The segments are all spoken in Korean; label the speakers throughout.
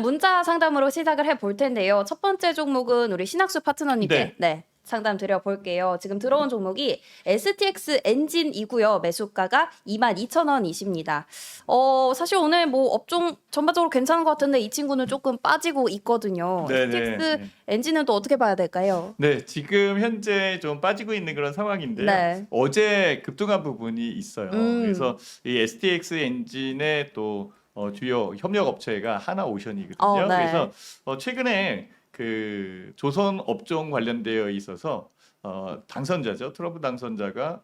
Speaker 1: 문자 상담으로 시작을 해볼 텐데요. 첫 번째 종목은 우리 신학수 파트너님께 상담 드려볼게요. 지금 들어온 종목이 STX 엔진이고요. 매수가가 22,000원이십니다. 사실 오늘 뭐 업종 전반적으로 괜찮은 것 같은데 이 친구는 조금 빠지고 있거든요. STX 엔진은 또 어떻게 봐야 될까요?
Speaker 2: 네, 지금 현재 좀 빠지고 있는 그런 상황인데요.
Speaker 1: 네.
Speaker 2: 어제 급등한 부분이 있어요. 그래서 이 STX 엔진의 또 주요 협력 업체가 하나오션이거든요.
Speaker 1: 네.
Speaker 2: 그래서 최근에 그 조선 업종 관련되어 있어서 당선자죠. 트럼프 당선자가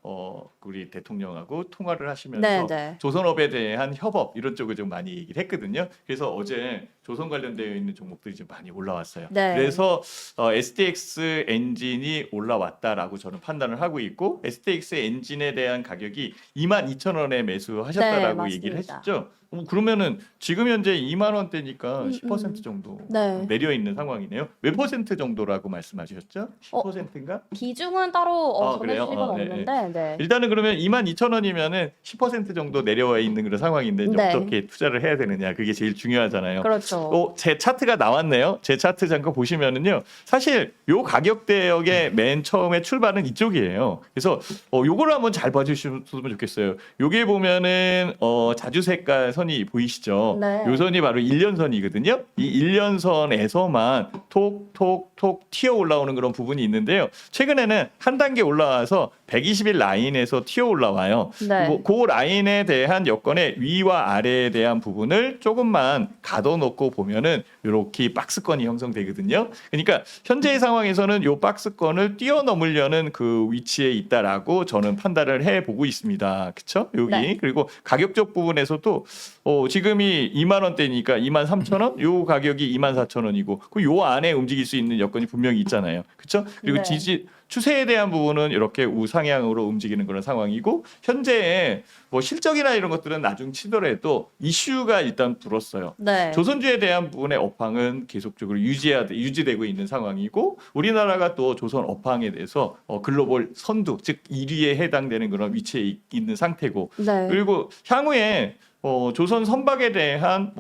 Speaker 2: 우리 대통령하고 통화를 하시면서 조선업에 대한 협업 이런 쪽을 좀 많이 얘기를 했거든요. 그래서 어제 조선 관련되어 있는 종목들이 좀 많이 올라왔어요. 그래서 STX 엔진이 올라왔다라고 저는 판단을 하고 있고 STX 엔진에 대한 가격이 22,000원에 매수하셨다라고 얘기를 했었죠. 그러면은 지금 현재 2만 원대니까 10% 정도 내려 있는 상황이네요. 몇 퍼센트 정도라고 말씀하셨죠? 10%인가?
Speaker 1: 비중은 따로
Speaker 2: 그래요?
Speaker 1: 정해주신 건 없는데
Speaker 2: 일단은 그러면 22,000원이면은 10% 정도 내려와 있는 그런 상황인데 어떻게 투자를 해야 되느냐 그게 제일 중요하잖아요.
Speaker 1: 그렇죠.
Speaker 2: 제 차트가 나왔네요. 제 차트 잠깐 보시면은요. 사실 요 가격대역의 맨 처음에 출발은 이쪽이에요. 그래서 요거를 한번 잘 봐주시면 좋겠어요. 요게 보면은 자주 색깔 선이 보이시죠? 요 선이 바로 1년선이거든요. 이 1년선에서만 톡톡톡 튀어 올라오는 그런 부분이 있는데요. 최근에는 한 단계 올라와서 120일 라인에서 튀어 올라와요. 그 라인에 대한 여건의 위와 아래에 대한 부분을 조금만 가둬놓고 보면은 이렇게 박스권이 형성되거든요. 그러니까 현재의 상황에서는 이 박스권을 뛰어넘으려는 그 위치에 있다라고 저는 판단을 해보고 있습니다. 그렇죠? 여기 그리고 가격적 부분에서도 지금이 2만 원대니까 23,000원, 요 가격이 24,000원이고 그 요 안에 움직일 수 있는 여건이 분명히 있잖아요. 그렇죠? 그리고 추세에 대한 부분은 이렇게 우상향으로 움직이는 그런 상황이고 현재의 뭐 실적이나 이런 것들은 나중 치더라도 이슈가 일단 불었어요. 조선주에 대한 부분의 업황은 계속적으로 유지되고 있는 상황이고 우리나라가 또 조선 업황에 대해서 글로벌 선두 즉 1위에 해당되는 그런 위치에 있는 상태고 그리고 향후에 조선 선박에 대한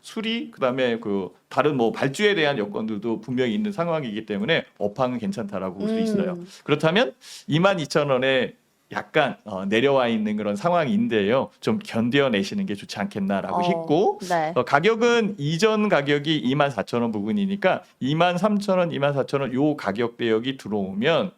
Speaker 2: 수리 그다음에 그 다른 발주에 대한 여건들도 분명히 있는 상황이기 때문에 업황은 괜찮다라고 볼 수 있어요. 그렇다면 22,000원에 약간 내려와 있는 그런 상황인데요. 좀 견뎌내시는 게 좋지 않겠나라고 했고 가격은 이전 가격이 24,000원 부분이니까 23,000원, 24,000원 요 가격대역이 들어오면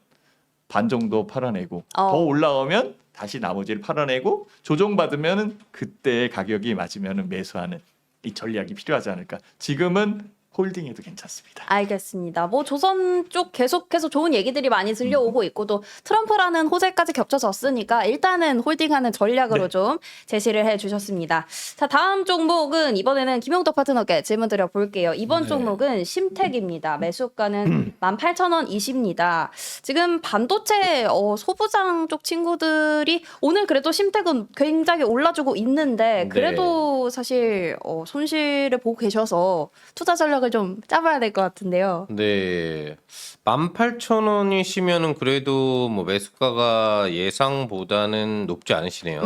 Speaker 2: 반 정도 팔아내고 더 올라오면 다시 나머지를 팔아내고 조정받으면 그때 가격이 맞으면 매수하는 이 전략이 필요하지 않을까. 지금은 홀딩해도 괜찮습니다.
Speaker 1: 알겠습니다. 뭐 조선 쪽 계속해서 좋은 얘기들이 많이 들려오고 있고 또 트럼프라는 호재까지 겹쳐졌으니까 일단은 홀딩하는 전략으로 좀 제시를 해주셨습니다. 자, 다음 종목은 이번에는 김용덕 파트너께 질문 드려볼게요. 이번 종목은 심텍입니다. 매수가는 18,000원이십니다. 지금 반도체 소부장 쪽 친구들이 오늘 그래도 심텍은 굉장히 올라주고 있는데 그래도 사실 손실을 보고 계셔서 투자 전략 좀 짜봐야 될 것 같은데요.
Speaker 3: 네, 18,000원이시면은 그래도 뭐 매수가가 예상보다는 높지 않으시네요.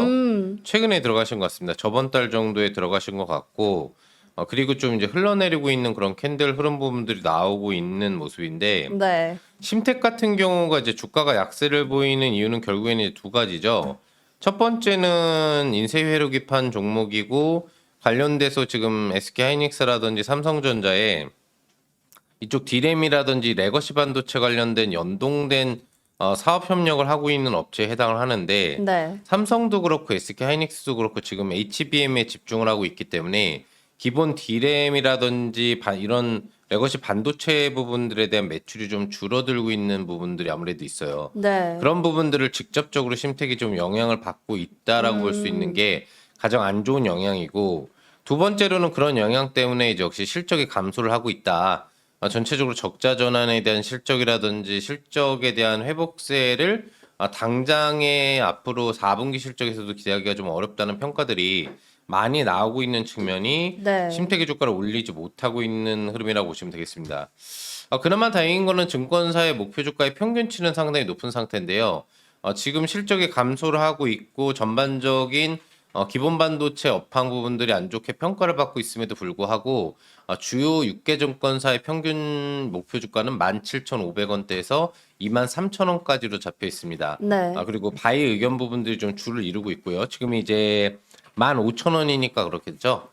Speaker 3: 최근에 들어가신 것 같습니다. 저번 달 정도에 들어가신 것 같고, 그리고 좀 이제 흘러내리고 있는 그런 캔들 흐름 부분들이 나오고 있는 모습인데, 심텍 같은 경우가 이제 주가가 약세를 보이는 이유는 결국에는 이제 두 가지죠. 첫 번째는 인쇄 회로기판 종목이고 관련돼서 지금 SK하이닉스라든지 삼성전자에 이쪽 D램이라든지 레거시 반도체 관련된 연동된 사업 협력을 하고 있는 업체에 해당을 하는데 삼성도 그렇고 SK하이닉스도 그렇고 지금 HBM에 집중을 하고 있기 때문에 기본 D램이라든지 이런 레거시 반도체 부분들에 대한 매출이 좀 줄어들고 있는 부분들이 아무래도 있어요. 그런 부분들을 직접적으로 심텍이 좀 영향을 받고 있다라고 볼 수 있는 게 가장 안 좋은 영향이고 두 번째로는 그런 영향 때문에 이제 역시 실적이 감소를 하고 있다. 전체적으로 적자 전환에 대한 실적이라든지 실적에 대한 회복세를 당장에 앞으로 4분기 실적에서도 기대하기가 좀 어렵다는 평가들이 많이 나오고 있는 측면이 심텍의 주가를 올리지 못하고 있는 흐름이라고 보시면 되겠습니다. 그나마 다행인 거는 증권사의 목표 주가의 평균치는 상당히 높은 상태인데요. 지금 실적이 감소를 하고 있고 전반적인 기본 반도체 업황 부분들이 안 좋게 평가를 받고 있음에도 불구하고 주요 6개 증권사의 평균 목표 주가는 17,500원대에서 23,000원까지로 잡혀 있습니다.
Speaker 1: 네.
Speaker 3: 그리고 바이 의견 부분들이 좀 줄을 이루고 있고요. 지금 이제 15,000원이니까 그렇겠죠.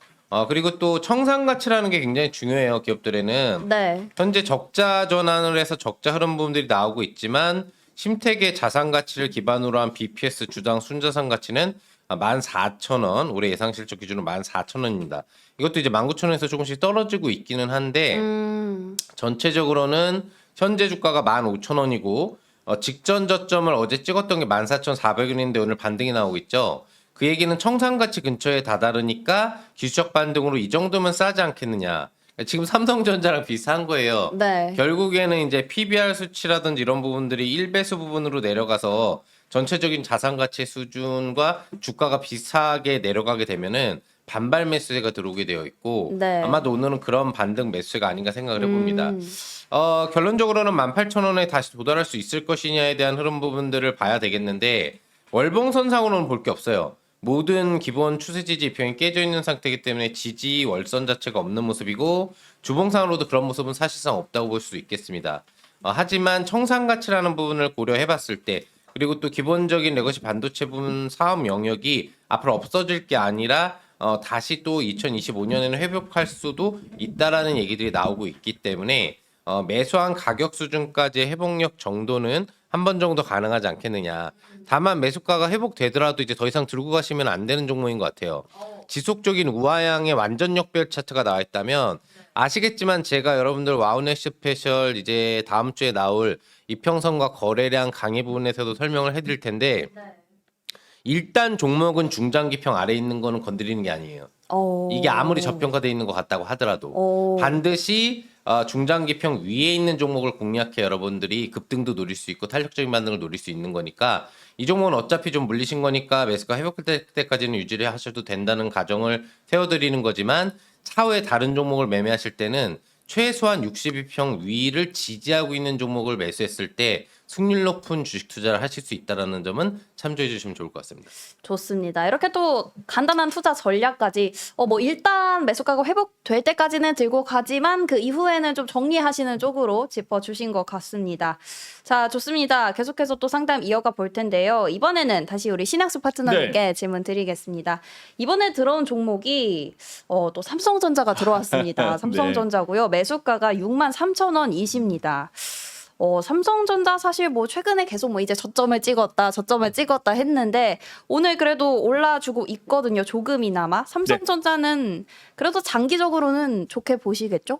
Speaker 3: 그리고 또 청산 가치라는 게 굉장히 중요해요. 기업들에는.
Speaker 1: 네.
Speaker 3: 현재 적자 전환을 해서 적자 흐름 부분들이 나오고 있지만 심택의 자산 가치를 기반으로 한 BPS 주당 순자산 가치는 14,000원, 올해 예상 실적 기준으로 14,000원입니다. 이것도 이제 19,000원에서 조금씩 떨어지고 있기는 한데 전체적으로는 현재 주가가 15,000원이고 직전 저점을 어제 찍었던 게 14,400원인데 오늘 반등이 나오고 있죠. 그 얘기는 청산 가치 근처에 다다르니까 기술적 반등으로 이 정도면 싸지 않겠느냐. 지금 삼성전자랑 비슷한 거예요.
Speaker 1: 네.
Speaker 3: 결국에는 이제 PBR 수치라든지 이런 부분들이 1배수 부분으로 내려가서 전체적인 자산 가치 수준과 주가가 비슷하게 내려가게 되면은 반발 매수세가 들어오게 되어 있고
Speaker 1: 네.
Speaker 3: 아마도 오늘은 그런 반등 매수세가 아닌가 생각을 해봅니다. 결론적으로는 18,000원에 다시 도달할 수 있을 것이냐에 대한 흐름 부분들을 봐야 되겠는데 월봉선상으로는 볼 게 없어요. 모든 기본 추세 지지 지표가 깨져 있는 상태이기 때문에 지지 월선 자체가 없는 모습이고 주봉상으로도 그런 모습은 사실상 없다고 볼 수 있겠습니다. 하지만 청산 가치라는 부분을 고려해 봤을 때 그리고 또 기본적인 레거시 반도체 부분 사업 영역이 앞으로 없어질 게 아니라 다시 또 2025년에는 회복할 수도 있다라는 얘기들이 나오고 있기 때문에 매수한 가격 수준까지의 회복력 정도는 한 번 정도 가능하지 않겠느냐. 다만 매수가가 회복되더라도 이제 더 이상 들고 가시면 안 되는 종목인 것 같아요. 지속적인 우하향의 완전 역별 차트가 나와 있다면 아시겠지만 제가 여러분들 와우넷 스페셜 이제 다음 주에 나올 이평선과 거래량 강의 부분에서도 설명을 해드릴 텐데 일단 종목은 중장기평 아래에 있는 거는 건드리는 게 아니에요. 이게 아무리 저평가되어 있는 것 같다고 하더라도 반드시 중장기평 위에 있는 종목을 공략해 여러분들이 급등도 노릴 수 있고 탄력적인 반등을 노릴 수 있는 거니까 이 종목은 어차피 좀 물리신 거니까 매수가 회복될 때까지는 유지를 하셔도 된다는 가정을 세워드리는 거지만 차후에 다른 종목을 매매하실 때는 최소한 62평 위를 지지하고 있는 종목을 매수했을 때 승률 높은 주식 투자를 하실 수 있다는 점은 참조해 주시면 좋을 것 같습니다.
Speaker 1: 좋습니다. 이렇게 또 간단한 투자 전략까지 뭐 일단 매수가가 회복될 때까지는 들고 가지만 그 이후에는 좀 정리하시는 쪽으로 짚어주신 것 같습니다. 자, 좋습니다. 계속해서 또 상담 이어가 볼 텐데요. 이번에는 다시 우리 신학수 파트너님께 질문 드리겠습니다. 이번에 들어온 종목이 또 삼성전자가 들어왔습니다. 삼성전자고요. 매수가가 63,000원이십니다. 삼성전자 사실 뭐 최근에 계속 뭐 이제 저점을 찍었다 했는데 오늘 그래도 올라주고 있거든요. 조금이나마. 삼성전자는 그래도 장기적으로는 좋게 보시겠죠?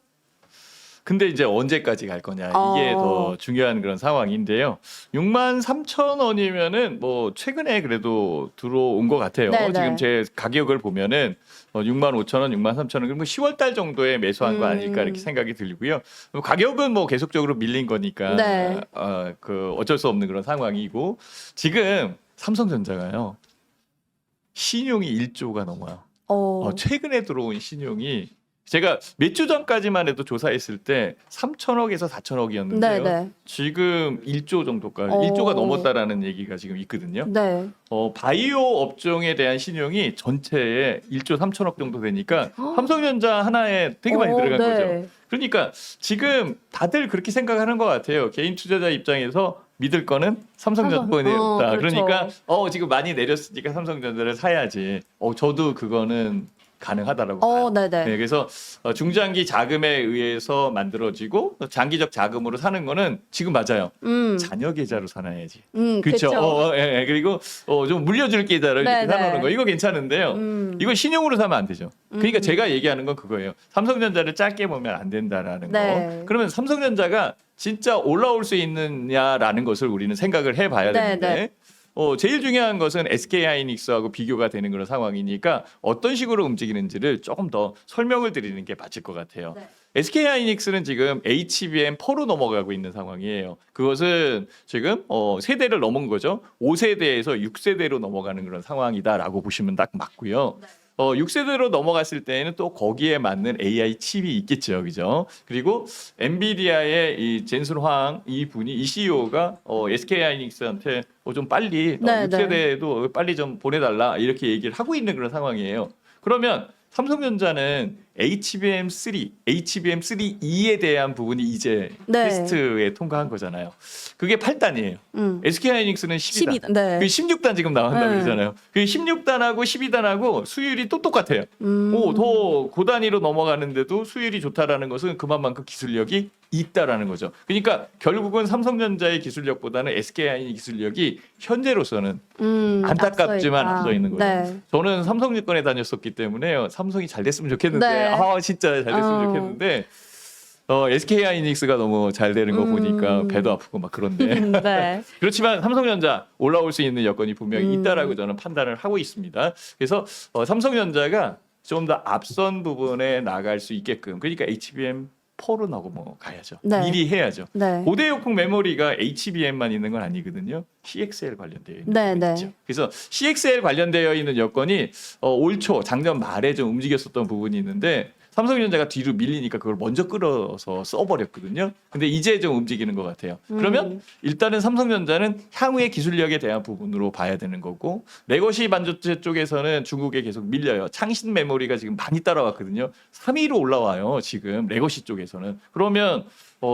Speaker 2: 근데 이제 언제까지 갈 거냐 이게 더 중요한 그런 상황인데요. 63,000원이면은 뭐 최근에 그래도 들어온 것 같아요.
Speaker 1: 네네.
Speaker 2: 지금 제 가격을 보면은 65,000원, 63,000원 그럼 10월달 정도에 매수한 거 아닐까 이렇게 생각이 들고요. 가격은 뭐 계속적으로 밀린 거니까
Speaker 1: 네.
Speaker 2: 그 어쩔 수 없는 그런 상황이고 지금 삼성전자가요 신용이 1조가 넘어요. 최근에 들어온 신용이 제가 몇 주 전까지만 해도 조사했을 때 3천억에서 4천억이었는데요.
Speaker 1: 네네.
Speaker 2: 지금 1조 정도까지 1조가 넘었다라는 얘기가 지금 있거든요.
Speaker 1: 네.
Speaker 2: 바이오 업종에 대한 신용이 전체에 1조 3천억 정도 되니까 삼성전자 하나에 되게 많이 들어간 거죠. 그러니까 지금 다들 그렇게 생각하는 것 같아요. 개인 투자자 입장에서 믿을 거는 삼성전자뿐이었다.
Speaker 1: 그렇죠.
Speaker 2: 그러니까 지금 많이 내렸으니까 삼성전자를 사야지. 저도 그거는 가능하다라고 봐요.
Speaker 1: 네네.
Speaker 2: 네, 그래서 중장기 자금에 의해서 만들어지고 장기적 자금으로 사는 거는 지금 맞아요. 자녀 계좌로 사놔야지. 그렇죠. 그리고 좀 물려줄 계좌를 이렇게 사놓는 거 이거 괜찮은데요. 이거 신용으로 사면 안 되죠. 그러니까 제가 얘기하는 건 그거예요. 삼성전자를 짧게 보면 안 된다라는 거. 그러면 삼성전자가 진짜 올라올 수 있느냐라는 것을 우리는 생각을 해봐야 되는데. 제일 중요한 것은 SK하이닉스하고 비교가 되는 그런 상황이니까 어떤 식으로 움직이는지를 조금 더 설명을 드리는 게 맞을 것 같아요. SK하이닉스는 지금 HBM4로 넘어가고 있는 상황이에요. 그것은 지금 세대를 넘은 거죠. 5세대에서 6세대로 넘어가는 그런 상황이다라고 보시면 딱 맞고요. 6세대로 넘어갔을 때에는 또 거기에 맞는 AI 칩이 있겠죠, 그죠? 그리고 엔비디아의 이 젠슨 황 이 분이 이 CEO가 SK하이닉스한테 좀 빨리
Speaker 1: 네,
Speaker 2: 6세대도 빨리 좀 보내달라 이렇게 얘기를 하고 있는 그런 상황이에요. 그러면 삼성전자는 HBM3, HBM3E에 대한 부분이 이제
Speaker 1: 네.
Speaker 2: 테스트에 통과한 거잖아요. 그게 8단이에요. SK하이닉스는 12단.
Speaker 1: 12단. 네.
Speaker 2: 그 16단 지금 나온다고
Speaker 1: 네.
Speaker 2: 그러잖아요. 그 16단하고 12단하고 수율이 또 똑같아요. 더 고단위로 넘어가는데도 수율이 좋다라는 것은 그만큼 기술력이 있다라는 거죠. 그러니까 결국은 삼성전자의 기술력보다는 SK하이닉스 기술력이 현재로서는 안타깝지만 앞서 있는 거죠.
Speaker 1: 네.
Speaker 2: 저는 삼성증권에 다녔었기 때문에요. 삼성이 잘 됐으면 좋겠는데
Speaker 1: 네.
Speaker 2: 진짜 잘 됐으면 좋겠는데 SK하이닉스가 너무 잘 되는 거 보니까 배도 아프고 막 그런데
Speaker 1: 네.
Speaker 2: 그렇지만 삼성전자 올라올 수 있는 여건이 분명히 있다라고 저는 판단을 하고 있습니다. 그래서 삼성전자가 좀 더 앞선 부분에 나갈 수 있게끔 그러니까 HBM4로 넘어가야죠.
Speaker 1: 네.
Speaker 2: 미리 해야죠.
Speaker 1: 네.
Speaker 2: 고대 요폭 메모리가 HBM만 있는 건 아니거든요. CXL 관련되어 있는
Speaker 1: 네,
Speaker 2: 거
Speaker 1: 네.
Speaker 2: 있죠. 그래서 CXL 관련되어 있는 여건이 올 초 작년 말에 좀 움직였었던 부분이 있는데 삼성전자가 뒤로 밀리니까 그걸 먼저 끌어서 써버렸거든요. 근데 이제 좀 움직이는 것 같아요. 그러면 일단은 삼성전자는 향후의 기술력에 대한 부분으로 봐야 되는 거고 레거시 반도체 쪽에서는 중국에 계속 밀려요. 창신 메모리가 지금 많이 따라왔거든요. 3위로 올라와요. 지금 레거시 쪽에서는. 그러면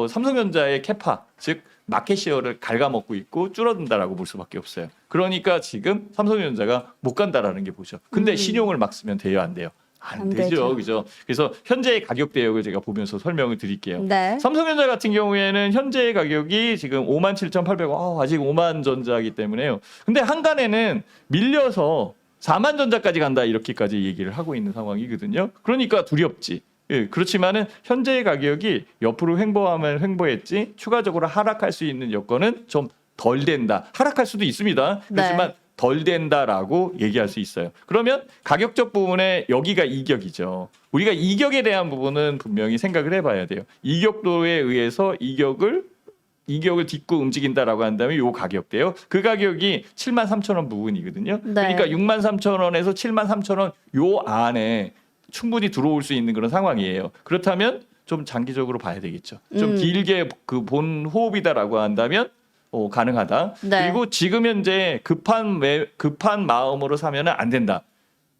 Speaker 2: 삼성전자의 캐파 즉 마켓시어를 갉아먹고 있고 줄어든다라고 볼 수밖에 없어요. 그러니까 지금 삼성전자가 못 간다라는 게 보죠. 근데 신용을 막 쓰면 돼요, 안 돼요? 안 되죠. 그죠? 그래서 현재의 가격 대역을 제가 보면서 설명을 드릴게요.
Speaker 1: 네.
Speaker 2: 삼성전자 같은 경우에는 현재의 가격이 지금 57,800원, 아직 5만 전자이기 때문에요. 근데 한간에는 밀려서 4만 전자까지 간다 이렇게까지 얘기를 하고 있는 상황이거든요. 그러니까 두렵지. 예, 그렇지만은 현재의 가격이 옆으로 횡보하면 횡보했지 추가적으로 하락할 수 있는 여건은 좀 덜 된다. 하락할 수도 있습니다. 그렇지만 덜 된다라고 얘기할 수 있어요. 그러면 가격적 부분에 여기가 이격이죠. 우리가 이격에 대한 부분은 분명히 생각을 해봐야 돼요. 이격도에 의해서 이격을 딛고 움직인다라고 한다면 요 가격대요. 그 가격이 73,000원 부분이거든요.
Speaker 1: 네.
Speaker 2: 그러니까 63,000원에서 73,000원 요 안에 충분히 들어올 수 있는 그런 상황이에요. 그렇다면 좀 장기적으로 봐야 되겠죠. 좀 길게 그 본 호흡이다라고 한다면 가능하다.
Speaker 1: 네.
Speaker 2: 그리고 지금 현재 급한 마음으로 사면은 안 된다.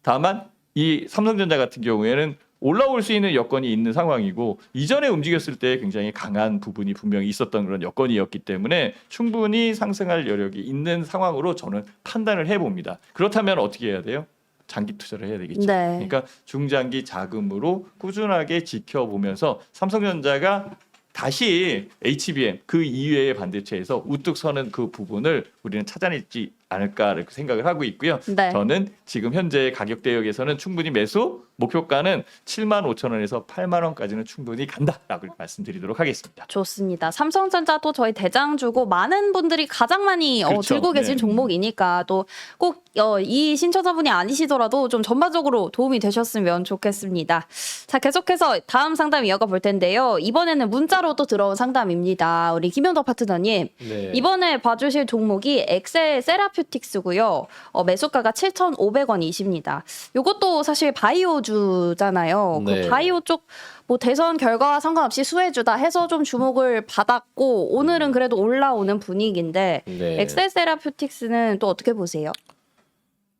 Speaker 2: 다만 이 삼성전자 같은 경우에는 올라올 수 있는 여건이 있는 상황이고 이전에 움직였을 때 굉장히 강한 부분이 분명히 있었던 그런 여건이었기 때문에 충분히 상승할 여력이 있는 상황으로 저는 판단을 해봅니다. 그렇다면 어떻게 해야 돼요? 장기 투자를 해야 되겠죠.
Speaker 1: 네.
Speaker 2: 그러니까 중장기 자금으로 꾸준하게 지켜보면서 삼성전자가 다시 HBM 그 이외의 반도체에서 우뚝 서는 그 부분을 우리는 찾아내지 않을까 이렇게 생각을 하고 있고요.
Speaker 1: 네.
Speaker 2: 저는 지금 현재 가격 대역에서는 충분히 매수 목표가는 75,000원에서 8만 원까지는 충분히 간다라고 말씀드리도록 하겠습니다.
Speaker 1: 좋습니다. 삼성전자도 저희 대장주고 많은 분들이 가장 많이
Speaker 2: 그렇죠.
Speaker 1: 들고 계신
Speaker 2: 네.
Speaker 1: 종목이니까 또 꼭 이 신청자분이 아니시더라도 좀 전반적으로 도움이 되셨으면 좋겠습니다. 자, 계속해서 다음 상담 이어가 볼 텐데요. 이번에는 문자로 또 들어온 상담입니다. 우리 김현덕 파트너님.
Speaker 3: 네.
Speaker 1: 이번에 봐주실 종목이 엑셀 세라퓨틱스고요. 매수가가 7,500원이십니다. 이것도 사실 바이오주잖아요.
Speaker 3: 네.
Speaker 1: 그 바이오 쪽 뭐 대선 결과와 상관없이 수혜주다 해서 좀 주목을 받았고 오늘은 그래도 올라오는 분위기인데
Speaker 3: 네.
Speaker 1: 엑셀 세라퓨틱스는 또 어떻게 보세요?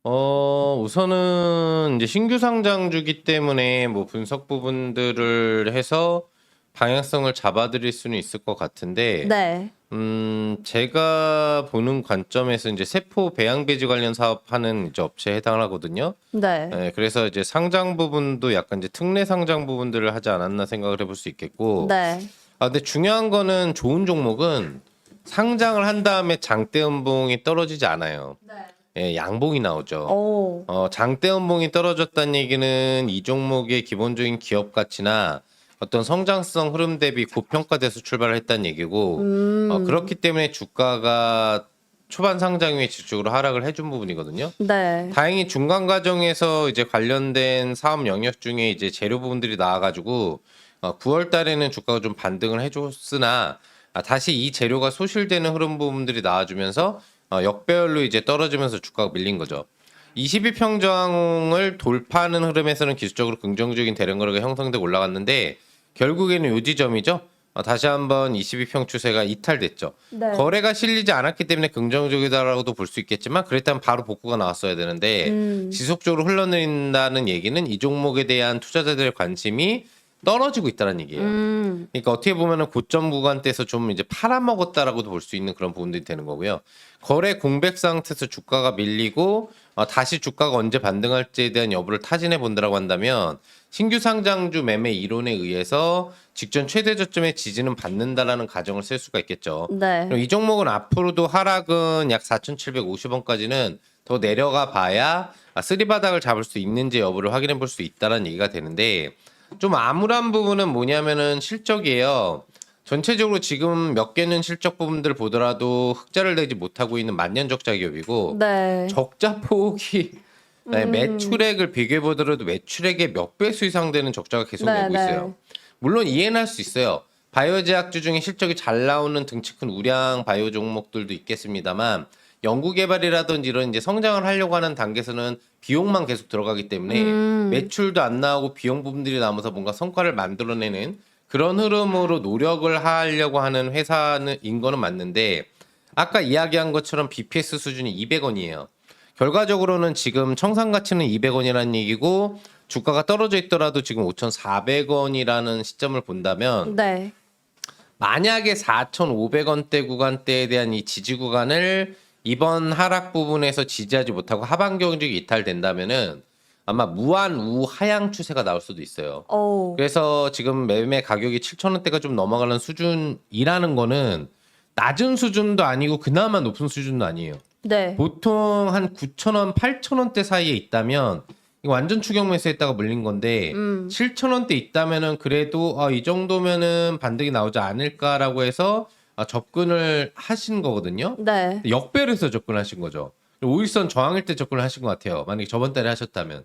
Speaker 3: 우선은 이제 신규 상장주기 때문에 뭐 분석 부분들을 해서 방향성을 잡아드릴 수는 있을 것 같은데,
Speaker 1: 네.
Speaker 3: 제가 보는 관점에서 이제 세포 배양 배지 관련 사업하는 이제 업체에 해당을 하거든요.
Speaker 1: 네.
Speaker 3: 네, 그래서 이제 상장 부분도 약간 이제 특례 상장 부분들을 하지 않았나 생각을 해볼 수 있겠고,
Speaker 1: 네.
Speaker 3: 근데 중요한 거는 좋은 종목은 상장을 한 다음에 장대 연봉이 떨어지지 않아요. 예, 양봉이 나오죠.
Speaker 1: 오.
Speaker 3: 장대 연봉이 떨어졌다는 얘기는 이 종목의 기본적인 기업 가치나 어떤 성장성 흐름 대비 고평가돼서 출발을 했다는 얘기고, 그렇기 때문에 주가가 초반 상장 후에 지속적으로 하락을 해준 부분이거든요.
Speaker 1: 네.
Speaker 3: 다행히 중간 과정에서 이제 관련된 사업 영역 중에 이제 재료 부분들이 나와가지고 9월 달에는 주가가 좀 반등을 해줬으나 다시 이 재료가 소실되는 흐름 부분들이 나와주면서 역배열로 이제 떨어지면서 주가가 밀린 거죠. 22평정을 돌파하는 흐름에서는 기술적으로 긍정적인 대량 거래가 형성되고 올라갔는데 결국에는 요 지점이죠. 다시 한번 22평 추세가 이탈됐죠.
Speaker 1: 네.
Speaker 3: 거래가 실리지 않았기 때문에 긍정적이다라고도 볼 수 있겠지만 그랬다면 바로 복구가 나왔어야 되는데 지속적으로 흘러내린다는 얘기는 이 종목에 대한 투자자들의 관심이 떨어지고 있다는 얘기예요. 그러니까 어떻게 보면은 고점 구간대에서 좀 이제 팔아먹었다라고도 볼 수 있는 그런 부분들이 되는 거고요. 거래 공백 상태에서 주가가 밀리고 다시 주가가 언제 반등할지에 대한 여부를 타진해 본다라고 한다면 신규 상장주 매매 이론에 의해서 직전 최대 저점의 지지는 받는다라는 가정을 쓸 수가 있겠죠.
Speaker 1: 네.
Speaker 3: 그럼 이 종목은 앞으로도 하락은 약 4,750원까지는 더 내려가 봐야 쓰리바닥을 잡을 수 있는지 여부를 확인해 볼 수 있다는 얘기가 되는데 좀 암울한 부분은 뭐냐면은 실적이에요. 전체적으로 지금 몇 개는 실적 부분들 보더라도 흑자를 내지 못하고 있는 만년 적자 기업이고
Speaker 1: 네.
Speaker 3: 적자 폭이 네, 매출액을 비교해 보더라도 매출액의 몇 배수 이상 되는 적자가 계속
Speaker 1: 네,
Speaker 3: 내고
Speaker 1: 네.
Speaker 3: 있어요. 물론 이해는 할 수 있어요. 바이오 제약주 중에 실적이 잘 나오는 등치 큰 우량 바이오 종목들도 있겠습니다만 연구 개발이라든지 이런 이제 성장을 하려고 하는 단계에서는 비용만 계속 들어가기 때문에 매출도 안 나오고 비용 부분들이 남아서 뭔가 성과를 만들어내는 그런 흐름으로 노력을 하려고 하는 회사인 거는 맞는데 아까 이야기한 것처럼 BPS 수준이 200원이에요. 결과적으로는 지금 청산 가치는 200원이라는 얘기고 주가가 떨어져 있더라도 지금 5,400원이라는 시점을 본다면
Speaker 1: 네.
Speaker 3: 만약에 4,500원대 구간대에 대한 이 지지 구간을 이번 하락 부분에서 지지하지 못하고 하반 경직이 이탈된다면은 아마 무한 우하향 추세가 나올 수도 있어요.
Speaker 1: 오.
Speaker 3: 그래서 지금 매매 가격이 7,000원대가 좀 넘어가는 수준이라는 거는 낮은 수준도 아니고 그나마 높은 수준도 아니에요.
Speaker 1: 네.
Speaker 3: 보통 한 9,000원, 8,000원대 사이에 있다면 이거 완전 추격 매수했다가 물린 건데 7,000원대 있다면은 그래도 이 정도면은 반등이 나오지 않을까라고 해서 접근을 하신 거거든요.
Speaker 1: 네.
Speaker 3: 역배로 해서 접근하신 거죠. 5일선 저항일 때 접근을 하신 것 같아요. 만약에 저번 달에 하셨다면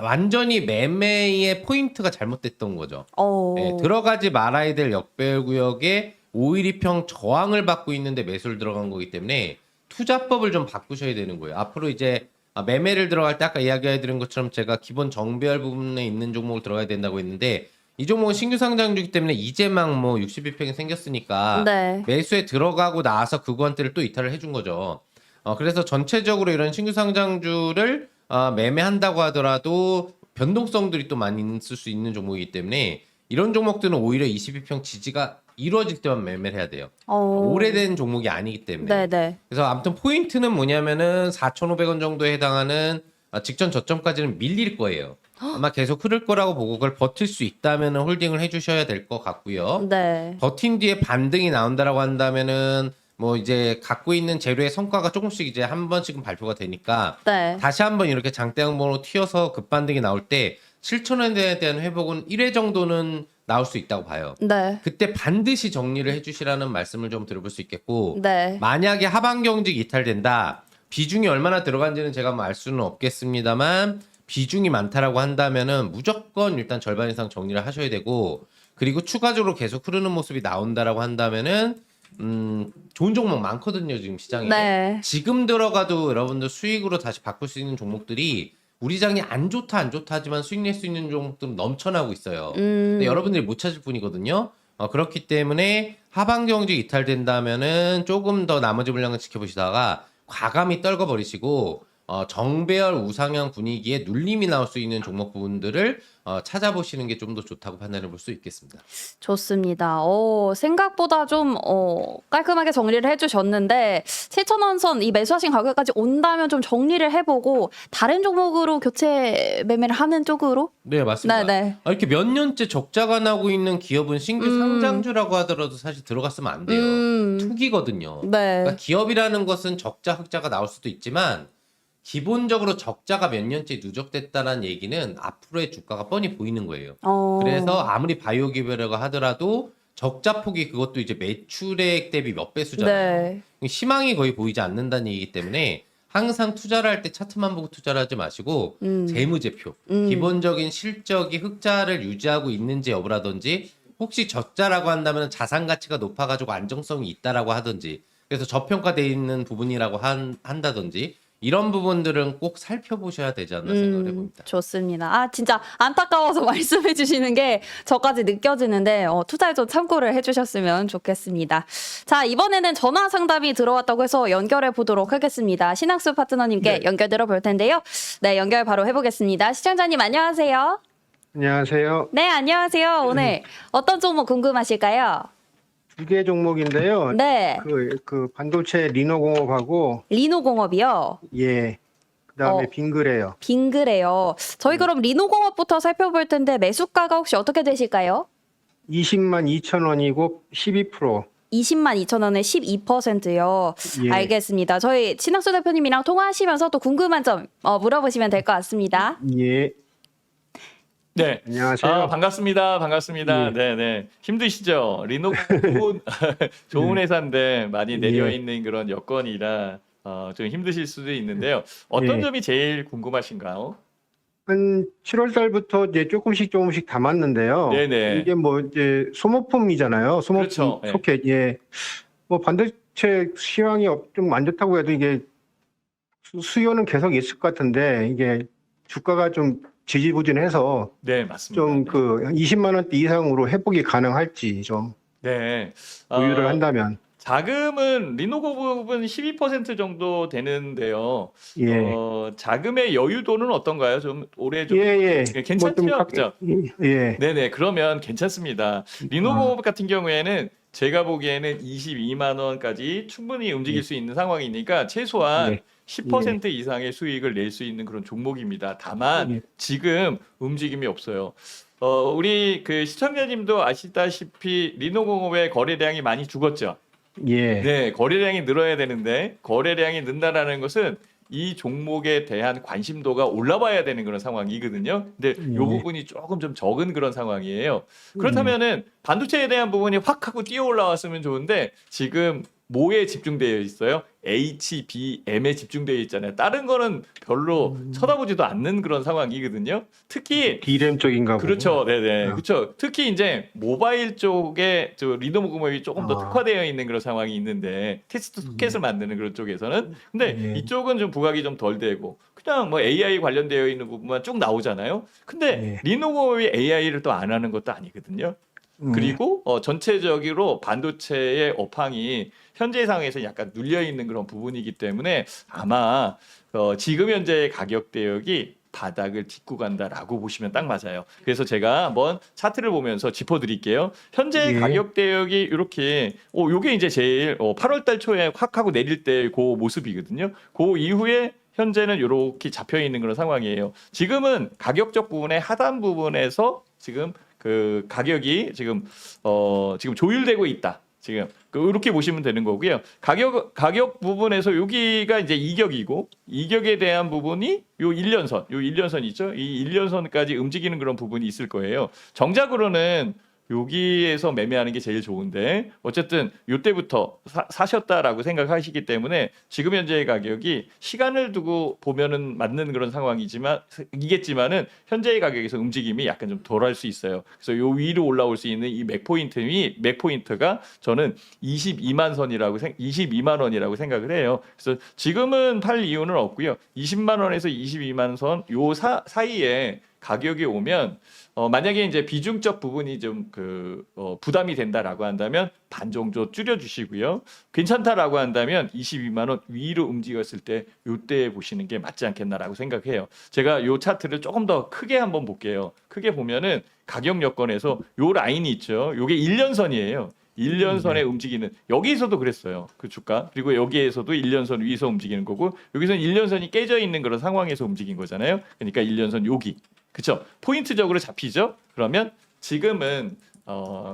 Speaker 3: 완전히 매매의 포인트가 잘못됐던 거죠.
Speaker 1: 오.
Speaker 3: 네, 들어가지 말아야 될 역배 구역에 5일2평 저항을 받고 있는데 매수를 들어간 거기 때문에 투자법을 좀 바꾸셔야 되는 거예요. 앞으로 이제 매매를 들어갈 때 아까 이야기해드린 것처럼 제가 기본 정배열 부분에 있는 종목을 들어가야 된다고 했는데 이 종목은 신규 상장주기 때문에 이제 막 뭐 62평이 생겼으니까
Speaker 1: 네.
Speaker 3: 매수에 들어가고 나서 그 구간대를 또 이탈을 해준 거죠. 그래서 전체적으로 이런 신규 상장주를 매매한다고 하더라도 변동성들이 또 많이 있을 수 있는 종목이기 때문에 이런 종목들은 오히려 22평 지지가 이루어질 때만 매매를 해야 돼요.
Speaker 1: 오.
Speaker 3: 오래된 종목이 아니기 때문에.
Speaker 1: 네네.
Speaker 3: 그래서 아무튼 포인트는 뭐냐면은 4,500원 정도에 해당하는 직전 저점까지는 밀릴 거예요. 아마 계속 흐를 거라고 보고 그걸 버틸 수 있다면 홀딩을 해주셔야 될 것 같고요.
Speaker 1: 네.
Speaker 3: 버틴 뒤에 반등이 나온다라고 한다면은 뭐 이제 갖고 있는 재료의 성과가 조금씩 이제 한 번씩은 발표가 되니까
Speaker 1: 네.
Speaker 3: 다시 한번 이렇게 장대 항목으로 튀어서 급반등이 나올 때 7,000원에 대한 회복은 1회 정도는 나올 수 있다고 봐요.
Speaker 1: 네.
Speaker 3: 그때 반드시 정리를 해주시라는 말씀을 좀 들어볼 수 있겠고
Speaker 1: 네.
Speaker 3: 만약에 하반 경직 이탈된다 비중이 얼마나 들어간지는 제가 뭐 알 수는 없겠습니다만 비중이 많다라고 한다면은 무조건 일단 절반 이상 정리를 하셔야 되고 그리고 추가적으로 계속 흐르는 모습이 나온다라고 한다면은 좋은 종목 많거든요 지금 시장에.
Speaker 1: 네.
Speaker 3: 지금 들어가도 여러분들 수익으로 다시 바꿀 수 있는 종목들이 우리 장이 안 좋다 하지만 수익 낼 수 있는 종목들은 넘쳐나고 있어요. 근데 여러분들이 못 찾을 뿐이거든요. 그렇기 때문에 하반 경직 이탈된다면은 조금 더 나머지 물량을 지켜보시다가 과감히 떨궈버리시고 정배열 우상향 분위기에 눌림이 나올 수 있는 종목 부분들을 찾아보시는 게 좀 더 좋다고 판단해 볼 수 있겠습니다.
Speaker 1: 좋습니다. 생각보다 좀 깔끔하게 정리를 해주셨는데 7,000원 선 이 매수하신 가격까지 온다면 좀 정리를 해보고 다른 종목으로 교체 매매를 하는 쪽으로.
Speaker 3: 네, 맞습니다.
Speaker 1: 네네.
Speaker 3: 이렇게 몇 년째 적자가 나고 있는 기업은 신규 상장주라고 하더라도 사실 들어갔으면 안 돼요. 투기거든요.
Speaker 1: 네.
Speaker 3: 그러니까 기업이라는 것은 적자, 흑자가 나올 수도 있지만 기본적으로 적자가 몇 년째 누적됐다는 얘기는 앞으로의 주가가 뻔히 보이는 거예요. 그래서 아무리 바이오 기업이라고 하더라도 적자 폭이 그것도 이제 매출액 대비 몇 배수잖아요.
Speaker 1: 네.
Speaker 3: 희망이 거의 보이지 않는다는 얘기이기 때문에 항상 투자를 할 때 차트만 보고 투자를 하지 마시고 재무제표, 기본적인 실적이 흑자를 유지하고 있는지 여부라든지 혹시 적자라고 한다면 자산 가치가 높아가지고 안정성이 있다라고 하든지 그래서 저평가되어 있는 부분이라고 한다든지 이런 부분들은 꼭 살펴보셔야 되지 않나 생각을 해봅니다.
Speaker 1: 좋습니다. 아, 진짜 안타까워서 말씀해 주시는 게 저까지 느껴지는데 투자에 좀 참고를 해주셨으면 좋겠습니다. 자, 이번에는 전화 상담이 들어왔다고 해서 연결해 보도록 하겠습니다. 신학수 파트너님께 연결 들어볼 텐데요. 네, 연결 바로 해보겠습니다. 시청자님 안녕하세요.
Speaker 4: 안녕하세요.
Speaker 1: 네, 안녕하세요. 오늘 어떤 종목 궁금하실까요?
Speaker 4: 두 개 종목인데요.
Speaker 1: 네,
Speaker 4: 그 반도체 리노공업하고
Speaker 1: 리노공업이요.
Speaker 4: 예. 그다음에
Speaker 1: 어.
Speaker 4: 빙그레요.
Speaker 1: 빙그레요. 저희 그럼 리노공업부터 살펴볼 텐데 매수가가 혹시 어떻게 되실까요?
Speaker 4: 20만 2천 원이고 12%.
Speaker 1: 20만 2천 원에 12%요.
Speaker 4: 예.
Speaker 1: 알겠습니다. 저희 신학수 대표님이랑 통화하시면서 또 궁금한 점 물어보시면 될 것 같습니다.
Speaker 4: 예.
Speaker 2: 네.
Speaker 4: 안녕하세요.
Speaker 2: 아, 반갑습니다. 반갑습니다.
Speaker 4: 예.
Speaker 2: 네, 네. 힘드시죠? 리노 좋은 회사인데 많이 내려 있는 그런 여건이라 좀 힘드실 수도 있는데요. 어떤
Speaker 4: 예.
Speaker 2: 점이 제일 궁금하신가요?
Speaker 4: 한 7월 달부터 이제 조금씩 담았는데요.
Speaker 2: 네네.
Speaker 4: 이게 뭐 이제 소모품이잖아요. 소모품
Speaker 2: 그렇죠. 예.
Speaker 4: 소켓. 예. 뭐 반도체 시황이 좀 안 좋다고 해도 이게 수요는 계속 있을 것 같은데 이게 주가가 좀 지지부진해서
Speaker 2: 네, 맞습니다.
Speaker 4: 좀 그 20만 원대 이상으로 회복이 가능할지 좀
Speaker 2: 네.
Speaker 4: 보유를 한다면.
Speaker 2: 자금은 리노공업은 12% 정도 되는데요.
Speaker 4: 예.
Speaker 2: 자금의 여유도는 어떤가요? 좀 올해 좀
Speaker 4: 예.
Speaker 2: 괜찮죠?
Speaker 4: 뭐 좀
Speaker 2: 그죠?
Speaker 4: 예.
Speaker 2: 네네. 그러면 괜찮습니다. 리노공업 같은 경우에는 제가 보기에는 22만 원까지 충분히 움직일 수 있는 상황이니까 최소한
Speaker 4: 네.
Speaker 2: 10% 이상의 수익을 낼 수 있는 그런 종목입니다. 다만
Speaker 4: 예.
Speaker 2: 지금 움직임이 없어요. 우리 그 시청자님도 아시다시피 리노공업의 거래량이 많이 죽었죠.
Speaker 4: 예.
Speaker 2: 네, 거래량이 늘어야 되는데 거래량이 는다라는 것은 이 종목에 대한 관심도가 올라와야 되는 그런 상황이거든요. 근데 이 부분이 조금 좀 적은 그런 상황이에요. 그렇다면은 반도체에 대한 부분이 확 하고 뛰어 올라왔으면 좋은데 지금 뭐에 집중되어 있어요? HBM에 집중되어 있잖아요. 다른 거는 별로 쳐다보지도 않는 그런 상황이거든요. 특히
Speaker 4: D램 쪽인가 보고.
Speaker 2: 그렇죠, 네네, 그렇죠. 특히 이제 모바일 쪽에 저 리노공업이 조금 더 특화되어 있는 그런 상황이 있는데 테스트 소켓을 만드는 그런 쪽에서는, 근데
Speaker 4: 예.
Speaker 2: 이쪽은 좀 부각이 좀 덜 되고 그냥 뭐 AI 관련되어 있는 부분만 쭉 나오잖아요. 근데
Speaker 4: 예.
Speaker 2: 리노공업이 AI를 또 안 하는 것도 아니거든요. 그리고 전체적으로 반도체의 업황이 현재 상황에서 약간 눌려 있는 그런 부분이기 때문에 아마 지금 현재의 가격 대역이 바닥을 딛고 간다라고 보시면 딱 맞아요. 그래서 제가 한번 차트를 보면서 짚어드릴게요. 현재
Speaker 4: 예.
Speaker 2: 가격 대역이 이렇게, 요게 이제 제일 8월달 초에 확 하고 내릴 때 그 모습이거든요. 그 이후에 현재는 이렇게 잡혀 있는 그런 상황이에요. 지금은 가격적 부분의 하단 부분에서 지금 그 가격이 지금 조율되고 있다. 지금 이렇게 보시면 되는 거고요. 가격 부분에서 여기가 이제 이격이고 이격에 대한 부분이 요 1년선 있죠. 이 1년선까지 움직이는 그런 부분이 있을 거예요. 정작으로는 여기에서 매매하는 게 제일 좋은데 어쨌든 이때부터 사셨다라고 생각하시기 때문에 지금 현재의 가격이 시간을 두고 보면은 맞는 그런 상황이겠지만은 현재의 가격에서 움직임이 약간 좀 덜할 수 있어요. 그래서 요 위로 올라올 수 있는 이 맥포인트가 저는 22만 원이라고 생각을 해요. 그래서 지금은 팔 이유는 없고요. 20만 원에서 22만 선 요 사이에 가격이 오면 만약에 이제 비중적 부분이 좀 부담이 된다라고 한다면 반 정도 줄여주시고요. 괜찮다라고 한다면 22만 원 위로 움직였을 때 요때 보시는 게 맞지 않겠나라고 생각해요. 제가 요 차트를 조금 더 크게 한번 볼게요. 크게 보면은 가격 여건에서 요 라인이 있죠. 요게 1년선이에요. 1년선에 움직이는, 여기서도 그랬어요. 그 주가. 그리고 여기에서도 1년선 위에서 움직이는 거고 여기서는 1년선이 깨져 있는 그런 상황에서 움직인 거잖아요. 그러니까 1년선 여기. 그렇죠? 포인트적으로 잡히죠? 그러면 지금은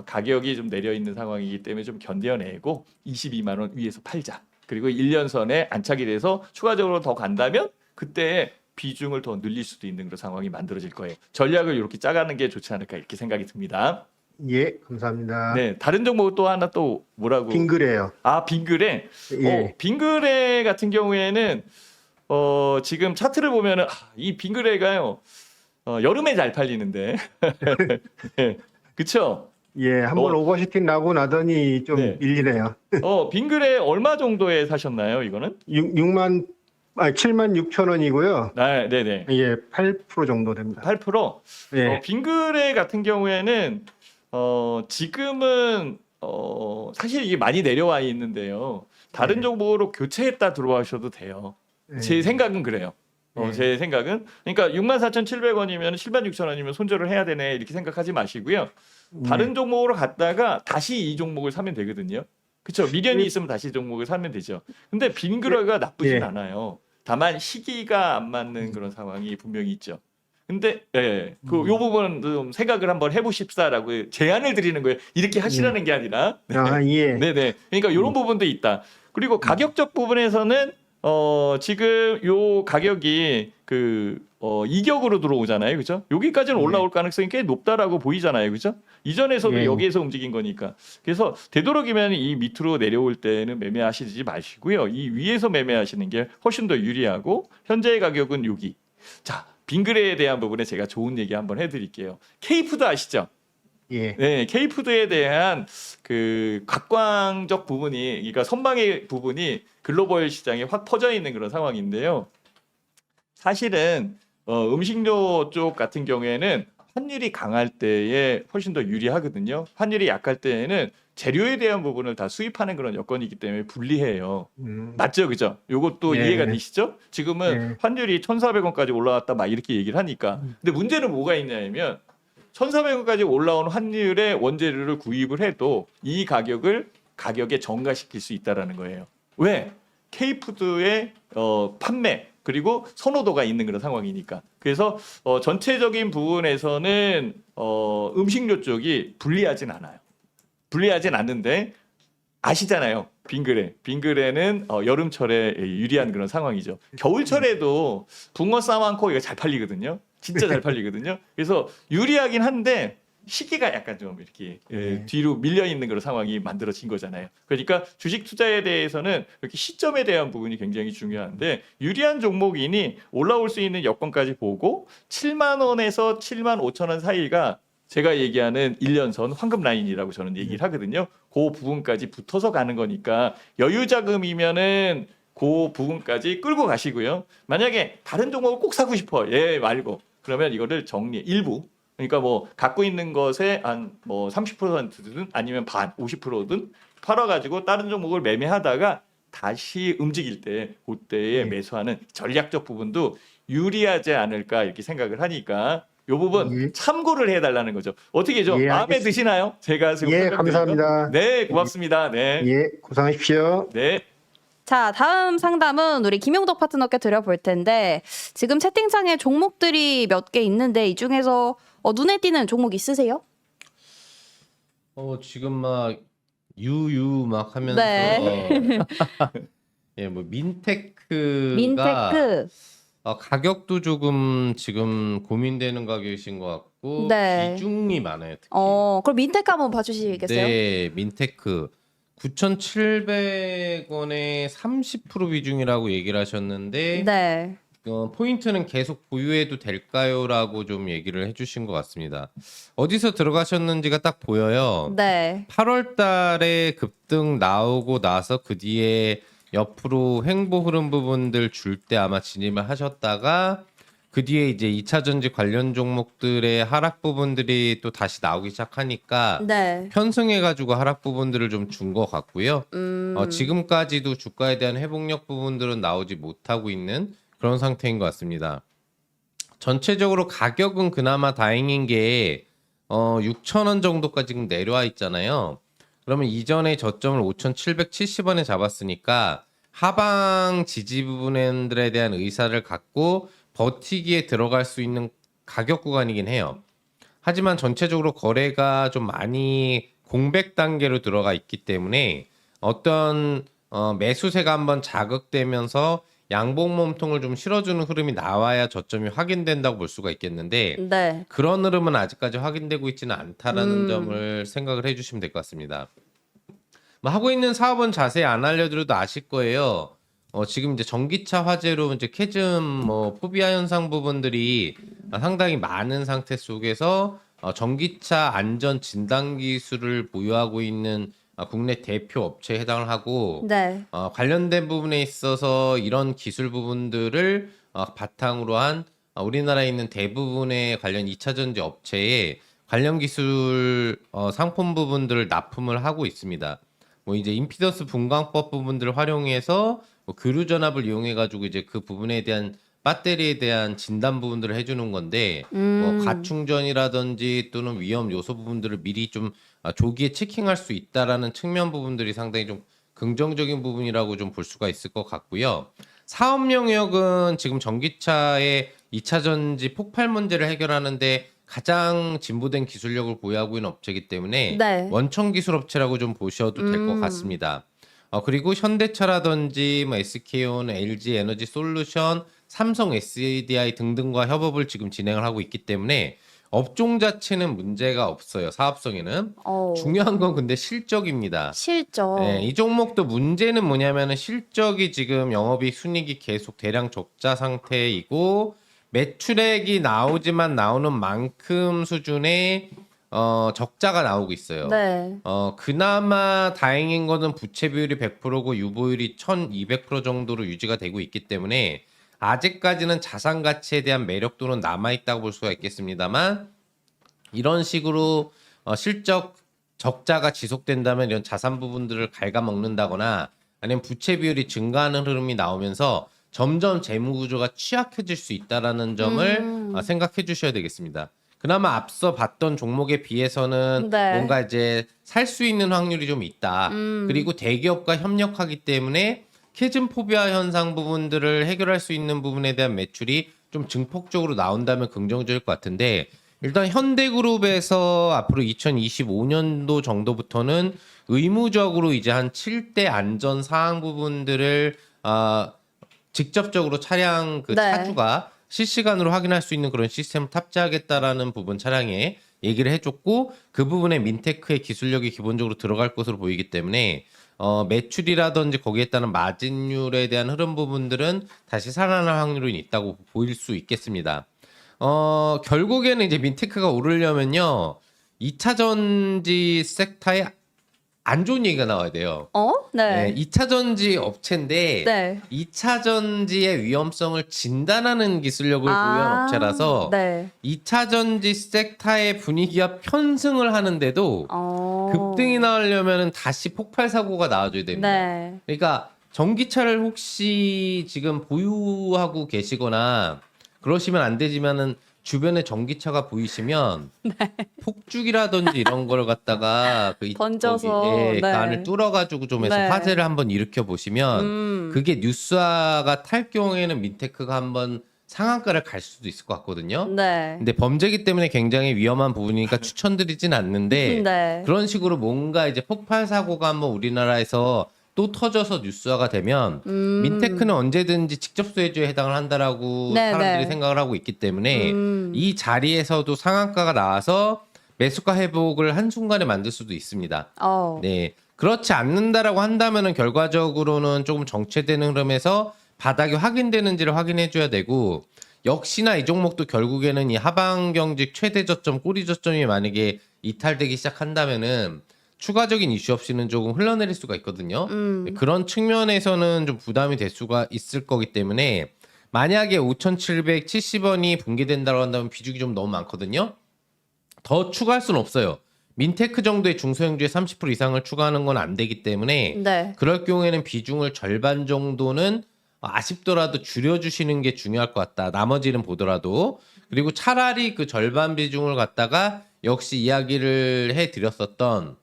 Speaker 2: 가격이 좀 내려 있는 상황이기 때문에 좀 견뎌내고 22만 원 위에서 팔자. 그리고 1년선에 안착이 돼서 추가적으로 더 간다면 그때 비중을 더 늘릴 수도 있는 그런 상황이 만들어질 거예요. 전략을 이렇게 짜가는 게 좋지 않을까 이렇게 생각이 듭니다.
Speaker 4: 예, 감사합니다.
Speaker 2: 네, 다른 종목 또 하나 또 뭐라고?
Speaker 4: 빙그레요.
Speaker 2: 아, 빙그레.
Speaker 4: 예.
Speaker 2: 빙그레 같은 경우에는 지금 차트를 보면은 이 빙그레가요. 여름에 잘 팔리는데. 네, 그쵸?
Speaker 4: 예, 한번 오버슈팅 나고 나더니 좀
Speaker 2: 네.
Speaker 4: 밀리네요.
Speaker 2: 빙그레 얼마 정도에 사셨나요, 이거는?
Speaker 4: 6만 76,000원이고요.
Speaker 2: 네네.
Speaker 4: 예, 8% 정도 됩니다.
Speaker 2: 8%.
Speaker 4: 예.
Speaker 2: 빙그레 같은 경우에는 지금은 사실 이게 많이 내려와 있는데요. 다른
Speaker 4: 네.
Speaker 2: 종목으로 교체했다 들어와셔도 돼요.
Speaker 4: 예.
Speaker 2: 제 생각은 그래요.
Speaker 4: 네.
Speaker 2: 제 생각은 그러니까 64,700원이면 76,000원이면 손절을 해야 되네 이렇게 생각하지 마시고요. 다른 종목으로 갔다가 다시 이 종목을 사면 되거든요. 그렇죠. 미련이 있으면 다시 종목을 사면 되죠. 근데 빙그레가 나쁘진
Speaker 4: 예.
Speaker 2: 않아요. 다만 시기가 안 맞는 그런 상황이 분명히 있죠. 근데 요 부분은 좀 생각을 한번 해보십사라고 제안을 드리는 거예요. 이렇게 하시라는 게 아니라.
Speaker 4: 아, 예.
Speaker 2: 네네. 그러니까 이런 부분도 있다. 그리고 가격적 부분에서는 지금 요 가격이 이격으로 들어오잖아요, 그죠? 여기까지는
Speaker 4: 네.
Speaker 2: 올라올 가능성이 꽤 높다라고 보이잖아요, 그죠? 이전에서도
Speaker 4: 네.
Speaker 2: 여기에서 움직인 거니까. 그래서 되도록이면 이 밑으로 내려올 때는 매매하시지 마시고요. 이 위에서 매매하시는 게 훨씬 더 유리하고 현재의 가격은 여기. 자, 빙그레에 대한 부분에 제가 좋은 얘기 한번 해드릴게요. K푸드 아시죠?
Speaker 4: 예.
Speaker 2: 네, K푸드에 대한 그 각광적 부분이, 그러니까 선방의 부분이 글로벌 시장에 확 퍼져 있는 그런 상황인데요. 사실은 음식료 쪽 같은 경우에는 환율이 강할 때에 훨씬 더 유리하거든요. 환율이 약할 때에는 재료에 대한 부분을 다 수입하는 그런 여건이기 때문에 불리해요. 맞죠, 그죠? 요것도
Speaker 4: 네.
Speaker 2: 이해가 되시죠? 지금은
Speaker 4: 네.
Speaker 2: 환율이 1,400원까지 올라왔다 막 이렇게 얘기를 하니까. 근데 문제는 뭐가 있냐면 1,400원까지 올라온 환율의 원재료를 구입을 해도 이 가격에 정가시킬 수 있다라는 거예요. 왜? K푸드의 판매 그리고 선호도가 있는 그런 상황이니까. 그래서 전체적인 부분에서는 음식료 쪽이 불리하진 않아요. 불리하진 않는데 아시잖아요. 빙그레는 여름철에 유리한 그런 상황이죠. 겨울철에도 붕어 싸만코 이거 잘 팔리거든요. 진짜 잘 팔리거든요. 그래서 유리하긴 한데 시기가 약간 좀 이렇게 뒤로 밀려 있는 그런 상황이 만들어진 거잖아요. 그러니까 주식 투자에 대해서는 이렇게 시점에 대한 부분이 굉장히 중요한데 유리한 종목이니 올라올 수 있는 여건까지 보고 7만 원에서 7만 5천 원 사이가 제가 얘기하는 1년선 황금 라인이라고 저는 얘기를 하거든요. 그 부분까지 붙어서 가는 거니까 여유 자금이면은 그 부분까지 끌고 가시고요. 만약에 다른 종목을 꼭 사고 싶어. 얘 말고. 그러면 이거를 일부. 그러니까 뭐 갖고 있는 것에 한 뭐 30%든 아니면 반 50%든 팔아 가지고 다른 종목을 매매하다가 다시 움직일 때 그때에 매수하는 전략적 부분도 유리하지 않을까 이렇게 생각을 하니까 요 부분 참고를 해달라는 거죠. 어떻게 좀
Speaker 4: 예,
Speaker 2: 마음에
Speaker 4: 알겠습니다.
Speaker 2: 드시나요? 제가 지금
Speaker 4: 예,
Speaker 2: 설명드린 거?
Speaker 4: 감사합니다.
Speaker 2: 네, 고맙습니다. 네,
Speaker 4: 예, 고생하십시오.
Speaker 2: 네.
Speaker 1: 자, 다음 상담은 우리 김용덕 파트너께 드려볼 텐데 지금 채팅창에 종목들이 몇 개 있는데 이 중에서 눈에 띄는 종목 있으세요?
Speaker 3: 지금 막 유유 막 하면서
Speaker 1: 네.
Speaker 3: 예, 뭐 민테크가
Speaker 1: 민테크.
Speaker 3: 가격도 조금 지금 고민되는 가격이신 것 같고
Speaker 1: 네.
Speaker 3: 비중이 많아요. 특히.
Speaker 1: 그럼 민테크 한번 봐주시겠어요?
Speaker 3: 네, 민테크 9,700원에 30% 비중이라고 얘기를 하셨는데
Speaker 1: 네.
Speaker 3: 포인트는 계속 보유해도 될까요?라고 좀 얘기를 해주신 것 같습니다. 어디서 들어가셨는지가 딱 보여요.
Speaker 1: 네.
Speaker 3: 8월달에 급등 나오고 나서 그 뒤에 옆으로 횡보 흐름 부분들 줄 때 아마 진입을 하셨다가 그 뒤에 이제 2차 전지 관련 종목들의 하락 부분들이 또 다시 나오기 시작하니까
Speaker 1: 네.
Speaker 3: 편승해가지고 하락 부분들을 좀 준 것 같고요. 지금까지도 주가에 대한 회복력 부분들은 나오지 못하고 있는 그런 상태인 것 같습니다. 전체적으로 가격은 그나마 다행인 게 6,000원 정도까지 지금 내려와 있잖아요. 그러면 이전에 저점을 5,770원에 잡았으니까 하방 지지 부분들에 대한 의사를 갖고 버티기에 들어갈 수 있는 가격 구간이긴 해요. 하지만 전체적으로 거래가 좀 많이 공백 단계로 들어가 있기 때문에 어떤 매수세가 한번 자극되면서 양봉 몸통을 좀 실어주는 흐름이 나와야 저점이 확인된다고 볼 수가 있겠는데
Speaker 1: 네.
Speaker 3: 그런 흐름은 아직까지 확인되고 있지는 않다라는 점을 생각을 해주시면 될 것 같습니다. 뭐 하고 있는 사업은 자세히 안 알려드려도 아실 거예요. 지금 이제 전기차 화재로 이제 캐즘 포비아 현상 부분들이 상당히 많은 상태 속에서 전기차 안전 진단 기술을 보유하고 있는 국내 대표 업체에 해당을 하고
Speaker 1: 네.
Speaker 3: 관련된 부분에 있어서 이런 기술 부분들을 바탕으로 한 우리나라에 있는 대부분의 관련 2차 전지 업체에 관련 기술 상품 부분들을 납품을 하고 있습니다. 뭐 이제 임피던스 분광법 부분들을 활용해서 뭐 교류 전압을 이용해 가지고 이제 그 부분에 대한 배터리에 대한 진단 부분들을 해주는 건데 뭐 가충전이라든지 또는 위험 요소 부분들을 미리 좀 조기에 체킹할 수 있다라는 측면 부분들이 상당히 좀 긍정적인 부분이라고 좀 볼 수가 있을 것 같고요. 사업 영역은 지금 전기차의 2차 전지 폭발 문제를 해결하는데 가장 진보된 기술력을 보유하고 있는 업체이기 때문에
Speaker 1: 네.
Speaker 3: 원천 기술 업체라고 좀 보셔도 될 것 같습니다. 그리고 현대차라든지 뭐 SK온, LG 에너지 솔루션, 삼성 SDI 등등과 협업을 지금 진행을 하고 있기 때문에 업종 자체는 문제가 없어요. 사업성에는. 중요한 건 근데 실적입니다.
Speaker 1: 실적.
Speaker 3: 네, 이 종목도 문제는 뭐냐면은 실적이 지금 영업이익 순이익이 계속 대량 적자 상태이고 매출액이 나오지만 나오는 만큼 수준의 적자가 나오고 있어요.
Speaker 1: 네.
Speaker 3: 그나마 다행인 거는 부채 비율이 100%고 유보율이 1200% 정도로 유지가 되고 있기 때문에 아직까지는 자산 가치에 대한 매력도는 남아 있다고 볼 수가 있겠습니다만 이런 식으로 실적 적자가 지속된다면 이런 자산 부분들을 갉아먹는다거나 아니면 부채 비율이 증가하는 흐름이 나오면서 점점 재무 구조가 취약해질 수 있다라는 점을 생각해 주셔야 되겠습니다. 그나마 앞서 봤던 종목에 비해서는
Speaker 1: 네.
Speaker 3: 뭔가 이제 살 수 있는 확률이 좀 있다. 그리고 대기업과 협력하기 때문에 캐즘포비아 현상 부분들을 해결할 수 있는 부분에 대한 매출이 좀 증폭적으로 나온다면 긍정적일 것 같은데 일단 현대그룹에서 앞으로 2025년도 정도부터는 의무적으로 이제 한 7대 안전 사항 부분들을 직접적으로 차량 그
Speaker 1: 네.
Speaker 3: 차주가 실시간으로 확인할 수 있는 그런 시스템을 탑재하겠다라는 부분 차량에 얘기를 해줬고 그 부분에 민테크의 기술력이 기본적으로 들어갈 것으로 보이기 때문에 매출이라든지 거기에 따른 마진율에 대한 흐름 부분들은 다시 살아날 확률이 있다고 보일 수 있겠습니다. 결국에는 이제 민테크가 오르려면요 2차 전지 섹터에 안 좋은 얘기가 나와야 돼요.
Speaker 1: 네.
Speaker 3: 2차 전지 업체인데
Speaker 1: 네.
Speaker 3: 2차 전지의 위험성을 진단하는 기술력을 보유한 업체라서
Speaker 1: 네.
Speaker 3: 2차 전지 섹터의 분위기가 편승을 하는데도 급등이 나오려면 다시 폭발 사고가 나와줘야 됩니다.
Speaker 1: 네.
Speaker 3: 그러니까 전기차를 혹시 지금 보유하고 계시거나 그러시면 안 되지만은 주변에 전기차가 보이시면 폭죽이라든지 이런 걸 갖다가
Speaker 1: 던져서,
Speaker 3: 그
Speaker 1: 네.
Speaker 3: 안을 뚫어가지고 좀 해서
Speaker 1: 네.
Speaker 3: 화재를 한번 일으켜 보시면 그게 뉴스화가 탈 경우에는 민테크가 한번 상한가를 갈 수도 있을 것 같거든요.
Speaker 1: 네.
Speaker 3: 근데 범죄기 때문에 굉장히 위험한 부분이니까 추천드리진 않는데
Speaker 1: 네.
Speaker 3: 그런 식으로 뭔가 이제 폭발 사고가 한번 우리나라에서 또 터져서 뉴스화가 되면 민테크는 언제든지 직접 소외주에 해당을 한다라고
Speaker 1: 네,
Speaker 3: 사람들이
Speaker 1: 네.
Speaker 3: 생각을 하고 있기 때문에 이 자리에서도 상한가가 나와서 매수가 회복을 한순간에 만들 수도 있습니다. 네. 그렇지 않는다라고 한다면은 결과적으로는 조금 정체되는 흐름에서 바닥이 확인되는지를 확인해 줘야 되고 역시나 이 종목도 결국에는 이 하방 경직 최대 저점, 꼬리 저점이 만약에 이탈되기 시작한다면은 추가적인 이슈 없이는 조금 흘러내릴 수가 있거든요. 그런 측면에서는 좀 부담이 될 수가 있을 거기 때문에 만약에 5,770원이 붕괴된다고 한다면 비중이 좀 너무 많거든요. 더 추가할 수는 없어요. 민테크 정도의 중소형주에 30% 이상을 추가하는 건 안 되기 때문에
Speaker 1: 네.
Speaker 3: 그럴 경우에는 비중을 절반 정도는 아쉽더라도 줄여주시는 게 중요할 것 같다. 나머지는 보더라도. 그리고 차라리 그 절반 비중을 갖다가 역시 이야기를 해드렸었던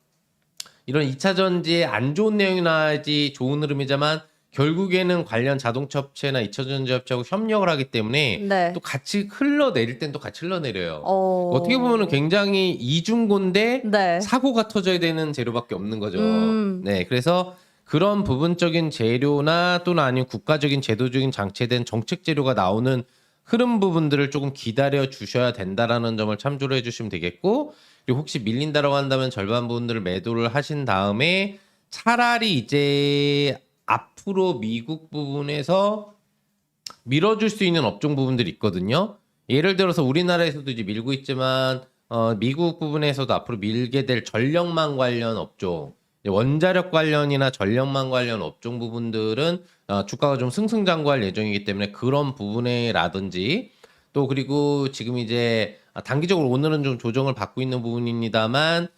Speaker 3: 이런 2차 전지의 안 좋은 내용이 나야지 좋은 흐름이지만 결국에는 관련 자동차 업체나 2차 전지 업체하고 협력을 하기 때문에
Speaker 1: 네.
Speaker 3: 또 같이 흘러내릴 땐 또 같이 흘러내려요. 어떻게 보면 굉장히 이중고인데
Speaker 1: 네.
Speaker 3: 사고가 터져야 되는 재료밖에 없는 거죠. 네, 그래서 그런 부분적인 재료나 또는 아니면 국가적인 제도적인 장치된 정책 재료가 나오는 흐름 부분들을 조금 기다려 주셔야 된다라는 점을 참조를 해주시면 되겠고 그리고 혹시 밀린다라고 한다면 절반 부분들을 매도를 하신 다음에 차라리 이제 앞으로 미국 부분에서 밀어줄 수 있는 업종 부분들이 있거든요. 예를 들어서 우리나라에서도 이제 밀고 있지만 미국 부분에서도 앞으로 밀게 될 전력망 관련 업종 원자력 관련이나 전력망 관련 업종 부분들은 주가가 좀 승승장구할 예정이기 때문에 그런 부분에라든지 또 그리고 지금 이제 단기적으로 오늘은 좀 조정을 받고 있는 부분입니다만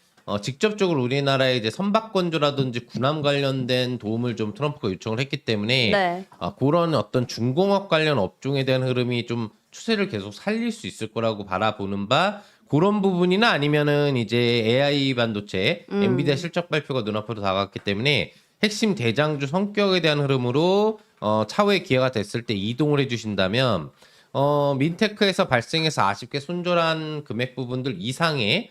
Speaker 3: 직접적으로 우리나라의 이제 선박건조라든지 군함 관련된 도움을 좀 트럼프가 요청을 했기 때문에
Speaker 1: 네.
Speaker 3: 그런 어떤 중공업 관련 업종에 대한 흐름이 좀 추세를 계속 살릴 수 있을 거라고 바라보는 바 그런 부분이나 아니면은 이제 AI 반도체 엔비디아 실적 발표가 눈앞으로 다가왔기 때문에 핵심 대장주 성격에 대한 흐름으로 차후에 기회가 됐을 때 이동을 해주신다면 민테크에서 발생해서 아쉽게 손절한 금액 부분들 이상의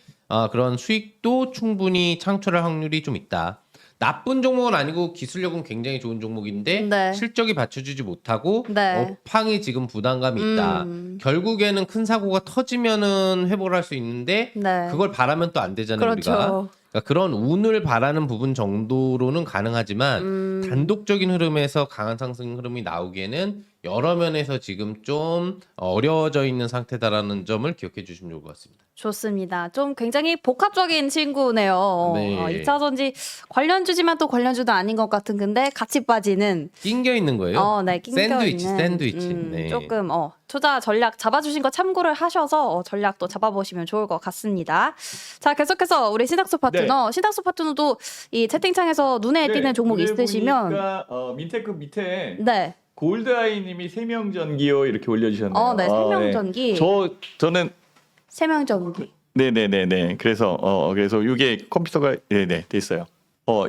Speaker 3: 그런 수익도 충분히 창출할 확률이 좀 있다. 나쁜 종목은 아니고 기술력은 굉장히 좋은 종목인데
Speaker 1: 네.
Speaker 3: 실적이 받쳐주지 못하고
Speaker 1: 네.
Speaker 3: 업황이 지금 부담감이 있다. 결국에는 큰 사고가 터지면은 회복을 할 수 있는데
Speaker 1: 네.
Speaker 3: 그걸 바라면 또 안 되잖아요.
Speaker 1: 그렇죠.
Speaker 3: 우리가. 그러니까 그런 운을 바라는 부분 정도로는 가능하지만 단독적인 흐름에서 강한 상승 흐름이 나오기에는 여러 면에서 지금 좀 어려워져 있는 상태다라는 점을 기억해 주시면 좋을 것 같습니다.
Speaker 1: 좋습니다. 좀 굉장히 복합적인 친구네요.
Speaker 3: 네.
Speaker 1: 2차 전지 관련주지만 또 관련주도 아닌 것 같은 근데 같이 빠지는
Speaker 3: 낑겨 있는 거예요.
Speaker 1: 네, 낑겨
Speaker 3: 샌드위치.
Speaker 1: 있는,
Speaker 3: 네.
Speaker 1: 조금 투자 전략 잡아주신 거 참고를 하셔서 전략도 잡아보시면 좋을 것 같습니다. 자, 계속해서 우리 신학수 파트너, 신학수 파트너도 이 채팅창에서 눈에 띄는 종목 있으시면
Speaker 2: 보니까 민테크 밑에
Speaker 1: 네,
Speaker 2: 골드아이님이 세명전기요 이렇게 올려주셨네요.
Speaker 1: 네, 세명전기.
Speaker 2: 저는
Speaker 1: 세명전기.
Speaker 2: 네네네네. 그래서 그래서 이게 컴퓨터가 네네 됐어요.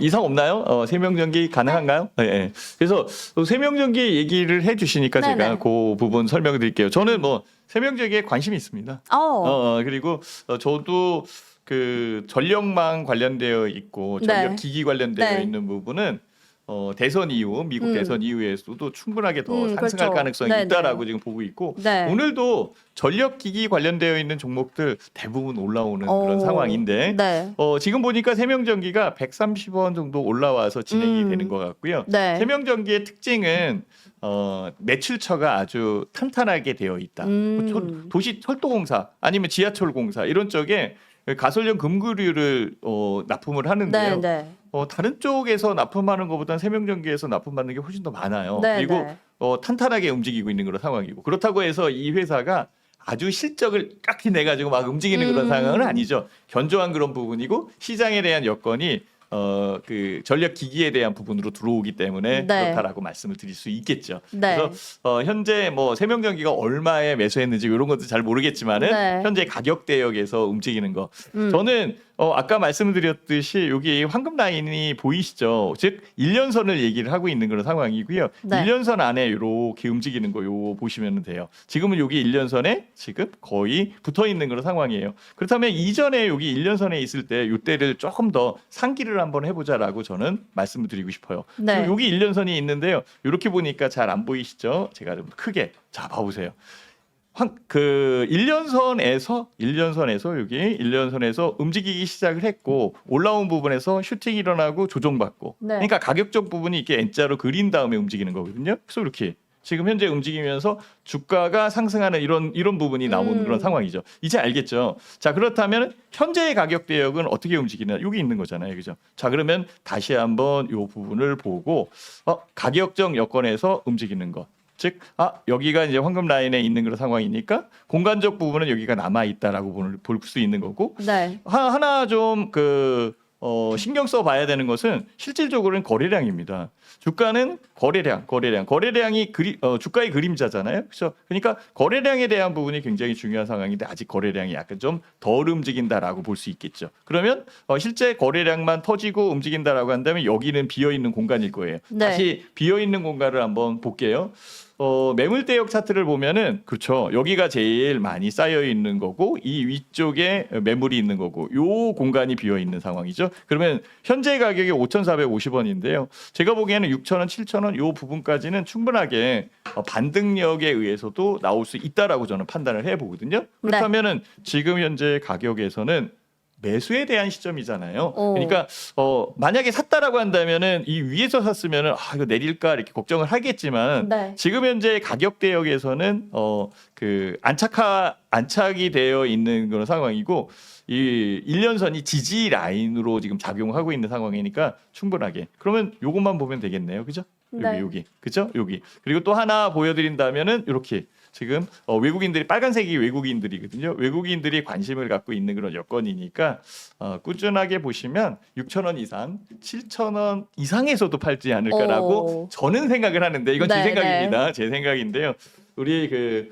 Speaker 2: 이상 없나요? 세명전기 가능한가요? 네. 그래서 세명전기 얘기를 해주시니까
Speaker 1: 네네.
Speaker 2: 제가 그 부분 설명드릴게요. 저는 뭐 세명전기에 관심이 있습니다. 그리고 저도 그 전력망 관련되어 있고 전력
Speaker 1: 네.
Speaker 2: 기기 관련되어
Speaker 1: 네.
Speaker 2: 있는 부분은 대선 이후 미국 대선 이후에서도 충분하게 더 상승할
Speaker 1: 그렇죠.
Speaker 2: 가능성이
Speaker 1: 네네.
Speaker 2: 있다라고 지금 보고 있고
Speaker 1: 네.
Speaker 2: 오늘도 전력 기기 관련되어 있는 종목들 대부분 올라오는 그런 상황인데
Speaker 1: 네.
Speaker 2: 지금 보니까 세명전기가 130원 정도 올라와서 진행이 되는 것 같고요.
Speaker 1: 네.
Speaker 2: 세명전기의 특징은 매출처가 아주 탄탄하게 되어 있다. 도시 철도공사 아니면 지하철공사 이런 쪽에 가솔린 금구류를 납품을 하는데요.
Speaker 1: 네, 네.
Speaker 2: 다른 쪽에서 납품하는 것보다는 세명전기에서 납품받는 게 훨씬 더 많아요.
Speaker 1: 네,
Speaker 2: 그리고
Speaker 1: 네.
Speaker 2: 탄탄하게 움직이고 있는 그런 상황이고 그렇다고 해서 이 회사가 아주 실적을 깎이 내 가지고 막 움직이는 그런 상황은 아니죠. 견조한 그런 부분이고 시장에 대한 여건이 그 전력 기기에 대한 부분으로 들어오기 때문에
Speaker 1: 네.
Speaker 2: 그렇다라고 말씀을 드릴 수 있겠죠.
Speaker 1: 네.
Speaker 2: 그래서 현재 뭐 세명전기가 얼마에 매수했는지 이런 것도 잘 모르겠지만은
Speaker 1: 네.
Speaker 2: 현재 가격 대역에서 움직이는 거. 저는 아까 말씀드렸듯이 여기 황금 라인이 보이시죠? 즉 1년선을 얘기를 하고 있는 그런 상황이고요.
Speaker 1: 네.
Speaker 2: 1년선 안에 이렇게 움직이는 거 요거 보시면 돼요. 지금은 여기 1년선에 지금 거의 붙어 있는 그런 상황이에요. 그렇다면 이전에 여기 1년선에 있을 때 이때를 조금 더 상기를 한번 해보자라고 저는 말씀을 드리고 싶어요.
Speaker 1: 네.
Speaker 2: 지금 여기 1년선이 있는데요. 이렇게 보니까 잘 안 보이시죠? 제가 좀 크게 자 봐보세요. 그 1년선에서 여기 1년선에서 움직이기 시작을 했고 올라온 부분에서 슈팅이 일어나고 조정받고
Speaker 1: 네.
Speaker 2: 그러니까 가격적 부분이 이렇게 N자로 그린 다음에 움직이는 거거든요. 그래서 이렇게 지금 현재 움직이면서 주가가 상승하는 이런 부분이 나오는 그런 상황이죠. 이제 알겠죠? 자, 그렇다면 현재의 가격 대역은 어떻게 움직이나 여기 있는 거잖아요. 그죠? 자, 그러면 다시 한번 이 부분을 보고 가격적 여건에서 움직이는 것. 즉, 여기가 이제 황금 라인에 있는 그런 상황이니까 공간적 부분은 여기가 남아 있다라고 볼 수 있는 거고
Speaker 1: 네.
Speaker 2: 하나 좀 신경 써 봐야 되는 것은 실질적으로는 거래량입니다. 주가는 거래량이 주가의 그림자잖아요. 그렇죠? 그러니까 거래량에 대한 부분이 굉장히 중요한 상황인데 아직 거래량이 약간 좀 덜 움직인다라고 볼 수 있겠죠. 그러면 실제 거래량만 터지고 움직인다라고 한다면 여기는 비어 있는 공간일 거예요.
Speaker 1: 네.
Speaker 2: 다시 비어 있는 공간을 한번 볼게요. 매물 대역 차트를 보면은 그렇죠. 여기가 제일 많이 쌓여 있는 거고 이 위쪽에 매물이 있는 거고 요 공간이 비어 있는 상황이죠. 그러면 현재 가격이 5,450원인데요. 제가 보기에는 6,000원, 7,000원 요 부분까지는 충분하게 반등력에 의해서도 나올 수 있다라고 저는 판단을 해 보거든요. 그렇다면은 지금 현재 가격에서는 매수에 대한 시점이잖아요.
Speaker 1: 어.
Speaker 2: 그러니까 만약에 샀다라고 한다면은 이 위에서 샀으면은 이거 내릴까 이렇게 걱정을 하겠지만
Speaker 1: 네.
Speaker 2: 지금 현재 가격 대역에서는 그 안착이 되어 있는 그런 상황이고 이 1년선이 지지 라인으로 지금 작용하고 있는 상황이니까 충분하게. 그러면 요것만 보면 되겠네요. 그죠?
Speaker 1: 네.
Speaker 2: 여기. 그죠? 여기. 그리고 또 하나 보여드린다면은 이렇게 지금 외국인들이 빨간색이 외국인들이거든요. 외국인들이 관심을 갖고 있는 그런 여건이니까 꾸준하게 보시면 6,000원 이상, 7,000원 이상에서도 팔지 않을까라고 저는 생각을 하는데 이건 제
Speaker 1: 네,
Speaker 2: 생각입니다. 제 생각인데요. 우리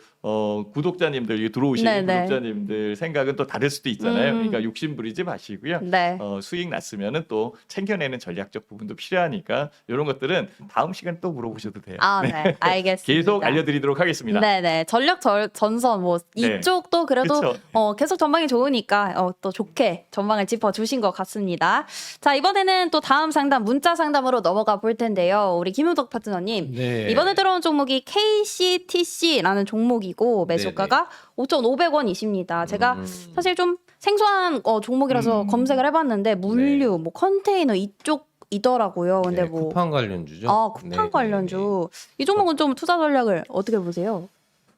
Speaker 2: 구독자님들 이게 들어오신
Speaker 1: 네, 네.
Speaker 2: 구독자님들 생각은 또 다를 수도 있잖아요. 그러니까 욕심 부리지 마시고요.
Speaker 1: 네.
Speaker 2: 수익 났으면은 또 챙겨내는 전략적 부분도 필요하니까 이런 것들은 다음 시간에 또 물어보셔도 돼요.
Speaker 1: 네. 알겠습니다.
Speaker 2: 계속 알려드리도록 하겠습니다.
Speaker 1: 네네. 전력 전선 뭐
Speaker 2: 네.
Speaker 1: 이쪽도 그래도
Speaker 2: 그쵸.
Speaker 1: 계속 전망이 좋으니까 또 좋게 전망을 짚어주신 것 같습니다. 자, 이번에는 또 다음 상담 문자 상담으로 넘어가 볼 텐데요. 우리 김우덕 파트너님.
Speaker 3: 네.
Speaker 1: 이번에 들어온 종목이 KCTC라는 종목이고 매수가가 5,500원이십니다. 제가 사실 좀 생소한 종목이라서 검색을 해봤는데 물류, 뭐 컨테이너 이쪽이더라고요. 근데
Speaker 3: 네,
Speaker 1: 뭐
Speaker 3: 쿠팡 관련주죠.
Speaker 1: 쿠팡 관련주. 이 종목은 좀 투자 전략을 어떻게 보세요?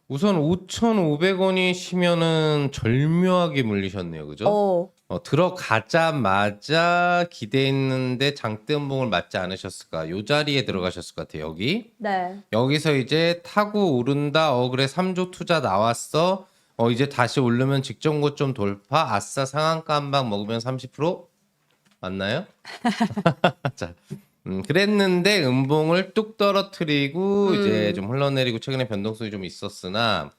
Speaker 3: 우선 5,500원이시면은 절묘하게 물리셨네요. 그죠? 들어가자마자 기대했는데 장대음봉을 맞지 않으셨을까? 요 자리에 들어가셨을 것 같아요.
Speaker 1: 네.
Speaker 3: 여기서 이제 타고 오른다. 그래 3조 투자 나왔어. 이제 다시 오르면 직전 고점 돌파. 아싸 상한가 한 방 먹으면 30% 맞나요? 자, 그랬는데 음봉을 뚝 떨어뜨리고 이제 좀 흘러내리고 최근에 변동성이 좀 있었으나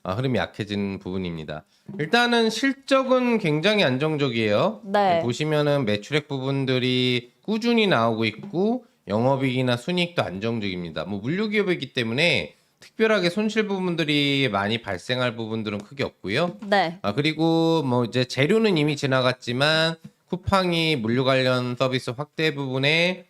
Speaker 3: 흐름이 약해진 부분입니다. 일단은 실적은 굉장히 안정적이에요.
Speaker 1: 네.
Speaker 3: 보시면은 매출액 부분들이 꾸준히 나오고 있고 영업이익이나 순이익도 안정적입니다. 뭐 물류 기업이기 때문에 특별하게 손실 부분들이 많이 발생할 부분들은 크게 없고요.
Speaker 1: 네.
Speaker 3: 그리고 뭐 이제 재료는 이미 지나갔지만 쿠팡이 물류 관련 서비스 확대 부분에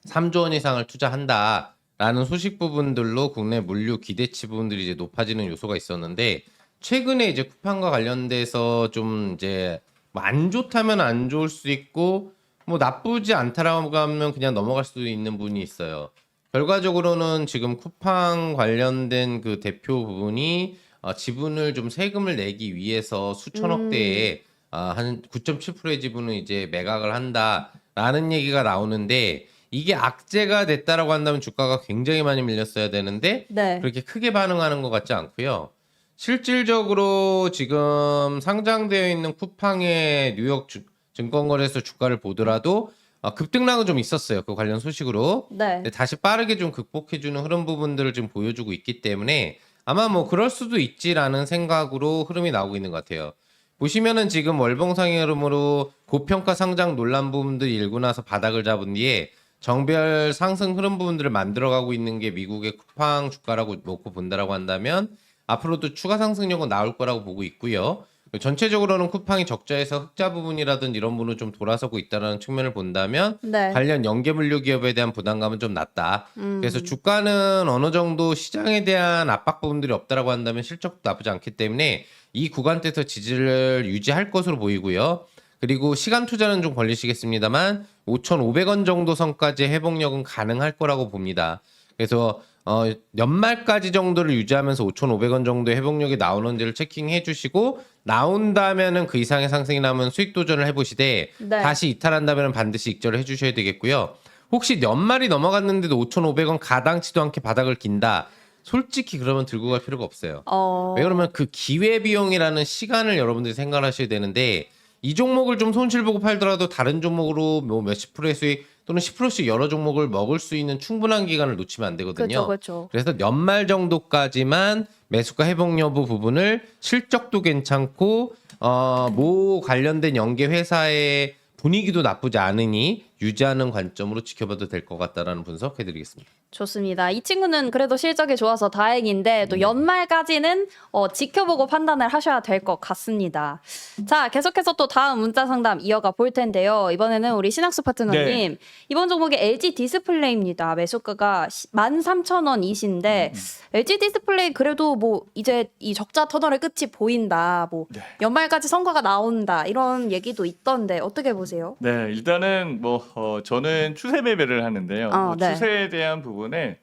Speaker 3: 3조 원 이상을 투자한다라는 소식 부분들로 국내 물류 기대치 부분들이 이제 높아지는 요소가 있었는데 최근에 이제 쿠팡과 관련돼서 좀 이제 뭐 안 좋다면 안 좋을 수 있고 뭐 나쁘지 않다라고 하면 그냥 넘어갈 수도 있는 부분이 있어요. 결과적으로는 지금 쿠팡 관련된 그 대표 부분이 지분을 좀 세금을 내기 위해서 수천억 대에 한 9.7%의 지분을 이제 매각을 한다라는 얘기가 나오는데 이게 악재가 됐다라고 한다면 주가가 굉장히 많이 밀렸어야 되는데
Speaker 1: 네.
Speaker 3: 그렇게 크게 반응하는 것 같지 않고요. 실질적으로 지금 상장되어 있는 쿠팡의 뉴욕 증권거래소 주가를 보더라도 급등락은 좀 있었어요. 그 관련 소식으로.
Speaker 1: 네.
Speaker 3: 근데 다시 빠르게 좀 극복해주는 흐름 부분들을 지금 보여주고 있기 때문에 아마 뭐 그럴 수도 있지라는 생각으로 흐름이 나오고 있는 것 같아요. 보시면은 지금 월봉상의 흐름으로 고평가 상장 논란 부분들이 일고 나서 바닥을 잡은 뒤에 정별 상승 흐름 부분들을 만들어가고 있는 게 미국의 쿠팡 주가라고 놓고 본다라고 한다면 앞으로도 추가 상승력은 나올 거라고 보고 있고요. 전체적으로는 쿠팡이 적자에서 흑자 부분이라든 이런 부분을 좀 돌아서고 있다는 측면을 본다면
Speaker 1: 네.
Speaker 3: 관련 연계물류 기업에 대한 부담감은 좀 낮다. 그래서 주가는 어느 정도 시장에 대한 압박 부분들이 없다라고 한다면 실적도 나쁘지 않기 때문에 이 구간대에서 지지를 유지할 것으로 보이고요. 그리고 시간 투자는 좀 걸리시겠습니다만 5,500원 정도 선까지 회복력은 가능할 거라고 봅니다. 그래서 연말까지 정도를 유지하면서 5,500원 정도의 회복력이 나오는지를 체킹해 주시고 나온다면은 그 이상의 상승이 나면 수익 도전을 해보시되
Speaker 1: 네.
Speaker 3: 다시 이탈한다면 반드시 익절을 해주셔야 되겠고요. 혹시 연말이 넘어갔는데도 5,500원 가당치도 않게 바닥을 긴다. 솔직히 그러면 들고 갈 필요가 없어요. 왜 그러면 그 기회비용이라는 시간을 여러분들이 생각하셔야 되는데 이 종목을 좀 손실 보고 팔더라도 다른 종목으로 뭐 몇십 프로의 수익 또는 10%씩 여러 종목을 먹을 수 있는 충분한 기간을 놓치면 안 되거든요.
Speaker 1: 그렇죠.
Speaker 3: 그래서 연말 정도까지만 매수가 회복 여부 부분을 실적도 괜찮고 뭐 관련된 연계 회사의 분위기도 나쁘지 않으니 유지하는 관점으로 지켜봐도 될 것 같다라는 분석해드리겠습니다.
Speaker 1: 좋습니다. 이 친구는 그래도 실적이 좋아서 다행인데 또 연말까지는 지켜보고 판단을 하셔야 될 것 같습니다. 자, 계속해서 또 다음 문자 상담 이어가 볼 텐데요. 이번에는 우리 신학수 파트너님. 이번 종목이 LG 디스플레이입니다. 매수가가 13,000원이신데 LG 디스플레이 그래도 뭐 이제 이 적자 터널의 끝이 보인다. 뭐 연말까지 성과가 나온다. 이런 얘기도 있던데 어떻게 보세요?
Speaker 2: 네, 일단은 저는 추세 매매를 하는데요.
Speaker 1: 네.
Speaker 2: 추세에 대한 부분에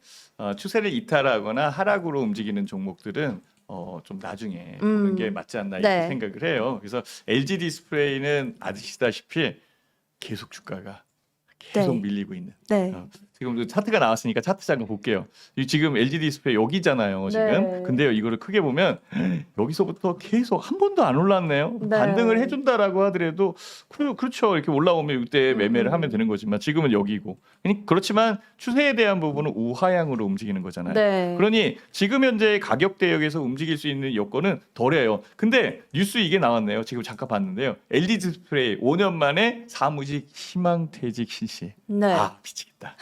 Speaker 2: 추세를 이탈하거나 하락으로 움직이는 종목들은 좀 나중에 보는 게 맞지 않나 이렇게
Speaker 1: 네.
Speaker 2: 생각을 해요. 그래서 LG 디스플레이는 아시다시피 계속 주가가 계속
Speaker 1: 네.
Speaker 2: 밀리고 있는.
Speaker 1: 네.
Speaker 2: 지금 차트가 나왔으니까 차트 잠깐 볼게요. 지금 LG 디스플레이 여기잖아요. 지금.
Speaker 1: 네.
Speaker 2: 근데요, 이거를 크게 보면 여기서부터 계속 한 번도 안 올랐네요.
Speaker 1: 네.
Speaker 2: 반등을 해준다라고 하더라도 그렇죠. 이렇게 올라오면 이때 매매를 하면 되는 거지만 지금은 여기고. 그렇지만 추세에 대한 부분은 우하향으로 움직이는 거잖아요.
Speaker 1: 네.
Speaker 2: 그러니 지금 현재 가격 대역에서 움직일 수 있는 여건은 덜해요. 근데 뉴스 이게 나왔네요. 지금 잠깐 봤는데요. LG 디스플레이 5년 만에 사무직 희망퇴직 실시.
Speaker 1: 네.
Speaker 2: 아, 미치겠다.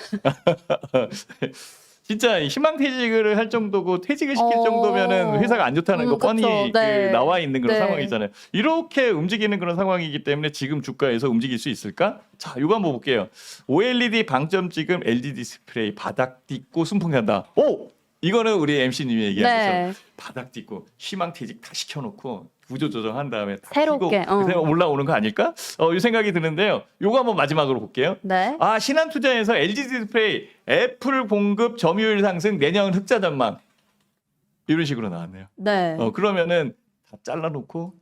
Speaker 2: 진짜 희망퇴직을 할 정도고 퇴직을 시킬 정도면은 회사가 안 좋다는 거 뻔히
Speaker 1: 그쵸. 네.
Speaker 2: 나와 있는 그런
Speaker 1: 네.
Speaker 2: 상황이잖아요. 이렇게 움직이는 그런 상황이기 때문에 지금 주가에서 움직일 수 있을까? 자, 이거 한번 볼게요. OLED 방점 지금 LG 디스플레이 바닥 딛고 순풍 간다. 오! 이거는 우리 MC님이 얘기하셨죠.
Speaker 1: 네.
Speaker 2: 바닥 딛고 희망퇴직 다 시켜놓고 구조 조정한 다음에 다
Speaker 1: 새롭게,
Speaker 2: 튀고 그다음에 올라오는 거 아닐까? 이 생각이 드는데요. 요거 한번 마지막으로 볼게요.
Speaker 1: 네.
Speaker 2: 신한투자에서 LG 디스플레이 애플 공급 점유율 상승 내년 흑자 전망 이런 식으로 나왔네요.
Speaker 1: 네.
Speaker 2: 그러면은 다 잘라놓고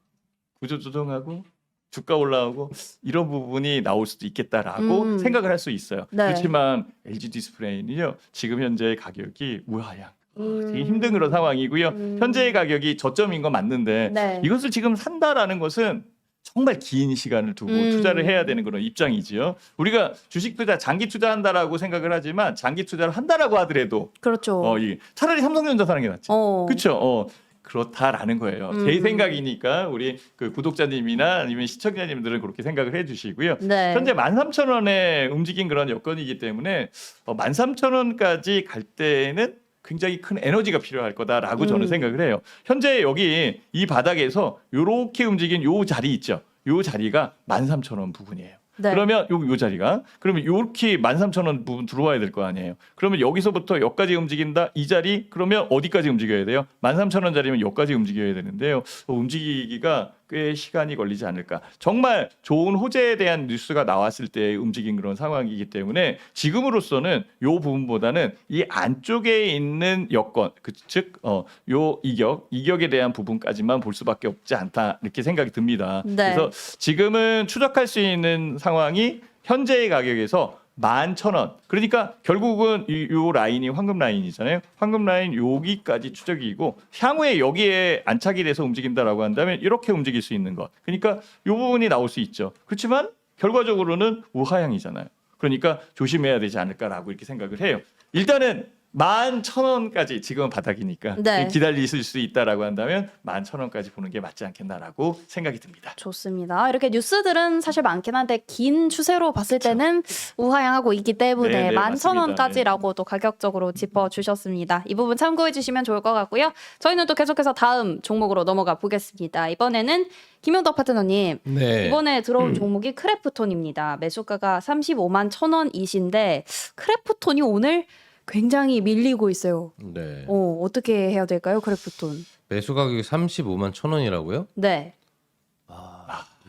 Speaker 2: 구조 조정하고 주가 올라오고 이런 부분이 나올 수도 있겠다라고 생각을 할 수 있어요.
Speaker 1: 네.
Speaker 2: 그렇지만 LG 디스플레이는요 지금 현재 가격이 우하향. 되게 힘든 그런 상황이고요. 현재의 가격이 저점인 건 맞는데
Speaker 1: 네.
Speaker 2: 이것을 지금 산다라는 것은 정말 긴 시간을 두고 투자를 해야 되는 그런 입장이지요. 우리가 주식 투자, 장기 투자한다라고 생각을 하지만 장기 투자를 한다라고 하더라도
Speaker 1: 그렇죠.
Speaker 2: 차라리 삼성전자 사는 게 낫지.
Speaker 1: 어.
Speaker 2: 그렇죠. 그렇다라는 거예요. 제 생각이니까 우리 그 구독자님이나 아니면 시청자님들은 그렇게 생각을 해주시고요.
Speaker 1: 네.
Speaker 2: 현재 13,000원에 움직인 그런 여건이기 때문에 13,000원까지 갈 때는 굉장히 큰 에너지가 필요할 거다라고 저는 생각을 해요. 현재 여기 이 바닥에서 이렇게 움직인 요 자리 있죠. 요 자리가 13,000원 부분이에요.
Speaker 1: 네.
Speaker 2: 그러면 요 자리가 그러면 이렇게 13,000원 부분 들어와야 될 거 아니에요. 그러면 여기서부터 여기까지 움직인다. 이 자리 그러면 어디까지 움직여야 돼요? 13,000원 자리면 여기까지 움직여야 되는데요. 움직이기가 꽤 시간이 걸리지 않을까. 정말 좋은 호재에 대한 뉴스가 나왔을 때 움직인 그런 상황이기 때문에 지금으로서는 요 부분보다는 이 안쪽에 있는 여건, 요 이격에 대한 부분까지만 볼 수밖에 없지 않다 이렇게 생각이 듭니다.
Speaker 1: 네.
Speaker 2: 그래서 지금은 추적할 수 있는 상황이 현재의 가격에서 11,000원. 그러니까 결국은 요 라인이 황금 라인이잖아요. 황금 라인 여기까지 추적이고 향후에 여기에 안착이 돼서 움직인다라고 한다면 이렇게 움직일 수 있는 것. 그러니까 요 부분이 나올 수 있죠. 그렇지만 결과적으로는 우하향이잖아요. 그러니까 조심해야 되지 않을까라고 이렇게 생각을 해요. 일단은 11,000원까지 지금은 바닥이니까
Speaker 1: 네.
Speaker 2: 기다리실 수 있다라고 한다면 11,000원까지 보는 게 맞지 않겠나라고 생각이 듭니다.
Speaker 1: 좋습니다. 이렇게 뉴스들은 사실 많긴 한데 긴 추세로 봤을 때는 우하향하고 있기 때문에
Speaker 2: 네,
Speaker 1: 11,000원까지라고도 가격적으로 짚어주셨습니다. 이 부분 참고해 주시면 좋을 것 같고요. 저희는 또 계속해서 다음 종목으로 넘어가 보겠습니다. 이번에는 김용덕 파트너님.
Speaker 3: 네.
Speaker 1: 이번에 들어온 종목이 크래프톤입니다. 매수가가 35만 1,000원이신데 크래프톤이 오늘 굉장히 밀리고 있어요.
Speaker 3: 네.
Speaker 1: 어떻게 해야 될까요, 크래프톤?
Speaker 3: 매수 가격이 35만 1,000원이라고요?
Speaker 1: 네.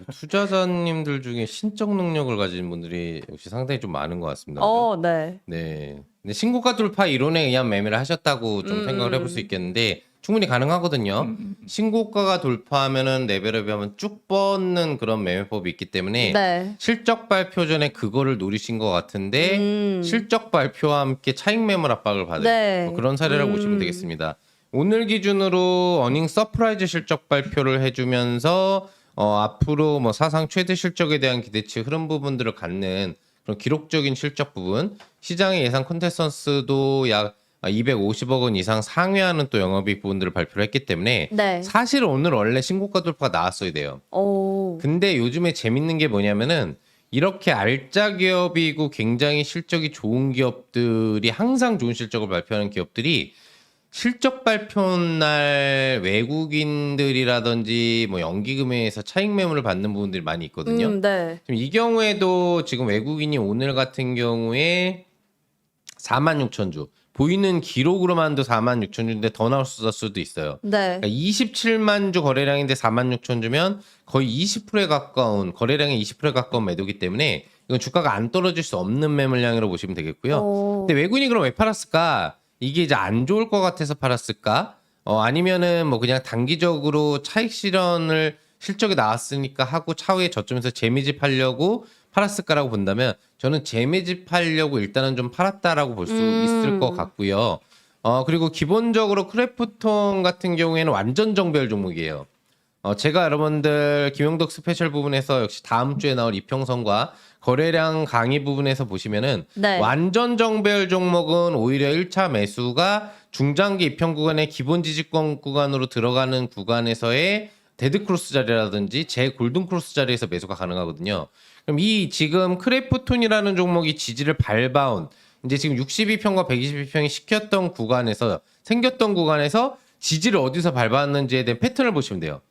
Speaker 3: 투자자님들 중에 신적 능력을 가진 분들이 역시 상당히 좀 많은 것 같습니다.
Speaker 1: 네.
Speaker 3: 네. 근데 신고가 돌파 이론에 의한 매매를 하셨다고 좀 생각을 해볼 수 있겠는데 충분히 가능하거든요. 신고가가 돌파하면은 레벨업이 하면 쭉 뻗는 그런 매매법이 있기 때문에
Speaker 1: 네.
Speaker 3: 실적 발표 전에 그거를 노리신 것 같은데 실적 발표와 함께 차익 매물 압박을 받은
Speaker 1: 네.
Speaker 3: 그런 사례라고 보시면 되겠습니다. 오늘 기준으로 어닝 서프라이즈 실적 발표를 해주면서 앞으로 뭐 사상 최대 실적에 대한 기대치 흐름 부분들을 갖는 그런 기록적인 실적 부분, 시장의 예상 컨센서스도 약 250억 원 이상 상회하는 또 영업이익 부분들을 발표를 했기 때문에
Speaker 1: 네.
Speaker 3: 사실 오늘 원래 신고가 돌파가 나왔어야 돼요.
Speaker 1: 오.
Speaker 3: 근데 요즘에 재밌는 게 뭐냐면은 이렇게 알짜 기업이고 굉장히 실적이 좋은 기업들이 항상 좋은 실적을 발표하는 기업들이 실적 발표 날 외국인들이라든지 뭐 연기금에서 차익 매물을 받는 부분들이 많이 있거든요.
Speaker 1: 네.
Speaker 3: 지금 이 경우에도 지금 외국인이 오늘 같은 경우에 46,000주 보이는 기록으로만도 46,000주인데 더 나올 수도 있어요.
Speaker 1: 네.
Speaker 3: 그러니까 27만 주 거래량인데 46,000주면 거의 20%에 가까운 거래량의 20%에 가까운 매도기 때문에 이건 주가가 안 떨어질 수 없는 매물량이라고 보시면 되겠고요.
Speaker 1: 오.
Speaker 3: 근데 외국인이 그럼 왜 팔았을까? 이게 이제 안 좋을 것 같아서 팔았을까? 아니면은 뭐 그냥 단기적으로 차익 실현을 실적이 나왔으니까 하고 차후에 저점에서 재매집하려고 팔았을까라고 본다면 저는 재매집하려고 일단은 좀 팔았다라고 볼 수 있을 것 같고요. 그리고 기본적으로 크래프톤 같은 경우에는 완전 정배열 종목이에요. 제가 여러분들 김영덕 스페셜 부분에서 역시 다음 주에 나올 이평선과 거래량 강의 부분에서 보시면은
Speaker 1: 네.
Speaker 3: 완전 정배열 종목은 오히려 1차 매수가 중장기 입형 구간의 기본 지지권 구간으로 들어가는 구간에서의 데드 크로스 자리라든지 제 골든 크로스 자리에서 매수가 가능하거든요. 그럼 이 지금 크래프톤이라는 종목이 지지를 밟아온 이제 지금 62평과 122평이 시켰던 구간에서 생겼던 구간에서 지지를 어디서 밟았는지에 대한 패턴을 보시면 돼요.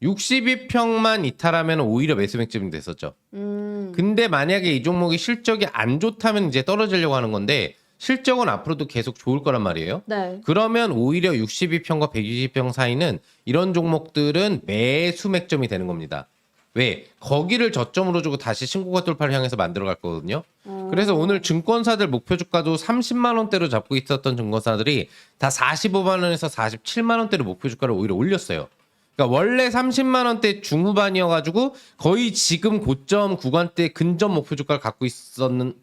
Speaker 3: 62평만 이탈하면 오히려 매수 맥점이 됐었죠. 근데 만약에 이 종목이 실적이 안 좋다면 이제 떨어지려고 하는 건데 실적은 앞으로도 계속 좋을 거란 말이에요.
Speaker 1: 네.
Speaker 3: 그러면 오히려 62평과 120평 사이는 이런 종목들은 매수 맥점이 되는 겁니다. 왜? 거기를 저점으로 주고 다시 신고가 돌파를 향해서 만들어 갈 거거든요. 그래서 오늘 증권사들 목표 주가도 30만 원대로 잡고 있었던 증권사들이 다 45만 원에서 47만 원대로 목표 주가를 오히려 올렸어요. 그러니까 원래 30만 원대 중후반이어가지고 거의 지금 고점 구간대 근접 목표 주가를 갖고 있었던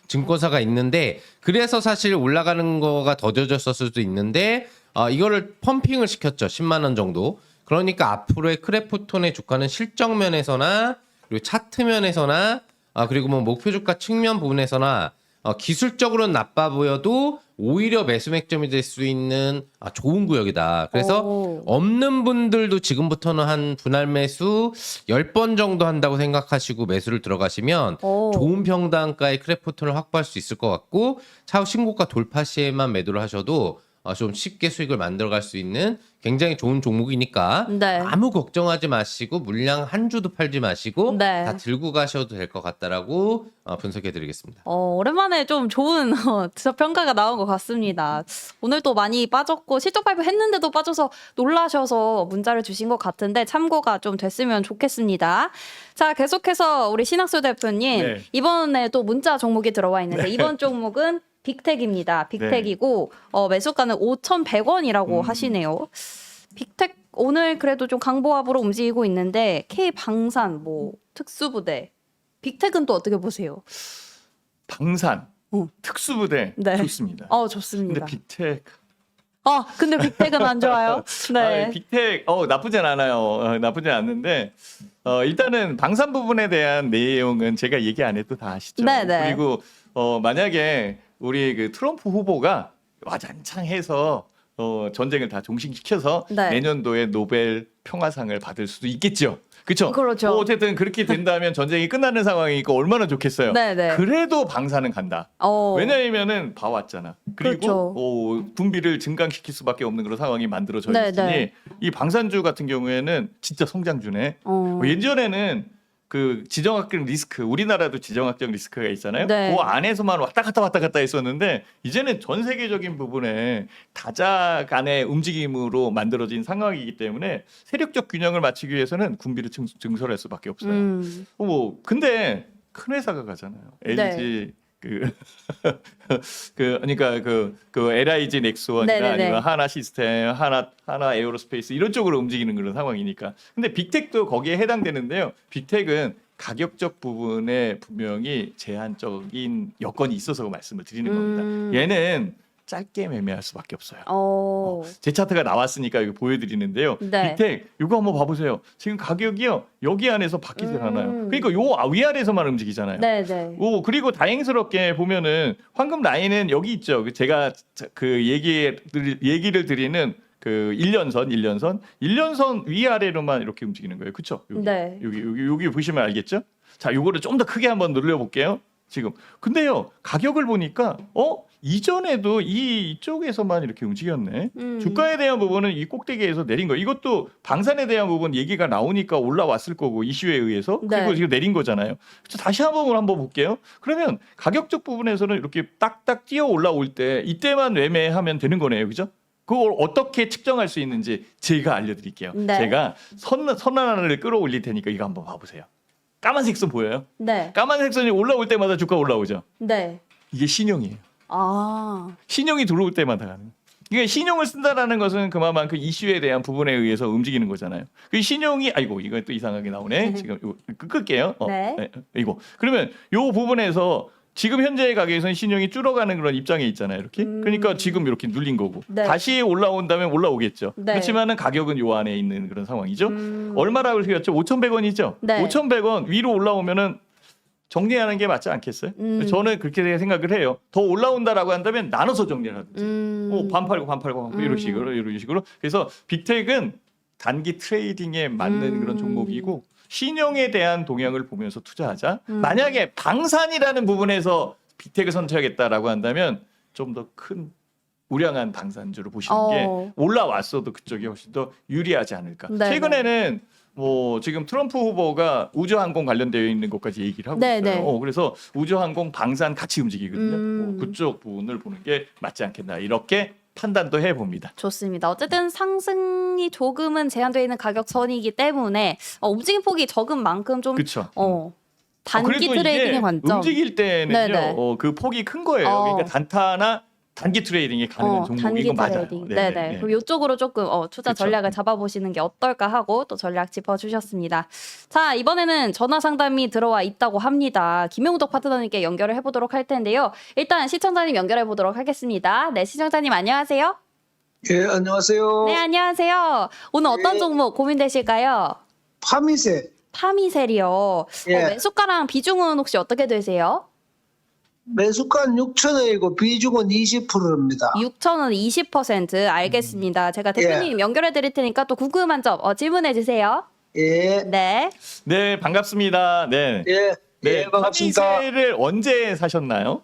Speaker 3: 증권사가 있는데 그래서 사실 올라가는 거가 더뎌졌을 수도 있는데 이거를 펌핑을 시켰죠. 10만 원 정도. 그러니까 앞으로의 크래프톤의 주가는 실적 면에서나 그리고 차트 면에서나 그리고 뭐 목표 주가 측면 부분에서나 기술적으로는 나빠 보여도 오히려 매수 맥점이 될 수 있는 좋은 구역이다. 그래서
Speaker 1: 오.
Speaker 3: 없는 분들도 지금부터는 한 분할 매수 10번 정도 한다고 생각하시고 매수를 들어가시면
Speaker 1: 오.
Speaker 3: 좋은 평단가의 크래프톤을 확보할 수 있을 것 같고 차후 신고가 돌파 시에만 매도를 하셔도 좀 쉽게 수익을 만들어갈 수 있는 굉장히 좋은 종목이니까
Speaker 1: 네.
Speaker 3: 아무 걱정하지 마시고 물량 한 주도 팔지 마시고
Speaker 1: 네.
Speaker 3: 다 들고 가셔도 될 것 같다라고 분석해드리겠습니다.
Speaker 1: 오랜만에 좀 좋은 지적평가가 나온 것 같습니다. 오늘 또 많이 빠졌고 실적 발표했는데도 빠져서 놀라셔서 문자를 주신 것 같은데 참고가 좀 됐으면 좋겠습니다. 자, 계속해서 우리 신학수 대표님
Speaker 2: 네.
Speaker 1: 이번에 또 문자 종목이 들어와 있는데 이번 종목은 빅텍입니다. 빅텍이고 매수가는 5,100원이라고 하시네요. 빅텍 오늘 그래도 좀 강보합으로 움직이고 있는데 K방산 뭐 특수부대 빅텍은 또 어떻게 보세요?
Speaker 2: 방산
Speaker 1: 어.
Speaker 2: 특수부대
Speaker 1: 네.
Speaker 2: 좋습니다.
Speaker 1: 좋습니다.
Speaker 2: 근데 빅텍
Speaker 1: 근데 빅텍은 안 좋아요. 네.
Speaker 2: 빅텍 나쁘진 않아요. 나쁘진 않는데 일단은 방산 부분에 대한 내용은 제가 얘기 안 해도 다 아시죠.
Speaker 1: 네네.
Speaker 2: 그리고 만약에 우리 그 트럼프 후보가 와장창해서 전쟁을 다 종식시켜서
Speaker 1: 네.
Speaker 2: 내년도에 노벨 평화상을 받을 수도 있겠죠. 그렇죠.
Speaker 1: 그렇죠.
Speaker 2: 어쨌든 그렇게 된다면 전쟁이 끝나는 상황이니까 얼마나 좋겠어요.
Speaker 1: 네네.
Speaker 2: 그래도 방사는 간다. 왜냐하면은 봐왔잖아. 그리고
Speaker 1: 그렇죠.
Speaker 2: 분비를 증강시킬 수밖에 없는 그런 상황이 만들어져
Speaker 1: 네,
Speaker 2: 있으니
Speaker 1: 네.
Speaker 2: 이 방산주 같은 경우에는 진짜 성장주네. 예전에는 그 지정학적 리스크, 우리나라도 지정학적 리스크가 있잖아요.
Speaker 1: 네.
Speaker 2: 그 안에서만 왔다 갔다 했었는데 이제는 전 세계적인 부분에 다자 간의 움직임으로 만들어진 상황이기 때문에 세력적 균형을 맞추기 위해서는 군비를 증설할 수밖에 없어요. 근데 큰 회사가 가잖아요. LG 그러니까 그 LIG 넥스원이나
Speaker 1: 네네네.
Speaker 2: 아니면 하나 시스템, 하나 에어로스페이스 이런 쪽으로 움직이는 그런 상황이니까. 근데 빅텍도 거기에 해당되는데요. 빅텍은 가격적 부분에 분명히 제한적인 여건이 있어서 말씀을 드리는 겁니다. 얘는 짧게 매매할 수밖에 없어요. 제 차트가 나왔으니까 이거 보여드리는데요.
Speaker 1: 네.
Speaker 2: 빅텍 이거 한번 봐보세요. 지금 가격이요 여기 안에서 바뀌질 않아요. 그러니까 요 위아래서만 움직이잖아요.
Speaker 1: 네네.
Speaker 2: 그리고 다행스럽게 보면은 황금 라인은 여기 있죠. 제가 그 얘기를 드리는 그 1년선 위아래로만 이렇게 움직이는 거예요. 그렇죠?
Speaker 1: 네.
Speaker 2: 여기 보시면 알겠죠? 자, 요거를 좀 더 크게 한번 늘려볼게요. 지금. 근데요, 가격을 보니까 이전에도 이쪽에서만 이렇게 움직였네. 주가에 대한 부분은 이 꼭대기에서 내린 거. 이것도 방산에 대한 부분 얘기가 나오니까 올라왔을 거고 이슈에 의해서
Speaker 1: 네.
Speaker 2: 그리고 지금 내린 거잖아요. 그래서 다시 한번 볼게요. 그러면 가격적 부분에서는 이렇게 딱딱 뛰어 올라올 때 이때만 매매하면 되는 거네요, 그죠? 그걸 어떻게 측정할 수 있는지 제가 알려드릴게요.
Speaker 1: 네.
Speaker 2: 제가 선하나를 끌어올릴 테니까 이거 한번 봐보세요. 까만색 선 보여요?
Speaker 1: 네.
Speaker 2: 까만색 선이 올라올 때마다 주가 올라오죠.
Speaker 1: 네.
Speaker 2: 이게 신용이에요.
Speaker 1: 아.
Speaker 2: 신용이 들어올 때마다 가는. 그러니까 신용을 쓴다라는 것은 그만큼 이슈에 대한 부분에 의해서 움직이는 거잖아요. 그 신용이 아이고 이거 또 이상하게 나오네. 지금 이거 끌게요.
Speaker 1: 네.
Speaker 2: 이거 그러면 요 부분에서 지금 현재의 가격에서는 신용이 줄어가는 그런 입장에 있잖아요. 이렇게. 그러니까 지금 이렇게 눌린 거고
Speaker 1: 네.
Speaker 2: 다시 올라온다면 올라오겠죠.
Speaker 1: 네.
Speaker 2: 그렇지만은 가격은 요 안에 있는 그런 상황이죠. 얼마라고 그랬죠? 5,100원이죠.
Speaker 1: 네.
Speaker 2: 5,100원 위로 올라오면은 정리하는 게 맞지 않겠어요? 저는 그렇게 생각을 해요. 더 올라온다라고 한다면 나눠서 정리를 하든지. 반 팔고 이런 식으로. 그래서 빅텍은 단기 트레이딩에 맞는 그런 종목이고 신용에 대한 동향을 보면서 투자하자. 만약에 방산이라는 부분에서 빅텍을 선택하겠다라고 한다면 좀 더 큰 우량한 방산주를 보시는 게 올라왔어도 그쪽이 훨씬 더 유리하지 않을까.
Speaker 1: 네,
Speaker 2: 최근에는 뭐 지금 트럼프 후보가 우주항공 관련되어 있는 것까지 얘기를 하고
Speaker 1: 네,
Speaker 2: 있어요.
Speaker 1: 네.
Speaker 2: 그래서 우주항공 방산 같이 움직이거든요. 그쪽 부분을 보는 게 맞지 않겠나 이렇게 판단도 해봅니다.
Speaker 1: 좋습니다. 어쨌든 상승이 조금은 제한되어 있는 가격선이기 때문에 움직임 폭이 적은 만큼 좀
Speaker 2: 그렇죠.
Speaker 1: 단기
Speaker 2: 그래도
Speaker 1: 트레이딩의
Speaker 2: 이게
Speaker 1: 관점.
Speaker 2: 움직일 때는요.
Speaker 1: 네네.
Speaker 2: 그 폭이 큰 거예요.
Speaker 1: 어.
Speaker 2: 그러니까 단타나 단기 트레이딩이 가능한 종목인
Speaker 1: 단기
Speaker 2: 건 맞아요.
Speaker 1: 트레이딩. 네네. 그럼 이쪽으로 조금 투자
Speaker 2: 그쵸.
Speaker 1: 전략을 잡아보시는 게 어떨까 하고 또 전략 짚어주셨습니다. 자, 이번에는 전화 상담이 들어와 있다고 합니다. 김용덕 파트너님께 연결을 해보도록 할 텐데요. 일단 시청자님 연결해 보도록 하겠습니다. 네, 시청자님 안녕하세요.
Speaker 5: 예, 안녕하세요.
Speaker 1: 네, 안녕하세요. 오늘 어떤 종목 고민되실까요?
Speaker 5: 파미세.
Speaker 1: 파미셀이요.
Speaker 5: 예.
Speaker 1: 매수가랑 비중은 혹시 어떻게 되세요?
Speaker 5: 매수가는 6,000원이고 비중은 20%입니다.
Speaker 1: 6,000원 20% 알겠습니다. 제가 대표님 연결해 드릴 테니까 또 궁금한 점 질문해 주세요.
Speaker 5: 예.
Speaker 1: 네.
Speaker 2: 네, 반갑습니다. 네.
Speaker 5: 예.
Speaker 2: 네,
Speaker 5: 예, 반갑습니다.
Speaker 2: 파미세를 언제 사셨나요?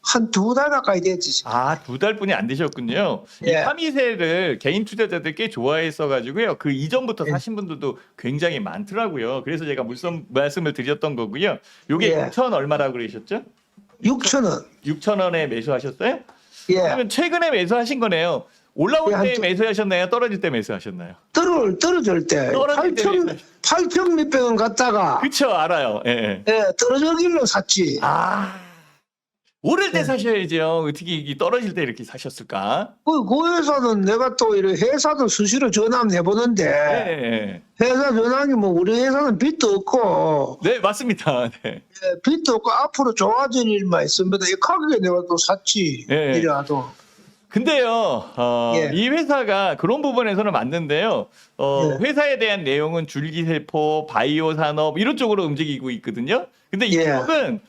Speaker 5: 한 2달 가까이 됐지.
Speaker 2: 아, 2달뿐이 안 되셨군요. 이
Speaker 5: 예.
Speaker 2: 파미세를 개인 투자자들 꽤 좋아했어가지고요. 그 이전부터 사신 분들도 굉장히 많더라고요. 그래서 제가 말씀을 드렸던 거고요. 요게
Speaker 5: 예.
Speaker 2: 6천 얼마라고 그러셨죠?
Speaker 5: 6,000원.
Speaker 2: 6,000원에 매수하셨어요?
Speaker 5: 예.
Speaker 2: 그러면 최근에 매수하신 거네요. 올라올
Speaker 5: 예,
Speaker 2: 때 매수하셨나요? 떨어질 때 매수하셨나요?
Speaker 5: 떨어질 때.
Speaker 2: 떨어질 때
Speaker 5: 8천 몇백 원 갔다가.
Speaker 2: 그쵸, 알아요. 예.
Speaker 5: 예, 떨어지길로 샀지.
Speaker 2: 오를 때 사셔야죠. 어떻게 이게 떨어질 때 이렇게 사셨을까?
Speaker 5: 그 회사는 내가 또 이런 회사도 수시로 전화 한번 해보는데.
Speaker 2: 네,
Speaker 5: 회사 전화기 뭐 우리 회사는 빚도 없고.
Speaker 2: 네 맞습니다. 네.
Speaker 5: 예, 빚도 없고 앞으로 좋아질 일만 있으면 이 가격에 내가 또 샀지.
Speaker 2: 예.
Speaker 5: 이래도.
Speaker 2: 근데요,
Speaker 5: 예.
Speaker 2: 이 회사가 그런 부분에서는 맞는데요.
Speaker 5: 예.
Speaker 2: 회사에 대한 내용은 줄기세포, 바이오 산업 이런 쪽으로 움직이고 있거든요. 근데
Speaker 5: 예.
Speaker 2: 이쪽은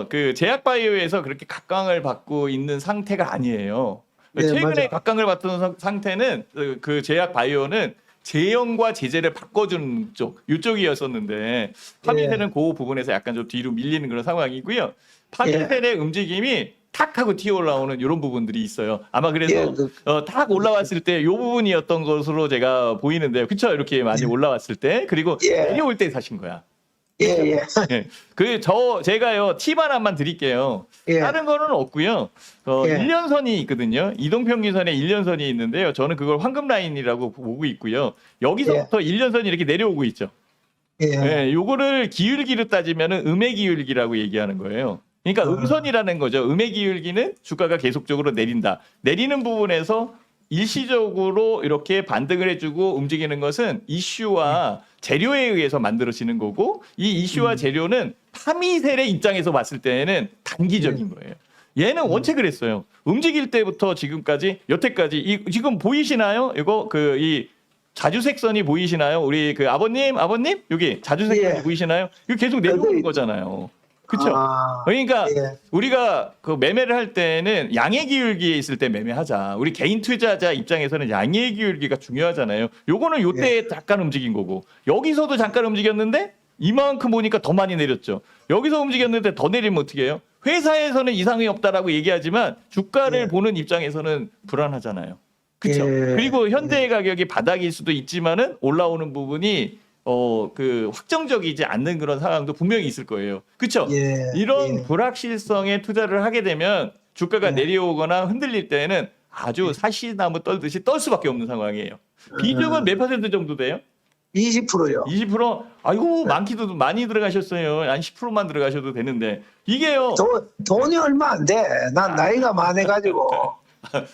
Speaker 2: 그 제약 바이오에서 그렇게 각광을 받고 있는 상태가 아니에요.
Speaker 5: 예,
Speaker 2: 최근에
Speaker 5: 맞아.
Speaker 2: 각광을 받던 상태는 그 제약 바이오는 제형과 제재를 바꿔주는 이쪽이었었는데 파미셀은 그 부분에서 약간 좀 뒤로 밀리는 그런 상황이고요. 파미셀의 움직임이 탁 하고 튀어 올라오는 이런 부분들이 있어요. 아마 그래서
Speaker 5: 예,
Speaker 2: 탁 올라왔을 때 이 부분이었던 것으로 제가 보이는데요. 그렇죠? 이렇게 많이 올라왔을 때 그리고
Speaker 5: 예.
Speaker 2: 내려올 때 사신 거야.
Speaker 5: 예.
Speaker 2: 예. 제가요 팁 하나만 드릴게요.
Speaker 5: 예.
Speaker 2: 다른 거는 없고요.
Speaker 5: 예.
Speaker 2: 1년선이 있거든요. 이동평균선에 1년선이 있는데요. 저는 그걸 황금 라인이라고 보고 있고요. 여기서부터 1년선이 이렇게 내려오고 있죠.
Speaker 5: 예.
Speaker 2: 예, 요거를 기울기로 따지면은 음의 기울기라고 얘기하는 거예요. 그러니까 음선이라는 거죠. 음의 기울기는 주가가 계속적으로 내린다. 내리는 부분에서 일시적으로 이렇게 반등을 해주고 움직이는 것은 이슈와 재료에 의해서 만들어지는 거고 이 이슈와 재료는 파미셀의 입장에서 봤을 때는 단기적인 거예요. 얘는 원체 그랬어요. 움직일 때부터 지금까지 여태까지 지금 보이시나요? 이거 이 자주색 선이 보이시나요? 우리 그 아버님 여기 자주색 선이
Speaker 5: 예.
Speaker 2: 보이시나요? 이거 계속 내려오는 거잖아요. 그렇죠? 그러니까
Speaker 5: 예.
Speaker 2: 우리가 그 매매를 할 때는 양의 기울기에 있을 때 매매하자. 우리 개인 투자자 입장에서는 양의 기울기가 중요하잖아요. 요거는 요때 잠깐 움직인 거고 여기서도 잠깐 움직였는데 이만큼 보니까 더 많이 내렸죠. 여기서 움직였는데 더 내리면 어떻게 해요? 회사에서는 이상이 없다라고 얘기하지만 주가를
Speaker 5: 예.
Speaker 2: 보는 입장에서는 불안하잖아요. 그렇죠.
Speaker 5: 예.
Speaker 2: 그리고 현대 가격이 바닥일 수도 있지만은 올라오는 부분이 그 확정적이지 않는 그런 상황도 분명히 있을 거예요. 그렇죠.
Speaker 5: 예.
Speaker 2: 이런
Speaker 5: 예.
Speaker 2: 불확실성에 투자를 하게 되면 주가가
Speaker 5: 예.
Speaker 2: 내려오거나 흔들릴 때는 아주 사시나무 떨듯이 떨 수밖에 없는 상황이에요. 비중은 몇 퍼센트 정도 돼요?
Speaker 5: 20%요.
Speaker 2: 20%? 아이고 많기도 많이 들어가셨어요. 한 10%만 들어가셔도 되는데 이게요.
Speaker 5: 돈이 얼마 안 돼. 난 나이가 많아가지고.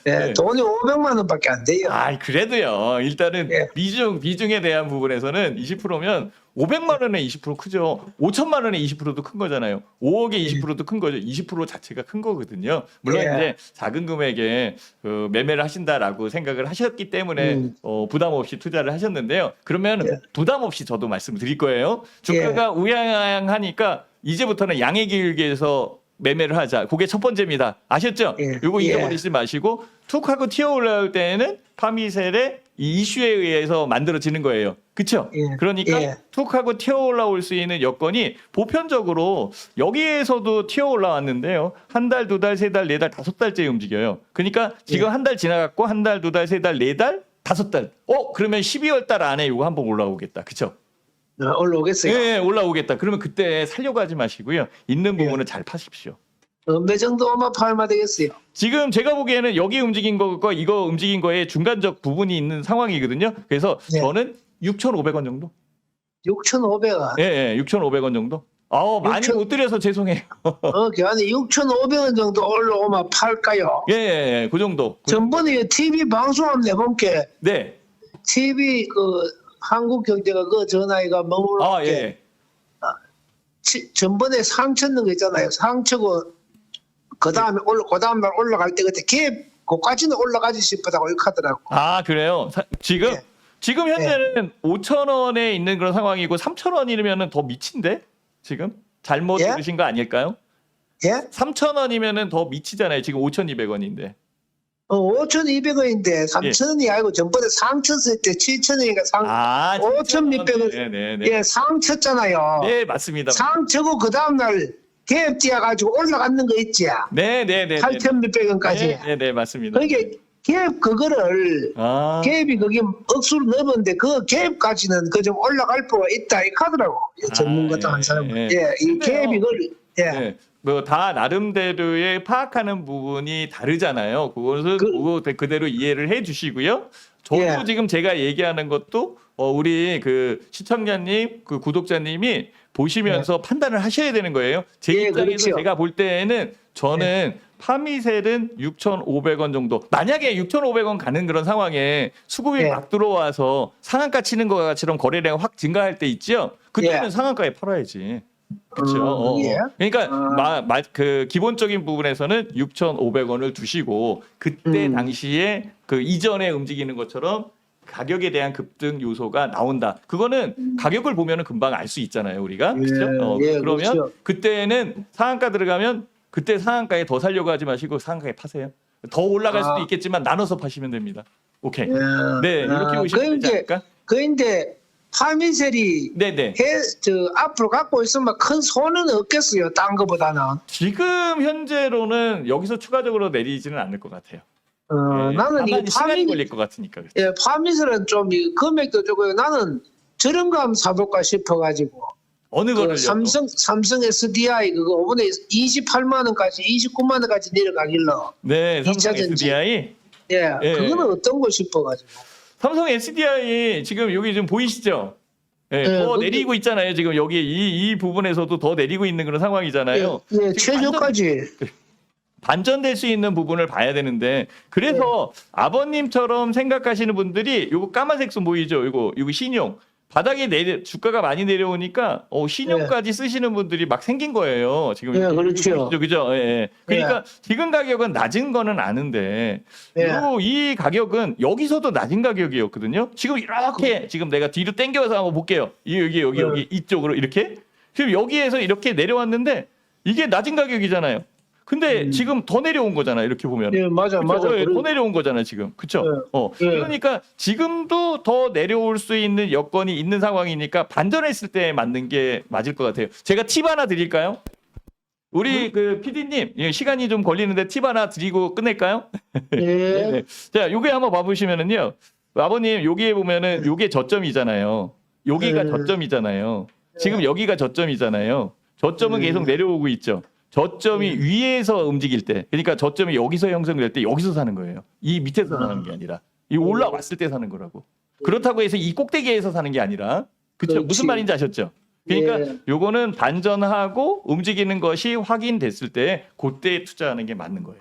Speaker 5: 예,
Speaker 2: 네.
Speaker 5: 돈이 500만 원밖에 안 돼요.
Speaker 2: 아, 그래도요. 일단은
Speaker 5: 예.
Speaker 2: 비중에 대한 부분에서는 20%면 500만 원에 20% 크죠. 5천만 원에 20%도 큰 거잖아요. 5억에 20%도 큰 거죠. 20% 자체가 큰 거거든요. 물론
Speaker 5: 예.
Speaker 2: 이제 작은 금액에 매매를 하신다라고 생각을 하셨기 때문에 부담 없이 투자를 하셨는데요. 그러면
Speaker 5: 예.
Speaker 2: 부담 없이 저도 말씀드릴 거예요. 주가가 우양하니까 이제부터는 양의 길게에서 매매를 하자. 그게 첫 번째입니다. 아셨죠?
Speaker 5: 예.
Speaker 2: 요거
Speaker 5: 예.
Speaker 2: 잊어버리지 마시고 툭 하고 튀어 올라올 때에는 파미셀의 이 이슈에 의해서 만들어지는 거예요. 그렇죠?
Speaker 5: 예.
Speaker 2: 그러니까
Speaker 5: 예.
Speaker 2: 툭 하고 튀어 올라올 수 있는 여건이 보편적으로 여기에서도 튀어 올라왔는데요. 한 달, 두 달, 세 달, 네 달, 다섯 달째 움직여요. 그러니까 지금
Speaker 5: 예.
Speaker 2: 한 달 지나갔고 한 달, 두 달, 세 달, 네 달, 다섯 달. 그러면 12월 달 안에 이거 한번 올라오겠다. 그렇죠?
Speaker 5: 올라오겠어요.
Speaker 2: 예, 올라오겠다. 그러면 그때 살려고 하지 마시고요. 있는 부분은 잘 파십시오.
Speaker 5: 몇 정도만 팔면 되겠어요.
Speaker 2: 지금 제가 보기에는 여기 움직인 거과 이거 움직인 거에 중간적 부분이 있는 상황이거든요. 그래서
Speaker 5: 네.
Speaker 2: 저는 6,500원 정도?
Speaker 5: 6,500원.
Speaker 2: 예, 예, 6,500원 정도? 많이
Speaker 5: 6,000
Speaker 2: 못 드려서 죄송해요.
Speaker 5: 걔한테 6,500원 정도 올라오면 팔까요?
Speaker 2: 예, 예, 예, 그 정도.
Speaker 5: 전번에 TV 방송 한번 내본게
Speaker 2: 네.
Speaker 5: TV 한국경제가 그 전화기가 머물러
Speaker 2: 아, 예.
Speaker 5: 전번에 상천 넣은 거 있잖아요. 상처고 그 다음에 날 올라갈 때 그때 그까지는 올라가지 싶다고 이렇게 하더라고.
Speaker 2: 아, 그래요? 지금?
Speaker 5: 예.
Speaker 2: 지금 현재는 5,000원에 있는 그런 상황이고 3,000원이면은 더 미친데? 지금? 잘못
Speaker 5: 예?
Speaker 2: 들으신 거 아닐까요?
Speaker 5: 예?
Speaker 2: 3,000원이면은 더 미치잖아요. 지금 5,200원인데.
Speaker 5: 5,200원인데 3,000원이 아니고 전번에 상 쳤을 때 7,000원이니까 5,000 몇백원.
Speaker 2: 네네네.
Speaker 5: 예, 상 쳤잖아요.
Speaker 2: 네, 맞습니다.
Speaker 5: 상 쳐고 그 다음날 갭 뛰어가지고 올라갔는 거 있지.
Speaker 2: 네네네.
Speaker 5: 8,000 몇백원까지.
Speaker 2: 네네, 맞습니다.
Speaker 5: 그러니까 갭 그거를 갭이 거기 억수로 넣었는데 그 갭까지는 그 좀 올라갈 필요가 있다 이 하더라고. 전문가도 한 사람은.
Speaker 2: 예.
Speaker 5: 예, 이
Speaker 2: 근데요.
Speaker 5: 갭이 그걸
Speaker 2: 네. 뭐 다 나름대로의 파악하는 부분이 다르잖아요. 그것은 그대로 이해를 해 주시고요. 저도
Speaker 5: 예.
Speaker 2: 지금 제가 얘기하는 것도 우리 그 시청자님, 그 구독자님이 보시면서 판단을 하셔야 되는 거예요. 제
Speaker 5: 예,
Speaker 2: 입장에서
Speaker 5: 그렇죠.
Speaker 2: 제가 볼 때에는 저는 파미셀은 6,500원 정도. 만약에 6,500원 가는 그런 상황에 수급이
Speaker 5: 예.
Speaker 2: 막 들어와서 상한가 치는 것처럼 거래량이 확 증가할 때 있죠. 그때는
Speaker 5: 예.
Speaker 2: 상한가에 팔아야지. 그렇죠.
Speaker 5: 예.
Speaker 2: 그러니까 그 기본적인 부분에서는 6,500원을 두시고 그때 당시에 그 이전에 움직이는 것처럼 가격에 대한 급등 요소가 나온다. 그거는 가격을 보면은 금방 알 수 있잖아요, 우리가. 그렇죠?
Speaker 5: 예,
Speaker 2: 그러면
Speaker 5: 그렇죠.
Speaker 2: 그때는 상한가 들어가면 그때 상한가에 더 살려고 하지 마시고 상한가에 파세요. 더 올라갈 수도 있겠지만 나눠서 파시면 됩니다. 오케이. 네, 이렇게 보시면 되지 않을까?
Speaker 5: 그인데 파미셀이
Speaker 2: 네네.
Speaker 5: 앞으로 갖고 있으면 큰 손은 없겠어요. 딴 거보다는.
Speaker 2: 지금 현재로는 여기서 추가적으로 내리지는 않을 것 같아요. 네,
Speaker 5: 나는 이
Speaker 2: 다만 시간이 걸릴 것 같으니까. 그렇죠?
Speaker 5: 예, 파미셀은 좀 금액도 적고요. 나는 저런 거 한번 사볼까 싶어가지고.
Speaker 2: 어느 거를요?
Speaker 5: 삼성 SDI 그거 이번에 28만 원까지 29만 원까지 내려가길러.
Speaker 2: 네, 삼성
Speaker 5: 2차 전지.
Speaker 2: SDI.
Speaker 5: 예,
Speaker 2: 예.
Speaker 5: 그거는 어떤 거 싶어가지고.
Speaker 2: 삼성 SDI 지금 여기 좀 보이시죠? 네, 더
Speaker 5: 근데-
Speaker 2: 내리고 있잖아요. 지금 여기 이 부분에서도 더 내리고 있는 그런 상황이잖아요.
Speaker 5: 예,
Speaker 2: 지금
Speaker 5: 최저까지.
Speaker 2: 반전될 수 있는 부분을 봐야 되는데 그래서 아버님처럼 생각하시는 분들이 요거 까만색 선 보이죠? 이거 신용 바닥에 주가가 많이 내려오니까 신용까지 쓰시는 분들이 막 생긴 거예요. 지금
Speaker 5: 예, 그렇죠.
Speaker 2: 그죠? 예, 예. 그러니까 지금 가격은 낮은 거는 아는데
Speaker 5: 예.
Speaker 2: 이 가격은 여기서도 낮은 가격이었거든요. 지금 이렇게 지금 내가 뒤로 당겨서 한번 볼게요. 여기 이쪽으로 이렇게 지금 여기에서 이렇게 내려왔는데 이게 낮은 가격이잖아요. 근데 지금 더 내려온 거잖아요. 이렇게 보면.
Speaker 5: 예, 맞아,
Speaker 2: 그쵸?
Speaker 5: 맞아.
Speaker 2: 예, 더 내려온 거잖아요, 지금. 그렇죠?
Speaker 5: 예.
Speaker 2: 그러니까 지금도 더 내려올 수 있는 여건이 있는 상황이니까 반전했을 때 맞는 게 맞을 것 같아요. 제가 팁 하나 드릴까요? 우리 그 PD님 시간이 좀 걸리는데 팁 하나 드리고 끝낼까요?
Speaker 5: 예.
Speaker 2: 네네. 자, 요게 한번 봐보시면은요. 아버님 여기에 보면은 요게 저점이잖아요. 여기가 저점이잖아요. 지금 여기가 저점이잖아요. 저점은 계속 내려오고 있죠. 저점이 위에서 움직일 때, 그러니까 저점이 여기서 형성될 때 여기서 사는 거예요. 이 밑에서 사는 게 아니라 이 올라왔을 때 사는 거라고. 그렇다고 해서 이 꼭대기에서 사는 게 아니라, 그렇죠?
Speaker 5: 그렇지.
Speaker 2: 무슨 말인지 아셨죠? 그러니까 요거는 반전하고 움직이는 것이 확인됐을 때 그때 투자하는 게 맞는 거예요.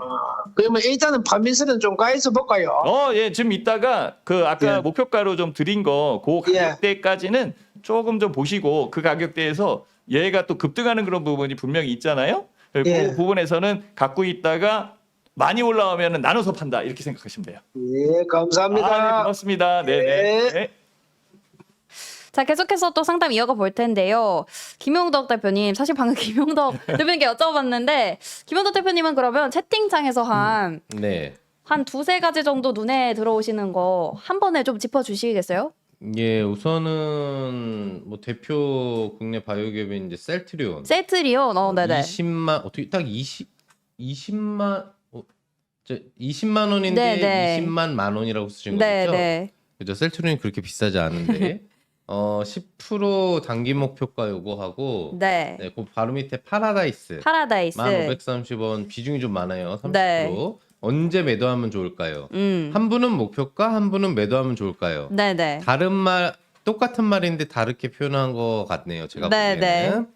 Speaker 5: 그러면 일단은 판매세는 좀 가해서 볼까요?
Speaker 2: 예, 지금 이따가 그 아까
Speaker 5: 예.
Speaker 2: 목표가로 좀 드린 거, 그
Speaker 5: 예.
Speaker 2: 가격대까지는 조금 좀 보시고 그 가격대에서 얘가 또 급등하는 그런 부분이 분명히 있잖아요.
Speaker 5: 예.
Speaker 2: 그 부분에서는 갖고 있다가 많이 올라오면 나눠서 판다 이렇게 생각하시면 돼요.
Speaker 5: 예, 감사합니다.
Speaker 2: 네, 고맙습니다. 네,
Speaker 5: 예.
Speaker 2: 네.
Speaker 1: 자, 계속해서 또 상담 이어가 볼 텐데요. 김용덕 대표님, 사실 방금 김용덕 대표님께 여쭤봤는데, 김용덕 대표님은 그러면 채팅창에서
Speaker 3: 네.
Speaker 1: 한 두세 가지 정도 눈에 들어오시는 거 한 번에 좀 짚어주시겠어요?
Speaker 3: 예, 우선은 뭐 대표 국내 바이오 기업인 이제 셀트리온
Speaker 1: 셀트리온, 네네.
Speaker 3: 20만 어떻게 딱 20만 20만 원인데
Speaker 1: 네.
Speaker 3: 20만 만 원이라고 쓰신 거죠?
Speaker 1: 네네.
Speaker 3: 그죠? 셀트리온이 그렇게 비싸지 않은데 10% 단기 목표가 요거하고
Speaker 1: 네.
Speaker 3: 네, 그 바로 밑에 파라다이스
Speaker 1: 파라다이스.
Speaker 3: 1,530원 비중이 좀 많아요. 30%.
Speaker 1: 네.
Speaker 3: 언제 매도하면 좋을까요? 한 분은 목표가, 한 분은 매도하면 좋을까요?
Speaker 1: 네네.
Speaker 3: 다른 말 똑같은 말인데 다르게 표현한 것 같네요. 제가
Speaker 1: 네,
Speaker 3: 보기에는.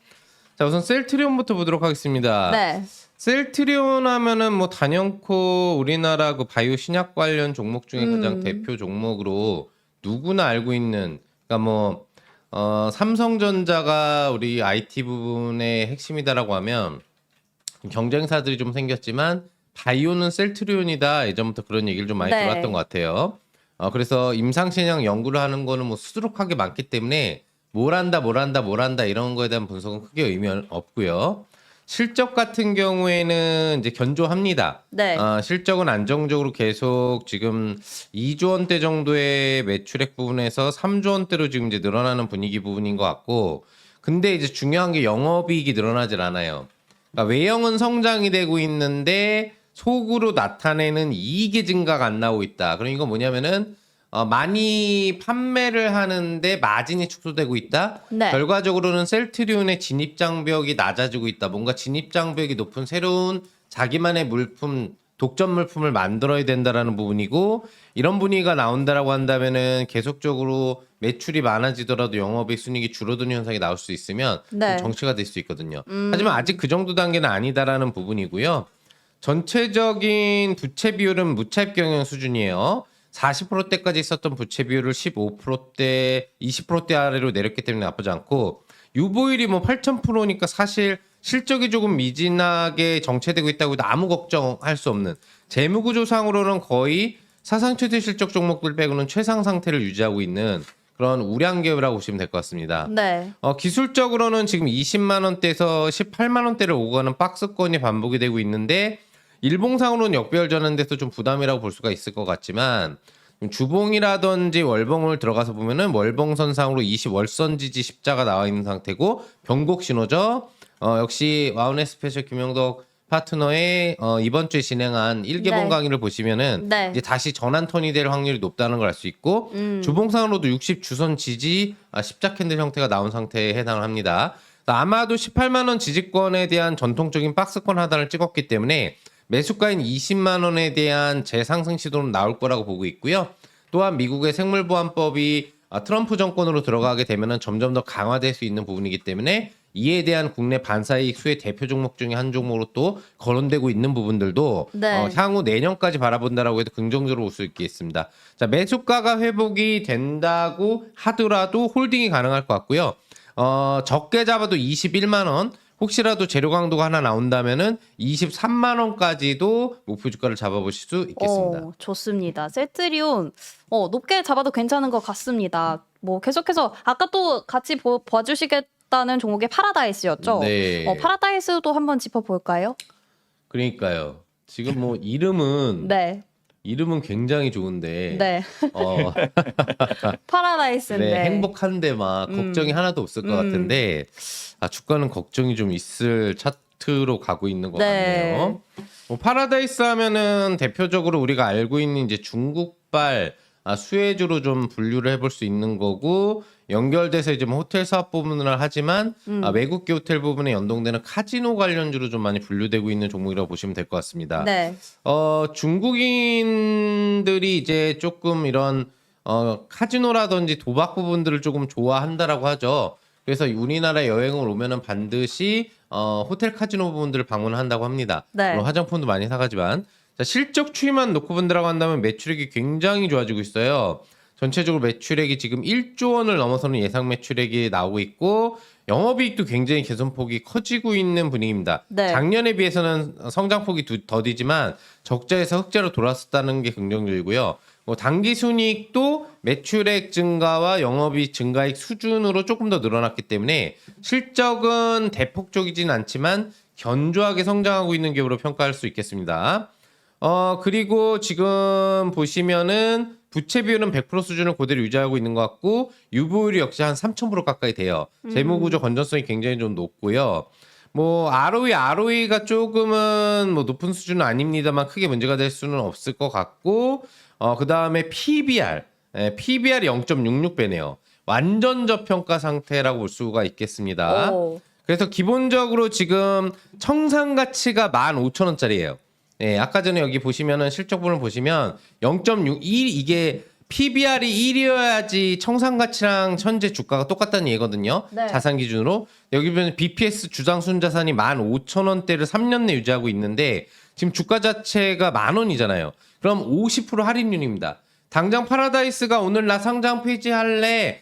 Speaker 3: 자, 우선 셀트리온부터 보도록 하겠습니다.
Speaker 1: 네.
Speaker 3: 셀트리온 하면은 뭐 단연코 우리나라 그 바이오 신약 관련 종목 중에 가장 대표 종목으로 누구나 알고 있는, 그러니까 뭐 삼성전자가 우리 IT 부분의 핵심이다라고 하면 경쟁사들이 좀 생겼지만 바이오는 셀트리온이다. 예전부터 그런 얘기를 좀 많이
Speaker 1: 네.
Speaker 3: 들어왔던 것 같아요. 그래서 임상신약 연구를 하는 거는 뭐 수두룩하게 많기 때문에 뭘 한다 이런 거에 대한 분석은 크게 의미는 없고요. 실적 같은 경우에는 이제 견조합니다.
Speaker 1: 네.
Speaker 3: 실적은 안정적으로 계속 지금 2조 원대 정도의 매출액 부분에서 3조 원대로 지금 이제 늘어나는 분위기 부분인 것 같고, 근데 이제 중요한 게 영업이익이 늘어나질 않아요. 그러니까 외형은 성장이 되고 있는데 속으로 나타내는 이익의 증가가 안 나오고 있다. 그럼 이건 뭐냐면은 많이 판매를 하는데 마진이 축소되고 있다.
Speaker 1: 네.
Speaker 3: 결과적으로는 셀트리온의 진입 장벽이 낮아지고 있다. 뭔가 진입 장벽이 높은 새로운 자기만의 물품, 독점 물품을 만들어야 된다라는 부분이고, 이런 분위기가 나온다라고 한다면은 계속적으로 매출이 많아지더라도 영업의 순이익이 줄어드는 현상이 나올 수 있으면
Speaker 1: 네.
Speaker 3: 좀 정치가 될 수 있거든요. 하지만 아직 그 정도 단계는 아니다라는 부분이고요. 전체적인 부채 비율은 무차입 경영 수준이에요. 40%대까지 있었던 부채 비율을 15%대, 20%대 아래로 내렸기 때문에 나쁘지 않고, 유보율이 뭐 8,000%니까 사실 실적이 조금 미진하게 정체되고 있다고 해도 아무 걱정할 수 없는, 재무구조상으로는 거의 사상 최대 실적 종목들 빼고는 최상 상태를 유지하고 있는 그런 우량 기업이라고 보시면 될 것 같습니다.
Speaker 1: 네.
Speaker 3: 기술적으로는 지금 20만 원대에서 18만 원대를 오고 가는 박스권이 반복이 되고 있는데, 일봉상으로는 역배열 전환돼서 좀 부담이라고 볼 수가 있을 것 같지만, 주봉이라든지 월봉을 들어가서 보면은 월봉선상으로 20월선 지지 십자가 나와 있는 상태고, 변곡 신호죠. 역시 와우넷 스페셜 김영덕 파트너의 이번 주에 진행한 1개봉
Speaker 1: 네.
Speaker 3: 강의를 보시면은
Speaker 1: 네.
Speaker 3: 이제 다시 전환 톤이 될 확률이 높다는 걸 알 수 있고, 주봉상으로도 60 주선 지지 십자 캔들 형태가 나온 상태에 해당을 합니다. 아마도 18만 원 지지권에 대한 전통적인 박스권 하단을 찍었기 때문에 매수가인 20만 원에 대한 재상승 시도는 나올 거라고 보고 있고요. 또한 미국의 생물보안법이 트럼프 정권으로 들어가게 되면은 점점 더 강화될 수 있는 부분이기 때문에 이에 대한 국내 반사이익 수혜 대표 종목 중에 한 종목으로 또 거론되고 있는 부분들도
Speaker 1: 네.
Speaker 3: 향후 내년까지 바라본다라고 해도 긍정적으로 볼 수 있겠습니다. 자, 매수가가 회복이 된다고 하더라도 홀딩이 가능할 것 같고요. 적게 잡아도 21만 원, 혹시라도 재료 강도가 하나 나온다면은 23만 원까지도 목표 주가를 잡아보실 수 있겠습니다.
Speaker 1: 좋습니다. 셀트리온 높게 잡아도 괜찮은 것 같습니다. 뭐 계속해서 아까 또 같이 봐주시겠다는 종목의 파라다이스였죠.
Speaker 3: 네.
Speaker 1: 파라다이스도 한번 짚어볼까요?
Speaker 3: 그러니까요. 지금 뭐 이름은
Speaker 1: 네.
Speaker 3: 이름은 굉장히 좋은데
Speaker 1: 네.
Speaker 3: 어,
Speaker 1: 파라다이스인데.
Speaker 3: 네, 행복한데 막 걱정이 하나도 없을 것 같은데 주가는 걱정이 좀 있을 차트로 가고 있는 것
Speaker 1: 네.
Speaker 3: 같네요. 뭐 파라다이스 하면은 대표적으로 우리가 알고 있는 이제 중국발 수혜주로 좀 분류를 해볼 수 있는 거고 연결돼서 이제 뭐 호텔 사업 부분을 하지만 외국계 호텔 부분에 연동되는 카지노 관련주로 좀 많이 분류되고 있는 종목이라고 보시면 될 것 같습니다.
Speaker 1: 네.
Speaker 3: 중국인들이 이제 조금 이런 카지노라든지 도박 부분들을 조금 좋아한다라고 하죠. 그래서 우리나라 여행을 오면은 반드시 호텔 카지노 부분들을 방문한다고 합니다.
Speaker 1: 네.
Speaker 3: 물론 화장품도 많이 사가지만 자, 실적 추이만 놓고 본다라고 한다면 매출액이 굉장히 좋아지고 있어요. 전체적으로 매출액이 지금 1조 원을 넘어서는 예상 매출액이 나오고 있고 영업이익도 굉장히 개선폭이 커지고 있는 분위기입니다.
Speaker 1: 네.
Speaker 3: 작년에 비해서는 성장폭이 더디지만 적자에서 흑자로 돌아섰다는 게 긍정적이고요. 뭐 당기순이익도 매출액 증가와 영업이익 증가익 수준으로 조금 더 늘어났기 때문에 실적은 대폭적이진 않지만 견조하게 성장하고 있는 기업으로 평가할 수 있겠습니다. 그리고 지금 보시면은 부채 비율은 100% 수준을 그대로 유지하고 있는 것 같고 유보율이 역시 한 3,000% 가까이 돼요. 재무구조 건전성이 굉장히 좀 높고요. 뭐 ROE가 조금은 뭐 높은 수준은 아닙니다만 크게 문제가 될 수는 없을 것 같고 그 다음에 PBR이 0.66배네요. 완전 저평가 상태라고 볼 수가 있겠습니다.
Speaker 1: 오.
Speaker 3: 그래서 기본적으로 지금 청산 가치가 15,000원짜리예요. 예, 아까 전에 여기 보시면은 실적분을 보시면 0.61 이게 PBR이 1이어야지 청산 가치랑 현재 주가가 똑같다는 얘기거든요.
Speaker 1: 네.
Speaker 3: 자산 기준으로. 여기 보면 BPS 주당 순자산이 15,000원대를 3년 내 유지하고 있는데 지금 주가 자체가 10,000원이잖아요. 그럼 50% 할인율입니다. 당장 파라다이스가 오늘 나 상장 폐지할래.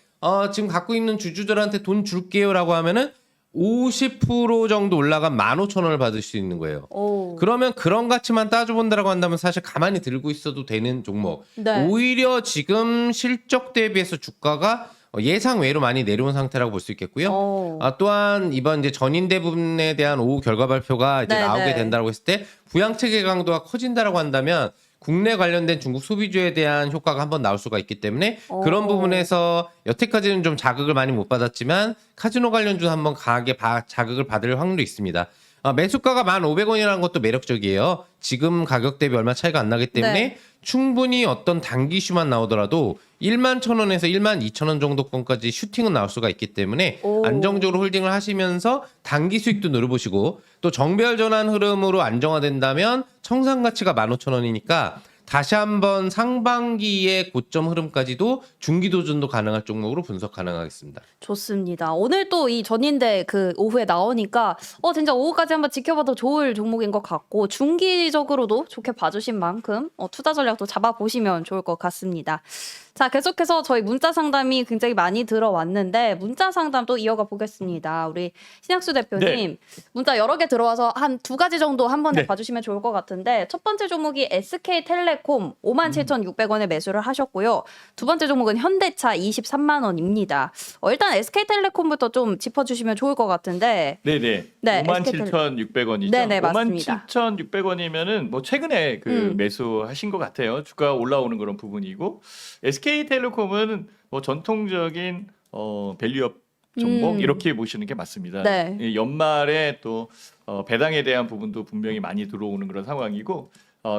Speaker 3: 지금 갖고 있는 주주들한테 돈 줄게요라고 하면은 50% 정도 올라간 15,000원을 받을 수 있는 거예요.
Speaker 1: 오.
Speaker 3: 그러면 그런 가치만 따져본다라고 한다면 사실 가만히 들고 있어도 되는 종목.
Speaker 1: 네.
Speaker 3: 오히려 지금 실적 대비해서 주가가 예상 외로 많이 내려온 상태라고 볼 수 있겠고요.
Speaker 1: 오.
Speaker 3: 또한 이번 이제 전인대 부분에 대한 오후 결과 발표가 이제
Speaker 1: 네,
Speaker 3: 나오게
Speaker 1: 네.
Speaker 3: 된다고 했을 때 부양 체계 강도가 커진다라고 한다면 국내 관련된 중국 소비주에 대한 효과가 한번 나올 수가 있기 때문에 그런 부분에서 여태까지는 좀 자극을 많이 못 받았지만 카지노 관련주 한번 강하게 자극을 받을 확률이 있습니다. 매수가가 1,500원이라는 것도 매력적이에요. 지금 가격 대비 얼마 차이가 안 나기 때문에
Speaker 1: 네.
Speaker 3: 충분히 어떤 단기 슈만 나오더라도 11,000원에서 12,000원 정도권까지 슈팅은 나올 수가 있기 때문에
Speaker 1: 오.
Speaker 3: 안정적으로 홀딩을 하시면서 단기 수익도 누려보시고 또 정배열 전환 흐름으로 안정화된다면 청산 가치가 15,000원이니까 다시 한번 상반기의 고점 흐름까지도 중기 도전도 가능할 종목으로 분석 가능하겠습니다.
Speaker 1: 좋습니다. 오늘 또 이 전인대 그 오후에 나오니까 진짜 오후까지 한번 지켜봐도 좋을 종목인 것 같고 중기적으로도 좋게 봐주신 만큼 투자 전략도 잡아보시면 좋을 것 같습니다. 자, 계속해서 저희 문자 상담이 굉장히 많이 들어왔는데 문자 상담 또 이어가 보겠습니다. 우리 신학수 대표님
Speaker 2: 네.
Speaker 1: 문자 여러 개 들어와서 한 2가지 정도 한 번에
Speaker 2: 네.
Speaker 1: 봐주시면 좋을 것 같은데 첫 번째 종목이 SK텔레콤 57,600원에 매수를 하셨고요. 두 번째 종목은 현대차 23만 원입니다. 일단 SK텔레콤부터 좀 짚어주시면 좋을 것 같은데
Speaker 2: 네네.
Speaker 1: 네,
Speaker 2: 57,600원이죠.
Speaker 1: 네네, 맞습니다.
Speaker 2: 57,600원이면은 뭐 최근에 그 매수하신 것 같아요. 주가 올라오는 그런 부분이고 SK텔레콤은 뭐 전통적인 밸류업 종목 이렇게 보시는 게 맞습니다.
Speaker 1: 네.
Speaker 2: 이 연말에 또 배당에 대한 부분도 분명히 많이 들어오는 그런 상황이고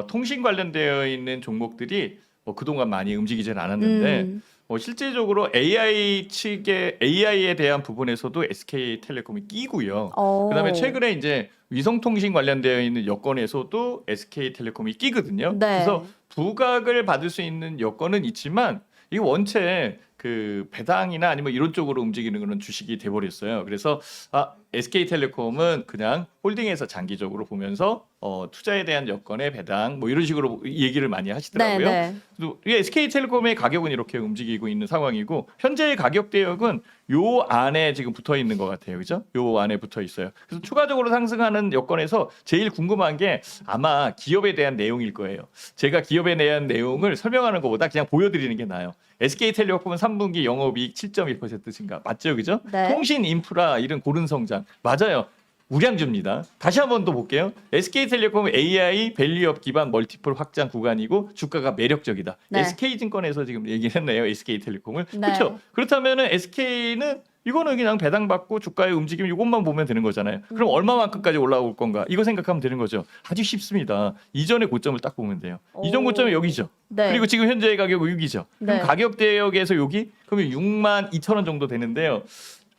Speaker 2: 통신 관련되어 있는 종목들이 그동안 많이 움직이진 않았는데 실제적으로 AI에 대한 부분에서도 SK텔레콤이 끼고요. 그다음에 최근에 이제 위성통신 관련되어 있는 여건에서도 SK텔레콤이 끼거든요.
Speaker 1: 네.
Speaker 2: 그래서 부각을 받을 수 있는 여건은 있지만 이 원체 그 배당이나 아니면 이런 쪽으로 움직이는 그런 주식이 돼버렸어요. 그래서 SK텔레콤은 그냥 홀딩해서 장기적으로 보면서 투자에 대한 여건의 배당 뭐 이런 식으로 얘기를 많이 하시더라고요.
Speaker 1: 네,
Speaker 2: 또 이 SK텔레콤의 가격은 이렇게 움직이고 있는 상황이고 현재의 가격 대역은 요 안에 지금 붙어 있는 것 같아요, 그죠? 요 안에 붙어 있어요. 그래서 추가적으로 상승하는 여건에서 제일 궁금한 게 아마 기업에 대한 내용일 거예요. 제가 기업에 대한 내용을 설명하는 것보다 그냥 보여드리는 게 나아요. SK텔레콤은 3분기 영업이익 7.1% 증가 맞죠, 그죠?
Speaker 1: 네.
Speaker 2: 통신 인프라 이런 고른 성장 맞아요. 우량주입니다. 다시 한번 또 볼게요. SK텔레콤 AI 밸류업 기반 멀티플 확장 구간이고 주가가 매력적이다.
Speaker 1: 네.
Speaker 2: SK증권에서 지금 얘기를 했네요. SK텔레콤을.
Speaker 1: 네.
Speaker 2: 그렇죠. 그렇다면은 SK는 이거는 그냥 배당받고 주가의 움직임 이것만 보면 되는 거잖아요. 그럼 얼마만큼까지 올라올 건가? 이거 생각하면 되는 거죠. 아주 쉽습니다. 이전의 고점을 딱 보면 돼요. 이전 고점이 여기죠.
Speaker 1: 네.
Speaker 2: 그리고 지금 현재의 가격은 6이죠. 그럼
Speaker 1: 네.
Speaker 2: 가격 대역에서 여기 그러면 62,000원 정도 되는데요.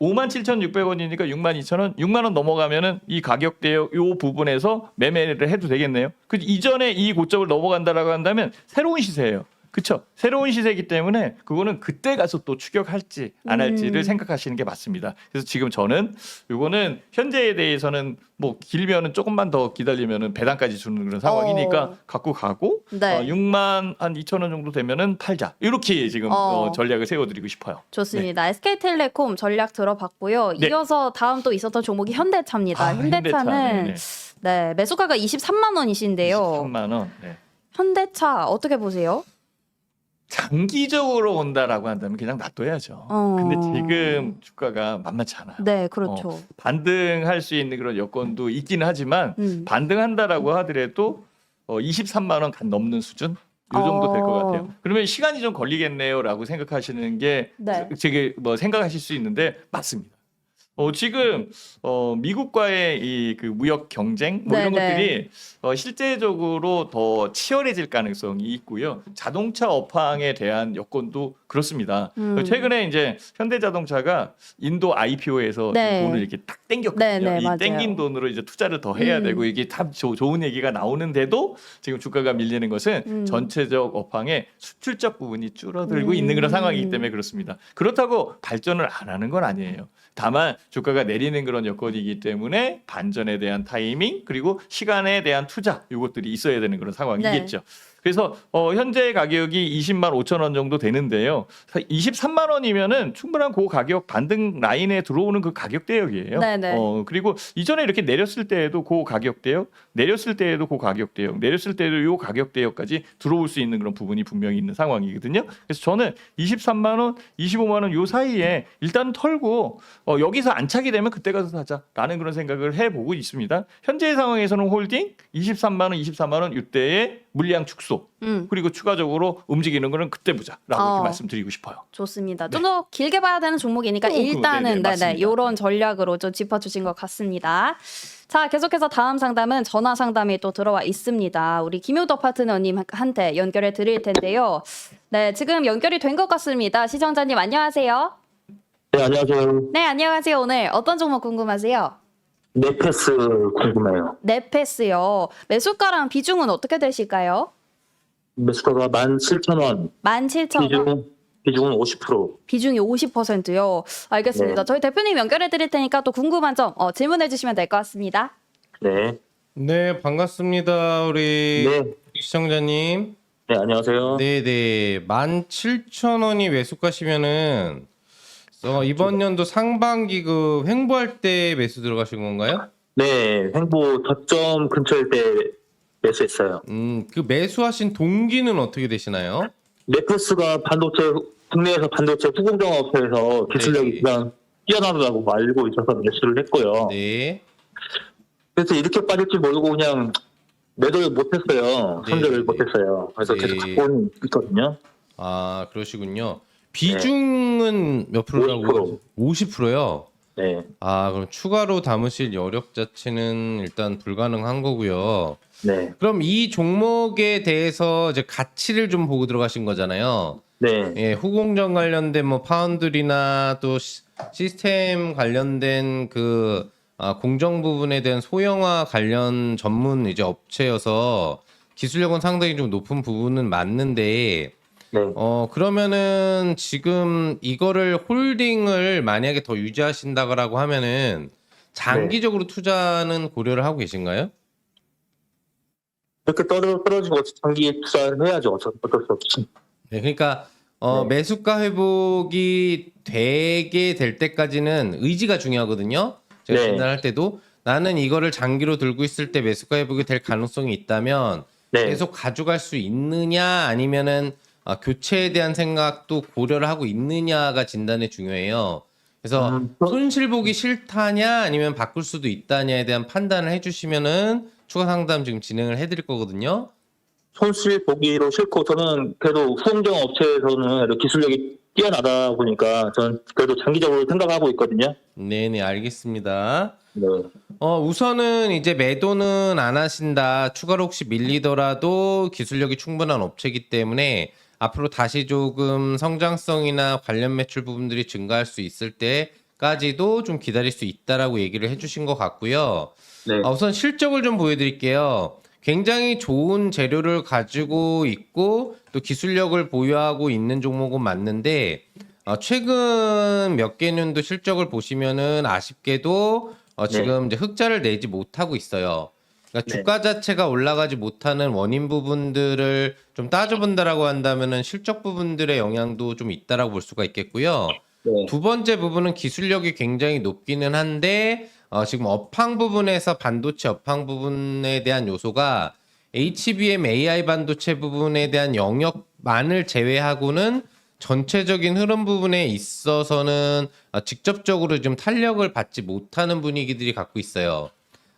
Speaker 2: 57,600원이니까 62,000원, 6만 원 넘어가면은 이 가격 대역 요 부분에서 매매를 해도 되겠네요. 그 이전에 이 고점을 넘어간다라고 한다면 새로운 시세예요. 그렇죠. 새로운 시세이기 때문에 그거는 그때 가서 또 추격할지 안 할지를 생각하시는 게 맞습니다. 그래서 지금 저는 이거는 현재에 대해서는 뭐 길면은 조금만 더 기다리면은 배당까지 주는 그런 상황이니까 갖고 가고
Speaker 1: 네.
Speaker 2: 6만 한 2천 원 정도 되면은 팔자. 이렇게 지금 전략을 세워드리고 싶어요.
Speaker 1: 좋습니다. SK텔레콤 전략 들어봤고요.
Speaker 2: 네.
Speaker 1: 이어서 다음 또 있었던 종목이 현대차입니다.
Speaker 2: 현대차.
Speaker 1: 현대차는 네, 매수가가 23만 원이신데요.
Speaker 2: 3만 원. 네.
Speaker 1: 현대차 어떻게 보세요?
Speaker 2: 장기적으로 온다라고 한다면 그냥 놔둬야죠. 근데 지금 주가가 만만치 않아요.
Speaker 1: 네, 그렇죠.
Speaker 2: 반등할 수 있는 그런 여건도 있기는 하지만 반등한다라고 하더라도 23만 원 간 넘는 수준 이 정도 될 것 같아요. 그러면 시간이 좀 걸리겠네요라고 생각하시는 게
Speaker 1: 네.
Speaker 2: 되게 뭐 생각하실 수 있는데 맞습니다. 지금 미국과의 이 그 무역 경쟁 뭐 이런
Speaker 1: 네네.
Speaker 2: 것들이 실제적으로 더 치열해질 가능성이 있고요. 자동차 업황에 대한 여건도 그렇습니다. 최근에 이제 현대자동차가 인도 IPO에서
Speaker 1: 네.
Speaker 2: 돈을 이렇게 딱 땡겼거든요.
Speaker 1: 네네,
Speaker 2: 이
Speaker 1: 맞아요.
Speaker 2: 땡긴 돈으로 이제 투자를 더 해야 되고 이게 참 좋은 얘기가 나오는데도 지금 주가가 밀리는 것은 전체적 업황의 수출적 부분이 줄어들고 있는 그런 상황이기 때문에 그렇습니다. 그렇다고 발전을 안 하는 건 아니에요. 다만 주가가 내리는 그런 여건이기 때문에 반전에 대한 타이밍 그리고 시간에 대한 투자 이것들이 있어야 되는 그런 상황이겠죠. 그래서 현재 가격이 20만 5천 원 정도 되는데요. 23만 원이면은 충분한 그 가격 반등 라인에 들어오는 그 가격 대역이에요.
Speaker 1: 네네.
Speaker 2: 그리고 이전에 이렇게 내렸을 때에도 그 가격 대역, 내렸을 때에도 그 가격 대역, 내렸을 때도 요 가격 대역까지 들어올 수 있는 그런 부분이 분명히 있는 상황이거든요. 그래서 저는 23만 원, 25만 원 요 사이에 일단 털고 여기서 안착이 되면 그때 가서 사자라는 그런 생각을 해보고 있습니다. 현재 상황에서는 홀딩 23만 원, 24만 원 이때의 물량 축소 그리고 추가적으로 움직이는 거는 그때 보자라고 이렇게 말씀드리고 싶어요.
Speaker 1: 좋습니다. 좀 더 길게 봐야 되는 종목이니까 일단은 이런 전략으로 좀 짚어주신 것 같습니다. 자, 계속해서 다음 상담은 전화 상담이 또 들어와 있습니다. 우리 김효덕 파트너님한테 연결해 드릴 텐데요. 네, 지금 연결이 된 것 같습니다. 시청자님 안녕하세요.
Speaker 6: 네, 안녕하세요.
Speaker 1: 네, 안녕하세요. 오늘 어떤 종목 궁금하세요?
Speaker 6: 넷패스 궁금해요.
Speaker 1: 넷패스요. 매수가랑 비중은 어떻게 되실까요?
Speaker 6: 매수가가 17,000원.
Speaker 1: 17,000원.
Speaker 6: 비중은 50%.
Speaker 1: 비중이 50%요. 알겠습니다.
Speaker 6: 네.
Speaker 1: 저희 대표님 연결해 드릴 테니까 또 궁금한 점 질문해 주시면 될 것 같습니다.
Speaker 6: 네.
Speaker 3: 네, 반갑습니다. 우리
Speaker 6: 네.
Speaker 3: 시청자님.
Speaker 6: 네, 안녕하세요.
Speaker 3: 네네. 17,000원이 매수가시면은 이번 연도 상반기 그 횡보할 때 매수 들어가신 건가요?
Speaker 6: 네, 횡보 저점 근처일 때 매수했어요.
Speaker 3: 그 매수하신 동기는 어떻게 되시나요?
Speaker 6: 넷패스가 국내에서 반도체 후공정 업체에서 기술력이
Speaker 3: 네.
Speaker 6: 그냥 뛰어나다고 알고 있어서 매수를 했고요.
Speaker 3: 네.
Speaker 6: 그래서 이렇게 빠질 줄 모르고 그냥 매도를 못했어요.
Speaker 3: 네.
Speaker 6: 손절을 못했어요. 그래서
Speaker 3: 네.
Speaker 6: 계속 갖고 있거든요.
Speaker 3: 아, 그러시군요. 비중은 몇 프로라고? 50%요?
Speaker 6: 네.
Speaker 3: 아, 그럼 추가로 담으실 여력 자체는 일단 불가능한 거고요.
Speaker 6: 네.
Speaker 3: 그럼 이 종목에 대해서 이제 가치를 좀 보고 들어가신 거잖아요.
Speaker 6: 네.
Speaker 3: 예, 후공정 관련된 뭐 파운드리나 또 시스템 관련된 그 공정 부분에 대한 소형화 관련 전문 이제 업체여서 기술력은 상당히 좀 높은 부분은 맞는데
Speaker 6: 네.
Speaker 3: 그러면은 지금 이거를 홀딩을 만약에 더 유지하신다고 하면은 장기적으로 투자는 고려를 하고 계신가요?
Speaker 6: 이렇게 떨어지고 장기 투자를 해야죠. 어쩔 수 없이.
Speaker 3: 네, 그러니까
Speaker 6: 네.
Speaker 3: 매수가 회복이 되게 될 때까지는 의지가 중요하거든요. 제가
Speaker 6: 네.
Speaker 3: 진단할 때도 나는 이거를 장기로 들고 있을 때 매수가 회복이 될 가능성이 있다면
Speaker 6: 네.
Speaker 3: 계속 가져갈 수 있느냐 아니면은 교체에 대한 생각도 고려를 하고 있느냐가 진단에 중요해요. 그래서 손실 보기 싫다냐 아니면 바꿀 수도 있다냐에 대한 판단을 해주시면은 추가 상담 지금 진행을 해드릴 거거든요.
Speaker 6: 손실 보기로 싫고 저는 그래도 후원경 업체에서는 이렇게 기술력이 뛰어나다 보니까 저는 그래도 장기적으로 생각하고 있거든요.
Speaker 3: 네네, 알겠습니다.
Speaker 6: 네.
Speaker 3: 우선은 이제 매도는 안 하신다. 추가로 혹시 밀리더라도 기술력이 충분한 업체이기 때문에 앞으로 다시 조금 성장성이나 관련 매출 부분들이 증가할 수 있을 때까지도 좀 기다릴 수 있다라고 얘기를 해주신 것 같고요.
Speaker 6: 네.
Speaker 3: 우선 실적을 좀 보여드릴게요. 굉장히 좋은 재료를 가지고 있고 또 기술력을 보유하고 있는 종목은 맞는데 최근 몇 개년도 실적을 보시면은 아쉽게도 지금 이제 흑자를 내지 못하고 있어요. 그러니까 주가 자체가 올라가지 못하는 원인 부분들을 좀 따져본다라고 한다면은 실적 부분들의 영향도 좀 있다라고 볼 수가 있겠고요.
Speaker 6: 네.
Speaker 3: 두 번째 부분은 기술력이 굉장히 높기는 한데 지금 업황 부분에서 반도체 업황 부분에 대한 요소가 HBM AI 반도체 부분에 대한 영역만을 제외하고는 전체적인 흐름 부분에 있어서는 직접적으로 좀 탄력을 받지 못하는 분위기들이 갖고 있어요.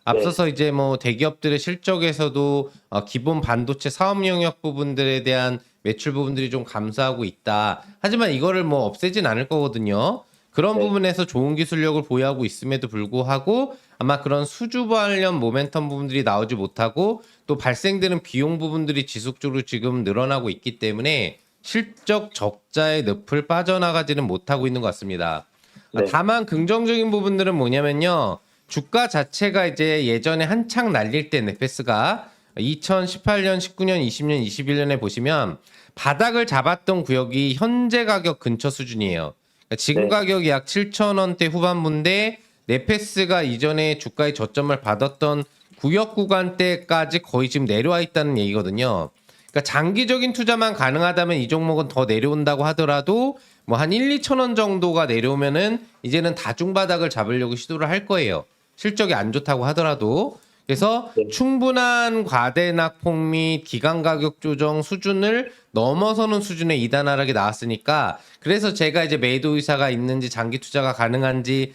Speaker 3: 앞서서 이제 뭐 대기업들의 실적에서도 기본 반도체 사업 영역 부분들에 대한 매출 부분들이 좀 감소하고 있다. 하지만 이거를 뭐 없애진 않을 거거든요. 그런 부분에서 좋은 기술력을 보유하고 있음에도 불구하고 아마 그런 수주 관련 모멘텀 부분들이 나오지 못하고 또 발생되는 비용 부분들이 지속적으로 지금 늘어나고 있기 때문에 실적 적자의 늪을 빠져나가지는 못하고 있는 것 같습니다. 다만 긍정적인 부분들은 뭐냐면요. 주가 자체가 이제 예전에 한창 날릴 때 네페스가 2018년, 19년, 20년, 21년에 보시면 바닥을 잡았던 구역이 현재 가격 근처 수준이에요. 그러니까 지금 가격이 약 7,000원대 후반부인데 네페스가 이전에 주가의 저점을 받았던 구역 구간대까지 거의 지금 내려와 있다는 얘기거든요. 그러니까 장기적인 투자만 가능하다면 이 종목은 더 내려온다고 하더라도 뭐 한 1-2천 원 정도가 내려오면은 이제는 다중바닥을 잡으려고 시도를 할 거예요. 실적이 안 좋다고 하더라도. 그래서 충분한 과대 낙폭 및 기간 가격 조정 수준을 넘어서는 수준의 이단 하락이 나왔으니까 그래서 제가 이제 매도 의사가 있는지 장기 투자가 가능한지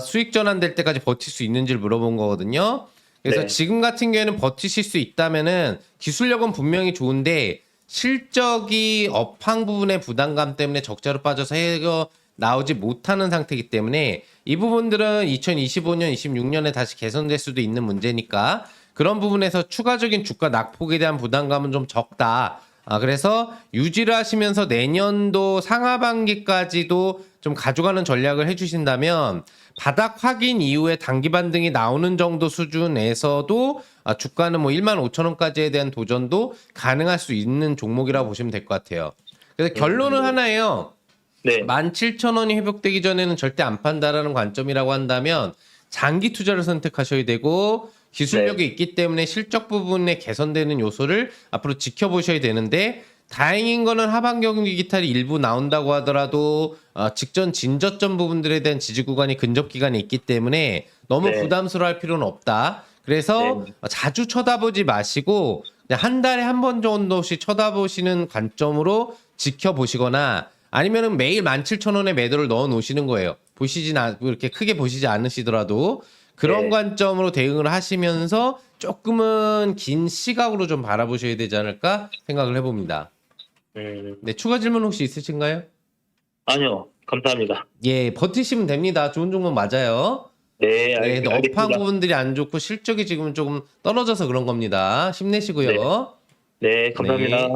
Speaker 3: 수익 전환될 때까지 버틸 수 있는지를 물어본 거거든요. 그래서 지금 같은 경우에는 버티실 수 있다면은 기술력은 분명히 좋은데 실적이 업황 부분의 부담감 때문에 적자로 빠져서 나오지 못하는 상태이기 때문에 이 부분들은 2025년, 26년에 다시 개선될 수도 있는 문제니까 그런 부분에서 추가적인 주가 낙폭에 대한 부담감은 좀 적다. 그래서 유지를 하시면서 내년도 상하반기까지도 좀 가져가는 전략을 해주신다면 바닥 확인 이후에 단기 반등이 나오는 정도 수준에서도 주가는 뭐 15,000원까지에 대한 도전도 가능할 수 있는 종목이라고 보시면 될 것 같아요. 그래서 결론은 하나예요. 17,000원이 회복되기 전에는 절대 안 판다라는 관점이라고 한다면 장기 투자를 선택하셔야 되고 기술력이 있기 때문에 실적 부분에 개선되는 요소를 앞으로 지켜보셔야 되는데 다행인 거는 하반 경기 기탈이 일부 나온다고 하더라도 직전 진저점 부분들에 대한 지지 구간이 근접 기간이 있기 때문에 너무 부담스러워할 필요는 없다. 그래서 자주 쳐다보지 마시고 그냥 한 달에 한 번 정도씩 쳐다보시는 관점으로 지켜보시거나 아니면은 매일 17,000원에 매도를 넣어 놓으시는 거예요. 이렇게 크게 보시지 않으시더라도 그런 관점으로 대응을 하시면서 조금은 긴 시각으로 좀 바라보셔야 되지 않을까 생각을 해봅니다. 네, 추가 질문 혹시 있으신가요?
Speaker 6: 아니요, 감사합니다.
Speaker 3: 예, 버티시면 됩니다. 좋은 종목 맞아요.
Speaker 6: 네,
Speaker 3: 네, 업황
Speaker 6: 알겠습니다.
Speaker 3: 부분들이 안 좋고 실적이 지금 조금 떨어져서 그런 겁니다. 힘내시고요.
Speaker 6: 네, 감사합니다.
Speaker 3: 네.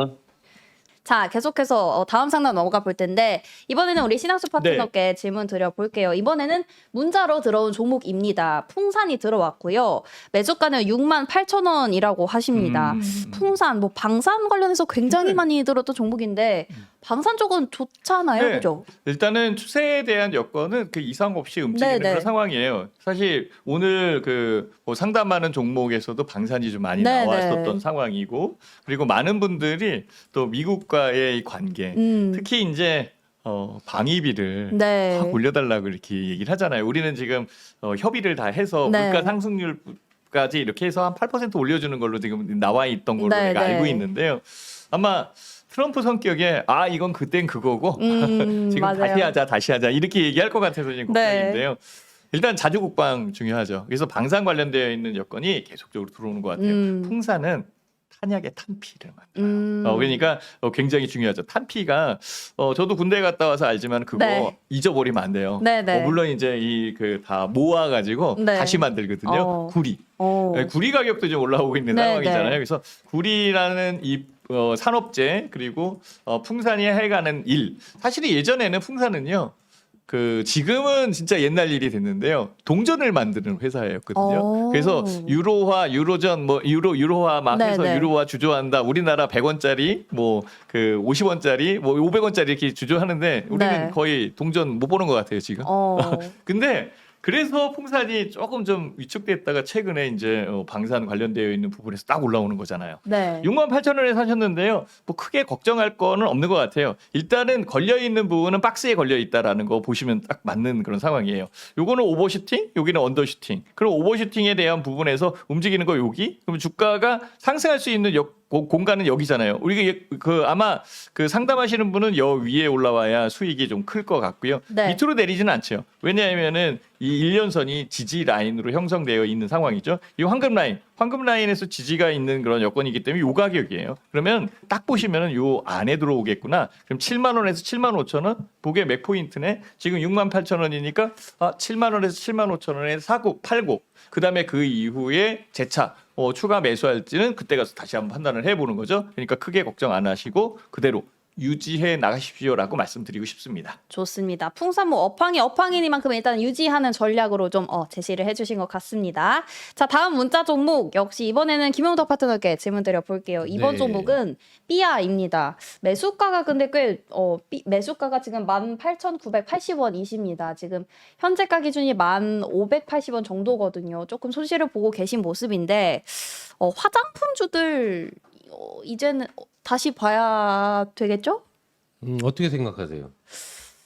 Speaker 1: 자, 계속해서 다음 상담 넘어가 볼 텐데 이번에는 우리 신학수 파트너께 질문 드려볼게요. 이번에는 문자로 들어온 종목입니다. 풍산이 들어왔고요. 매수가는 68,000원이라고 하십니다. 풍산, 뭐 방산 관련해서 굉장히 많이 들었던 종목인데 방산 쪽은 좋잖아요, 그죠?
Speaker 2: 일단은 추세에 대한 여건은 그 이상 없이 움직이는 그런 상황이에요. 사실 오늘 뭐 상담하는 종목에서도 방산이 좀 많이 나왔었던 상황이고, 그리고 많은 분들이 또 미국과의 이 관계, 특히 이제 방위비를 확 올려달라고 이렇게 얘기를 하잖아요. 우리는 지금 협의를 다 해서 물가 상승률 까지 이렇게 해서 한 8% 올려주는 걸로 지금 나와 있던 걸로
Speaker 1: 네,
Speaker 2: 내가
Speaker 1: 네.
Speaker 2: 알고 있는데요. 아마 트럼프 성격에 이건 그땐 그거고 지금
Speaker 1: 맞아요.
Speaker 2: 다시 하자 이렇게 얘기할 것 같아서 지금
Speaker 1: 네.
Speaker 2: 걱정인데요. 일단 자주국방 중요하죠. 그래서 방산 관련되어 있는 여건이 계속적으로 들어오는 것 같아요. 풍산은 탄약의 탄피를 만들어요. 그러니까 굉장히 중요하죠. 탄피가 저도 군대 갔다 와서 알지만 그거
Speaker 1: 네.
Speaker 2: 잊어버리면 안 돼요.
Speaker 1: 네, 네.
Speaker 2: 물론 이제 이 그 다 모아가지고
Speaker 1: 네.
Speaker 2: 다시 만들거든요. 구리. 네, 구리 가격도 좀 올라오고 있는
Speaker 1: 네,
Speaker 2: 상황이잖아요.
Speaker 1: 네.
Speaker 2: 그래서 구리라는 이 산업재 그리고 풍산이 해가는 일. 사실 예전에는 풍산은요. 그 지금은 진짜 옛날 일이 됐는데요. 동전을 만드는 회사였거든요. 그래서 유로화, 유로전, 뭐 유로화 막
Speaker 1: 네,
Speaker 2: 해서
Speaker 1: 네.
Speaker 2: 유로화 주조한다. 우리나라 100원짜리, 뭐 그 50원짜리, 뭐 500원짜리 이렇게 주조하는데 우리는
Speaker 1: 네.
Speaker 2: 거의 동전 못 보는 것 같아요 지금. 근데 그래서 풍산이 조금 좀 위축됐다가 최근에 이제 방산 관련되어 있는 부분에서 딱 올라오는 거잖아요.
Speaker 1: 네.
Speaker 2: 68,000원에 사셨는데요. 뭐 크게 걱정할 거는 없는 것 같아요. 일단은 걸려 있는 부분은 박스에 걸려 있다라는 거 보시면 딱 맞는 그런 상황이에요. 요거는 오버슈팅, 여기는 언더슈팅. 그럼 오버슈팅에 대한 부분에서 움직이는 거 여기. 그럼 주가가 상승할 수 있는 공간은 여기잖아요. 우리가 그 아마 그 상담하시는 분은 여 위에 올라와야 수익이 좀 클 것 같고요.
Speaker 1: 네.
Speaker 2: 밑으로 내리지는 않죠. 왜냐하면은 이 일련선이 지지 라인으로 형성되어 있는 상황이죠. 이 황금 라인에서 지지가 있는 그런 여건이기 때문에 요 가격이에요. 그러면 딱 보시면은 요 안에 들어오겠구나. 그럼 7만 원에서 7만 5천 원, 그게 맥 포인트네. 지금 68,000원이니까 7만 원에서 7만 5천 원에 사고 팔고 그다음에 그 이후에 재차 추가 매수할지는 그때 가서 다시 한번 판단을 해보는 거죠. 그러니까 크게 걱정 안 하시고 그대로 유지해 나가십시오라고 말씀드리고 싶습니다.
Speaker 1: 좋습니다. 풍산모 업황이니만큼 일단 유지하는 전략으로 좀 제시를 해주신 것 같습니다. 자, 다음 문자 종목 역시 이번에는 김용덕 파트너께 질문 드려볼게요. 이번
Speaker 3: 네.
Speaker 1: 종목은 삐아입니다. 매수가가 근데 꽤 매수가가 지금 18,980원이십니다. 지금 현재가 기준이 1,580원 정도거든요. 조금 손실을 보고 계신 모습인데 화장품주들 이제는 다시 봐야 되겠죠?
Speaker 3: 어떻게 생각하세요?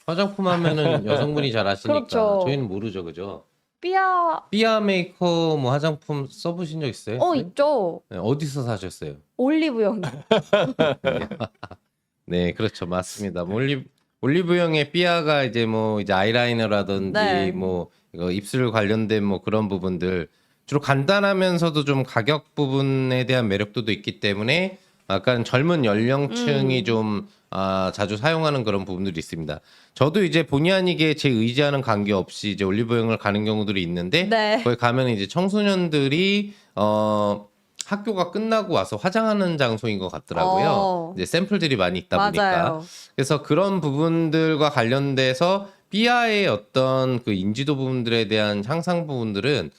Speaker 3: 화장품 하면은 여성분이 잘 아시니까
Speaker 1: 그렇죠.
Speaker 3: 저희는 모르죠, 그죠?
Speaker 1: 삐아
Speaker 3: 메이커 뭐 화장품 써보신 적 있어요? 네?
Speaker 1: 있죠.
Speaker 3: 네, 어디서 사셨어요?
Speaker 1: 올리브영.
Speaker 3: 네, 그렇죠, 맞습니다. 뭐 올리브영의 삐아가 이제 아이라이너라든지
Speaker 1: 네.
Speaker 3: 뭐 이거 입술 관련된 뭐 그런 부분들 주로 간단하면서도 좀 가격 부분에 대한 매력도도 있기 때문에 약간 젊은 연령층이 좀 자주 사용하는 그런 부분들이 있습니다. 저도 이제 본의 아니게 제 의지하는 관계 없이 이제 올리브영을 가는 경우들이 있는데
Speaker 1: 네.
Speaker 3: 거기 가면 이제 청소년들이 학교가 끝나고 와서 화장하는 장소인 것 같더라고요. 이제 샘플들이 많이 있다 보니까.
Speaker 1: 맞아요.
Speaker 3: 그래서 그런 부분들과 관련돼서 삐아의 어떤 그 인지도 부분들에 대한 향상 부분들은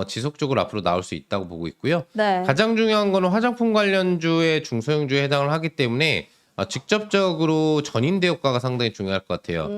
Speaker 3: 지속적으로 앞으로 나올 수 있다고 보고 있고요.
Speaker 1: 네.
Speaker 3: 가장 중요한 거는 화장품 관련주의 중소형주에 해당을 하기 때문에 직접적으로 전인대 효과가 상당히 중요할 것 같아요.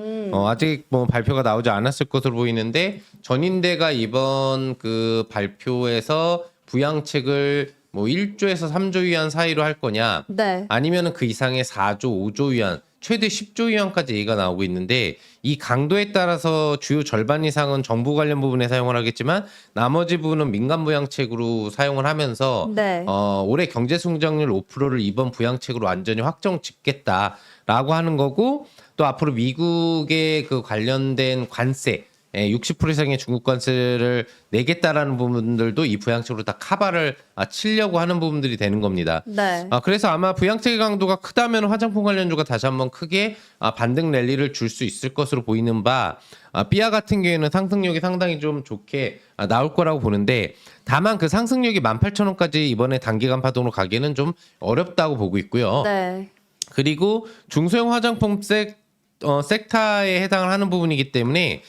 Speaker 3: 아직 뭐 발표가 나오지 않았을 것으로 보이는데 전인대가 이번 그 발표에서 부양책을 뭐 1조에서 3조 위안 사이로 할 거냐
Speaker 1: 네.
Speaker 3: 아니면은 그 이상의 4조, 5조 위안 최대 10조 위안까지 얘기가 나오고 있는데 이 강도에 따라서 주요 절반 이상은 정부 관련 부분에 사용을 하겠지만 나머지 부분은 민간 부양책으로 사용을 하면서
Speaker 1: 네.
Speaker 3: 올해 경제 성장률 5%를 이번 부양책으로 완전히 확정 짓겠다라고 하는 거고 또 앞으로 미국의 그 관련된 관세 60% 이상의 중국 관세를 내겠다라는 부분들도 이 부양책으로 다 카바를 치려고 하는 부분들이 되는 겁니다.
Speaker 1: 네.
Speaker 3: 그래서 아마 부양책의 강도가 크다면 화장품 관련주가 다시 한번 크게 반등 랠리를 줄 수 있을 것으로 보이는 바 삐아 같은 경우에는 상승력이 상당히 좀 좋게 나올 거라고 보는데 다만 그 상승력이 18,000원까지 이번에 단기간 파동으로 가기에는 좀 어렵다고 보고 있고요.
Speaker 1: 네.
Speaker 3: 그리고 중소형 화장품 섹터에 해당을 하는 부분이기 때문에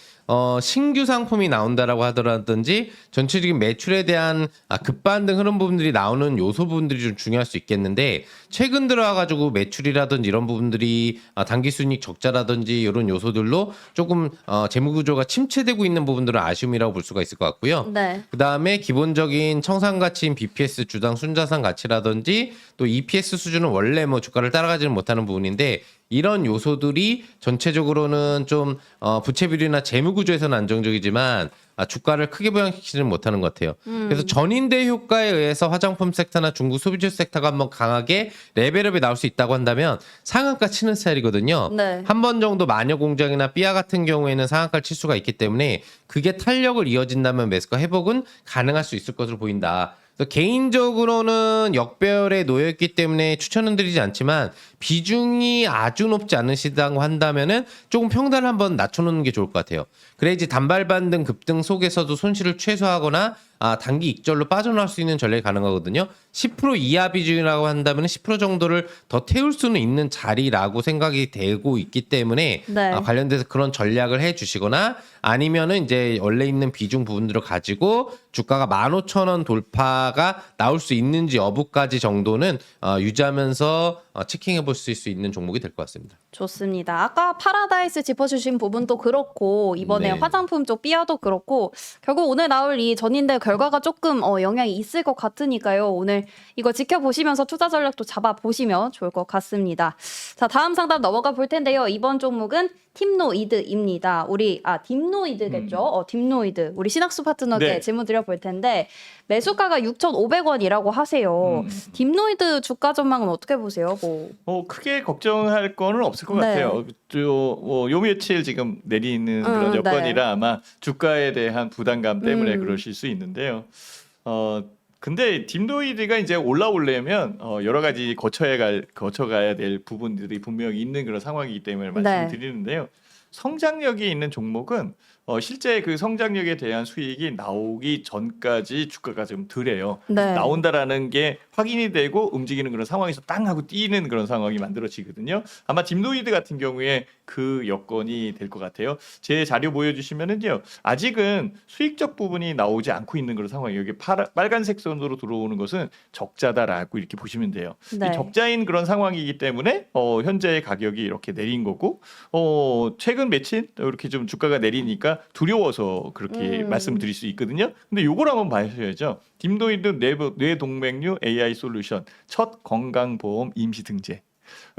Speaker 3: 신규 상품이 나온다라고 하더라든지 전체적인 매출에 대한 급반등 흐름 부분들이 나오는 요소 부분들이 좀 중요할 수 있겠는데 최근 들어와가지고 매출이라든지 이런 부분들이 단기 순이익 적자라든지 이런 요소들로 조금 재무구조가 침체되고 있는 부분들은 아쉬움이라고 볼 수가 있을 것 같고요.
Speaker 1: 네.
Speaker 3: 그 다음에 기본적인 청산가치인 BPS 주당 순자산 가치라든지 또 EPS 수준은 원래 뭐 주가를 따라가지는 못하는 부분인데 이런 요소들이 전체적으로는 좀 부채 비율이나 재무 구조에서는 안정적이지만 주가를 크게 부양시키지는 못하는 것 같아요. 그래서 전인대 효과에 의해서 화장품 섹터나 중국 소비주 섹터가 한번 강하게 레벨업이 나올 수 있다고 한다면 상한가 치는 스타일이거든요.
Speaker 1: 네.
Speaker 3: 한 번 정도 마녀 공장이나 삐아 같은 경우에는 상한가를 칠 수가 있기 때문에 그게 탄력을 이어진다면 매수가 회복은 가능할 수 있을 것으로 보인다. 그래서 개인적으로는 역배열에 놓여있기 때문에 추천은 드리지 않지만 비중이 아주 높지 않으시다고 한다면은 조금 평단을 한번 낮춰놓는 게 좋을 것 같아요. 그래야지 단발 반등 급등 속에서도 손실을 최소화하거나 단기 익절로 빠져나올 수 있는 전략이 가능하거든요. 10% 이하 비중이라고 한다면 10% 정도를 더 태울 수는 있는 자리라고 생각이 되고 있기 때문에
Speaker 1: 네.
Speaker 3: 관련돼서 그런 전략을 해주시거나 아니면은 이제 원래 있는 비중 부분들을 가지고 주가가 15,000원 돌파가 나올 수 있는지 여부까지 정도는 유지하면서 체킹해 볼 수 있는 종목이 될 것 같습니다.
Speaker 1: 좋습니다. 아까 파라다이스 짚어주신 부분도 그렇고 이번에
Speaker 3: 네.
Speaker 1: 화장품 쪽 삐아도 그렇고 결국 오늘 나올 이 전인대 결과가 조금 영향이 있을 것 같으니까요. 오늘 이거 지켜보시면서 투자 전략도 잡아보시면 좋을 것 같습니다. 자, 다음 상담 넘어가 볼 텐데요. 이번 종목은 딥노이드입니다. 우리 딥노이드겠죠? 딥노이드. 우리 신학수 파트너께
Speaker 2: 네.
Speaker 1: 질문 드려볼 텐데 매수가가 6,500원이라고 하세요. 딥노이드 주가 전망은 어떻게 보세요?
Speaker 2: 크게 걱정할 거는 없을 것
Speaker 1: 네.
Speaker 2: 같아요. 요 며칠 지금 내리는 그런 여건이라
Speaker 1: 네.
Speaker 2: 아마 주가에 대한 부담감 때문에 그러실 수 있는데요. 근데 딥노이드가 이제 올라오려면 여러 가지 거쳐가야 될 부분들이 분명히 있는 그런 상황이기 때문에 말씀을 드리는데요. 성장력이 있는 종목은 실제 그 성장력에 대한 수익이 나오기 전까지 주가가 좀 덜해요.
Speaker 1: 네.
Speaker 2: 나온다라는 게 확인이 되고 움직이는 그런 상황에서 땅 하고 뛰는 그런 상황이 만들어지거든요. 아마 딥노이드 같은 경우에 그 여건이 될 것 같아요. 제 자료 보여주시면은요, 아직은 수익적 부분이 나오지 않고 있는 그런 상황이에요. 여기 빨간색 선으로 들어오는 것은 적자다라고 이렇게 보시면 돼요.
Speaker 1: 네.
Speaker 2: 이 적자인 그런 상황이기 때문에 현재 가격이 이렇게 내린 거고, 최근 며칠 이렇게 좀 주가가 내리니까 두려워서 그렇게 말씀드릴 수 있거든요. 근데 요걸 한번 봐셔야죠. 딥노이드 뇌동맥류 AI 솔루션 첫 건강보험 임시 등재.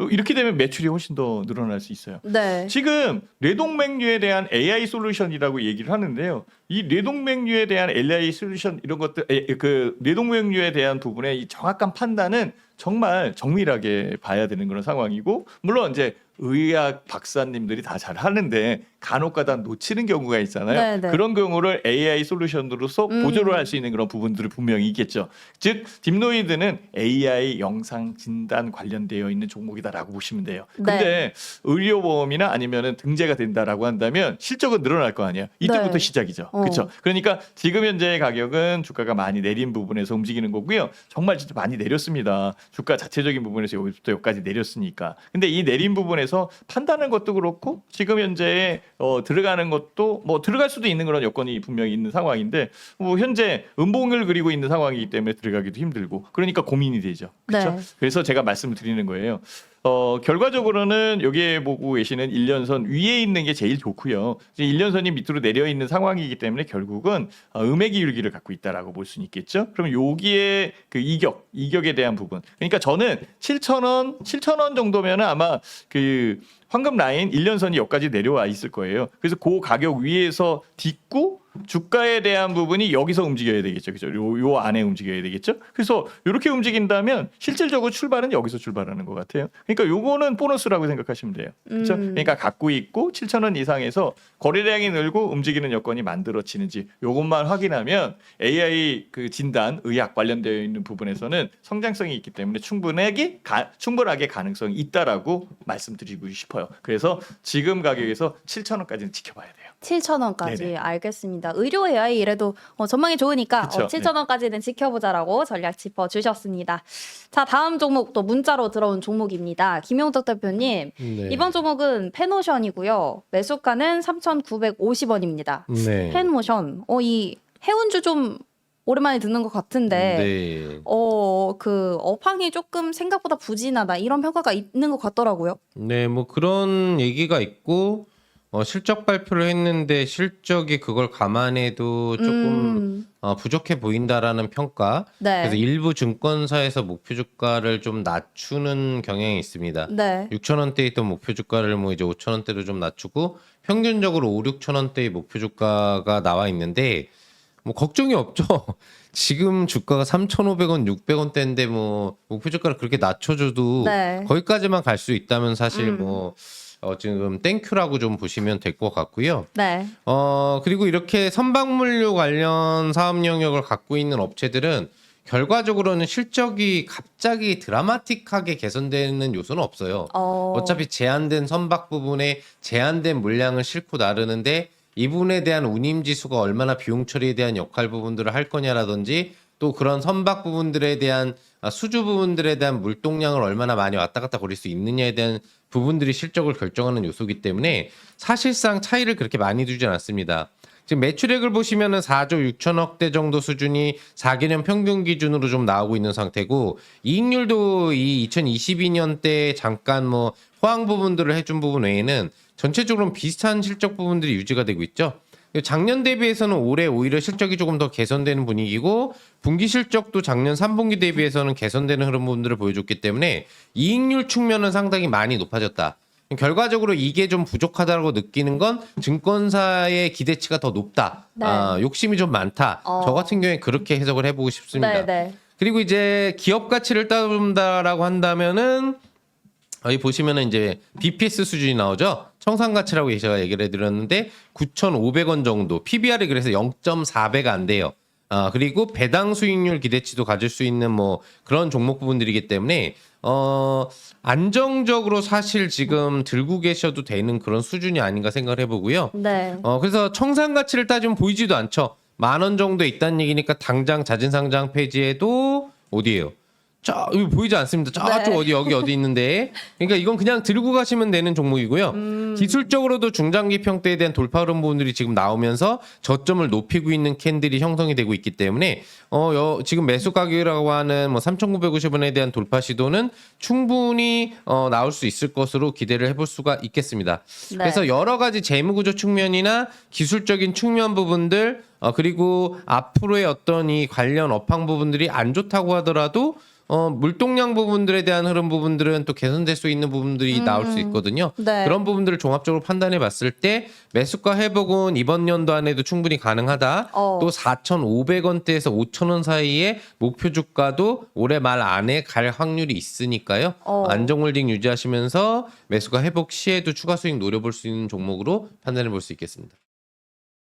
Speaker 2: 이렇게 되면 매출이 훨씬 더 늘어날 수 있어요.
Speaker 1: 네.
Speaker 2: 지금 뇌동맥류에 대한 AI 솔루션이라고 얘기를 하는데요. 이 뇌동맥류에 대한 AI 솔루션 이런 것들, 그 뇌동맥류에 대한 부분의 이 정확한 판단은 정말 정밀하게 봐야 되는 그런 상황이고, 물론 이제 의학 박사님들이 다 잘 하는데 간혹가다 놓치는 경우가 있잖아요.
Speaker 1: 네네.
Speaker 2: 그런 경우를 AI 솔루션으로서 보조를 할 수 있는 그런 부분들이 분명히 있겠죠. 즉 딥노이드는 AI 영상 진단 관련되어 있는 종목이다라고 보시면 돼요. 근데
Speaker 1: 네.
Speaker 2: 의료보험이나 아니면은 등재가 된다라고 한다면 실적은 늘어날 거 아니에요. 이때부터
Speaker 1: 네.
Speaker 2: 시작이죠. 그렇죠. 그러니까 지금 현재의 가격은 주가가 많이 내린 부분에서 움직이는 거고요. 정말 진짜 많이 내렸습니다. 주가 자체적인 부분에서 여기부터 여기까지 내렸으니까. 근데 이 내린 부분에서 판단하는 것도 그렇고 지금 현재 들어가는 것도 뭐 들어갈 수도 있는 그런 여건이 분명히 있는 상황인데 뭐 현재 음봉을 그리고 있는 상황이기 때문에 들어가기도 힘들고 그러니까 고민이 되죠. 그렇죠?
Speaker 1: 네.
Speaker 2: 그래서 제가 말씀을 드리는 거예요. 결과적으로는 여기에 보고 계시는 1년선 위에 있는 게 제일 좋고요. 1년선이 밑으로 내려 있는 상황이기 때문에 결국은 음의 기울기를 갖고 있다라고 볼 수는 있겠죠. 그럼 여기에 그 이격에 대한 부분. 그러니까 저는 7,000원 정도면은 아마 그 황금 라인 1년선이 여기까지 내려와 있을 거예요. 그래서 그 가격 위에서 딛고 주가에 대한 부분이 여기서 움직여야 되겠죠. 그죠? 요 안에 움직여야 되겠죠. 그래서 이렇게 움직인다면 실질적으로 출발은 여기서 출발하는 것 같아요. 그러니까 요거는 보너스라고 생각하시면 돼요. 그렇죠? 그러니까 갖고 있고 7,000원 이상에서 거래량이 늘고 움직이는 여건이 만들어지는지 요것만 확인하면 AI 그 진단 의학 관련되어 있는 부분에서는 성장성이 있기 때문에 충분하게 가능성이 있다라고 말씀드리고 싶어요. 그래서 지금 가격에서 7,000원까지는 지켜봐야 돼요.
Speaker 1: 7,000원까지
Speaker 2: 네네.
Speaker 1: 알겠습니다. 의료 AI 이래도 전망이 좋으니까
Speaker 2: 그쵸,
Speaker 1: 7,000원까지는 지켜보자라고 전략 짚어주셨습니다. 자, 다음 종목 또 문자로 들어온 종목입니다. 김용덕 대표님,
Speaker 3: 네.
Speaker 1: 이번 종목은 펜오션이고요. 매수가는 3,950원입니다.
Speaker 3: 네.
Speaker 1: 펜모션, 이 해운주 좀 오랜만에 듣는 것 같은데
Speaker 3: 네.
Speaker 1: 그 업황이 조금 생각보다 부진하다 이런 평가가 있는 것 같더라고요.
Speaker 3: 네, 뭐 그런 얘기가 있고 실적 발표를 했는데 실적이 그걸 감안해도 조금 부족해 보인다라는 평가.
Speaker 1: 네.
Speaker 3: 그래서 일부 증권사에서 목표 주가를 좀 낮추는 경향이 있습니다.
Speaker 1: 네.
Speaker 3: 6,000원대에 있던 목표 주가를 뭐 이제 5,000원대로 좀 낮추고 평균적으로 5, 6,000원대의 목표 주가가 나와 있는데 뭐 걱정이 없죠. 지금 주가가 3,500원, 600원대인데 뭐 목표 주가를 그렇게 낮춰줘도
Speaker 1: 네.
Speaker 3: 거기까지만 갈 수 있다면 사실 뭐 지금 땡큐라고 좀 보시면 될 것 같고요.
Speaker 1: 네.
Speaker 3: 그리고 이렇게 선박물류 관련 사업 영역을 갖고 있는 업체들은 결과적으로는 실적이 갑자기 드라마틱하게 개선되는 요소는 없어요. 어차피 제한된 선박 부분에 제한된 물량을 싣고 나르는데 이 부분에 대한 운임 지수가 얼마나 비용 처리에 대한 역할 부분들을 할 거냐라든지 또 그런 선박 부분들에 대한 수주 부분들에 대한 물동량을 얼마나 많이 왔다 갔다 거릴 수 있느냐에 대한 부분들이 실적을 결정하는 요소이기 때문에 사실상 차이를 그렇게 많이 두지 않습니다. 지금 매출액을 보시면은 4조 6천억대 정도 수준이 4개년 평균 기준으로 좀 나오고 있는 상태고 이익률도 이 2022년 때 잠깐 뭐 호황 부분들을 해준 부분 외에는 전체적으로 비슷한 실적 부분들이 유지가 되고 있죠. 작년 대비해서는 올해 오히려 실적이 조금 더 개선되는 분위기고 분기 실적도 작년 3분기 대비해서는 개선되는 흐름 부분들을 보여줬기 때문에 이익률 측면은 상당히 많이 높아졌다. 결과적으로 이게 좀 부족하다고 느끼는 건 증권사의 기대치가 더 높다.
Speaker 1: 네.
Speaker 3: 욕심이 좀 많다. 저 같은 경우에 그렇게 해석을 해보고 싶습니다.
Speaker 1: 네.
Speaker 3: 그리고 이제 기업 가치를 따른다라고 한다면은 여기 보시면은 이제 BPS 수준이 나오죠. 청산 가치라고 제가 얘기를 해드렸는데 9,500원 정도. PBR이 그래서 0.4배가 안 돼요. 그리고 배당 수익률 기대치도 가질 수 있는 뭐 그런 종목 부분들이기 때문에 안정적으로 사실 지금 들고 계셔도 되는 그런 수준이 아닌가 생각을 해보고요.
Speaker 1: 네.
Speaker 3: 그래서 청산 가치를 따지면 보이지도 않죠. 10,000원 정도 있다는 얘기니까 당장 자진상장 폐지에도 어디예요? 이거 보이지 않습니다. 저쪽
Speaker 1: 네.
Speaker 3: 어디 있는데. 그러니까 이건 그냥 들고 가시면 되는 종목이고요. 기술적으로도 중장기 평대에 대한 돌파 흐름 부분들이 지금 나오면서 저점을 높이고 있는 캔들이 형성이 되고 있기 때문에 지금 매수 가격이라고 하는 뭐 3,950원에 대한 돌파 시도는 충분히 나올 수 있을 것으로 기대를 해볼 수가 있겠습니다.
Speaker 1: 네.
Speaker 3: 그래서 여러 가지 재무구조 측면이나 기술적인 측면 부분들 그리고 앞으로의 어떤 이 관련 업황 부분들이 안 좋다고 하더라도 물동량 부분들에 대한 흐름 부분들은 또 개선될 수 있는 부분들이 나올 수 있거든요.
Speaker 1: 네.
Speaker 3: 그런 부분들을 종합적으로 판단해 봤을 때 매수가 회복은 이번 연도 안에도 충분히 가능하다. 또 4,500원대에서 5,000원 사이에 목표 주가도 올해 말 안에 갈 확률이 있으니까요. 안정홀딩 유지하시면서 매수가 회복 시에도 추가 수익 노려볼 수 있는 종목으로 판단해 볼 수 있겠습니다.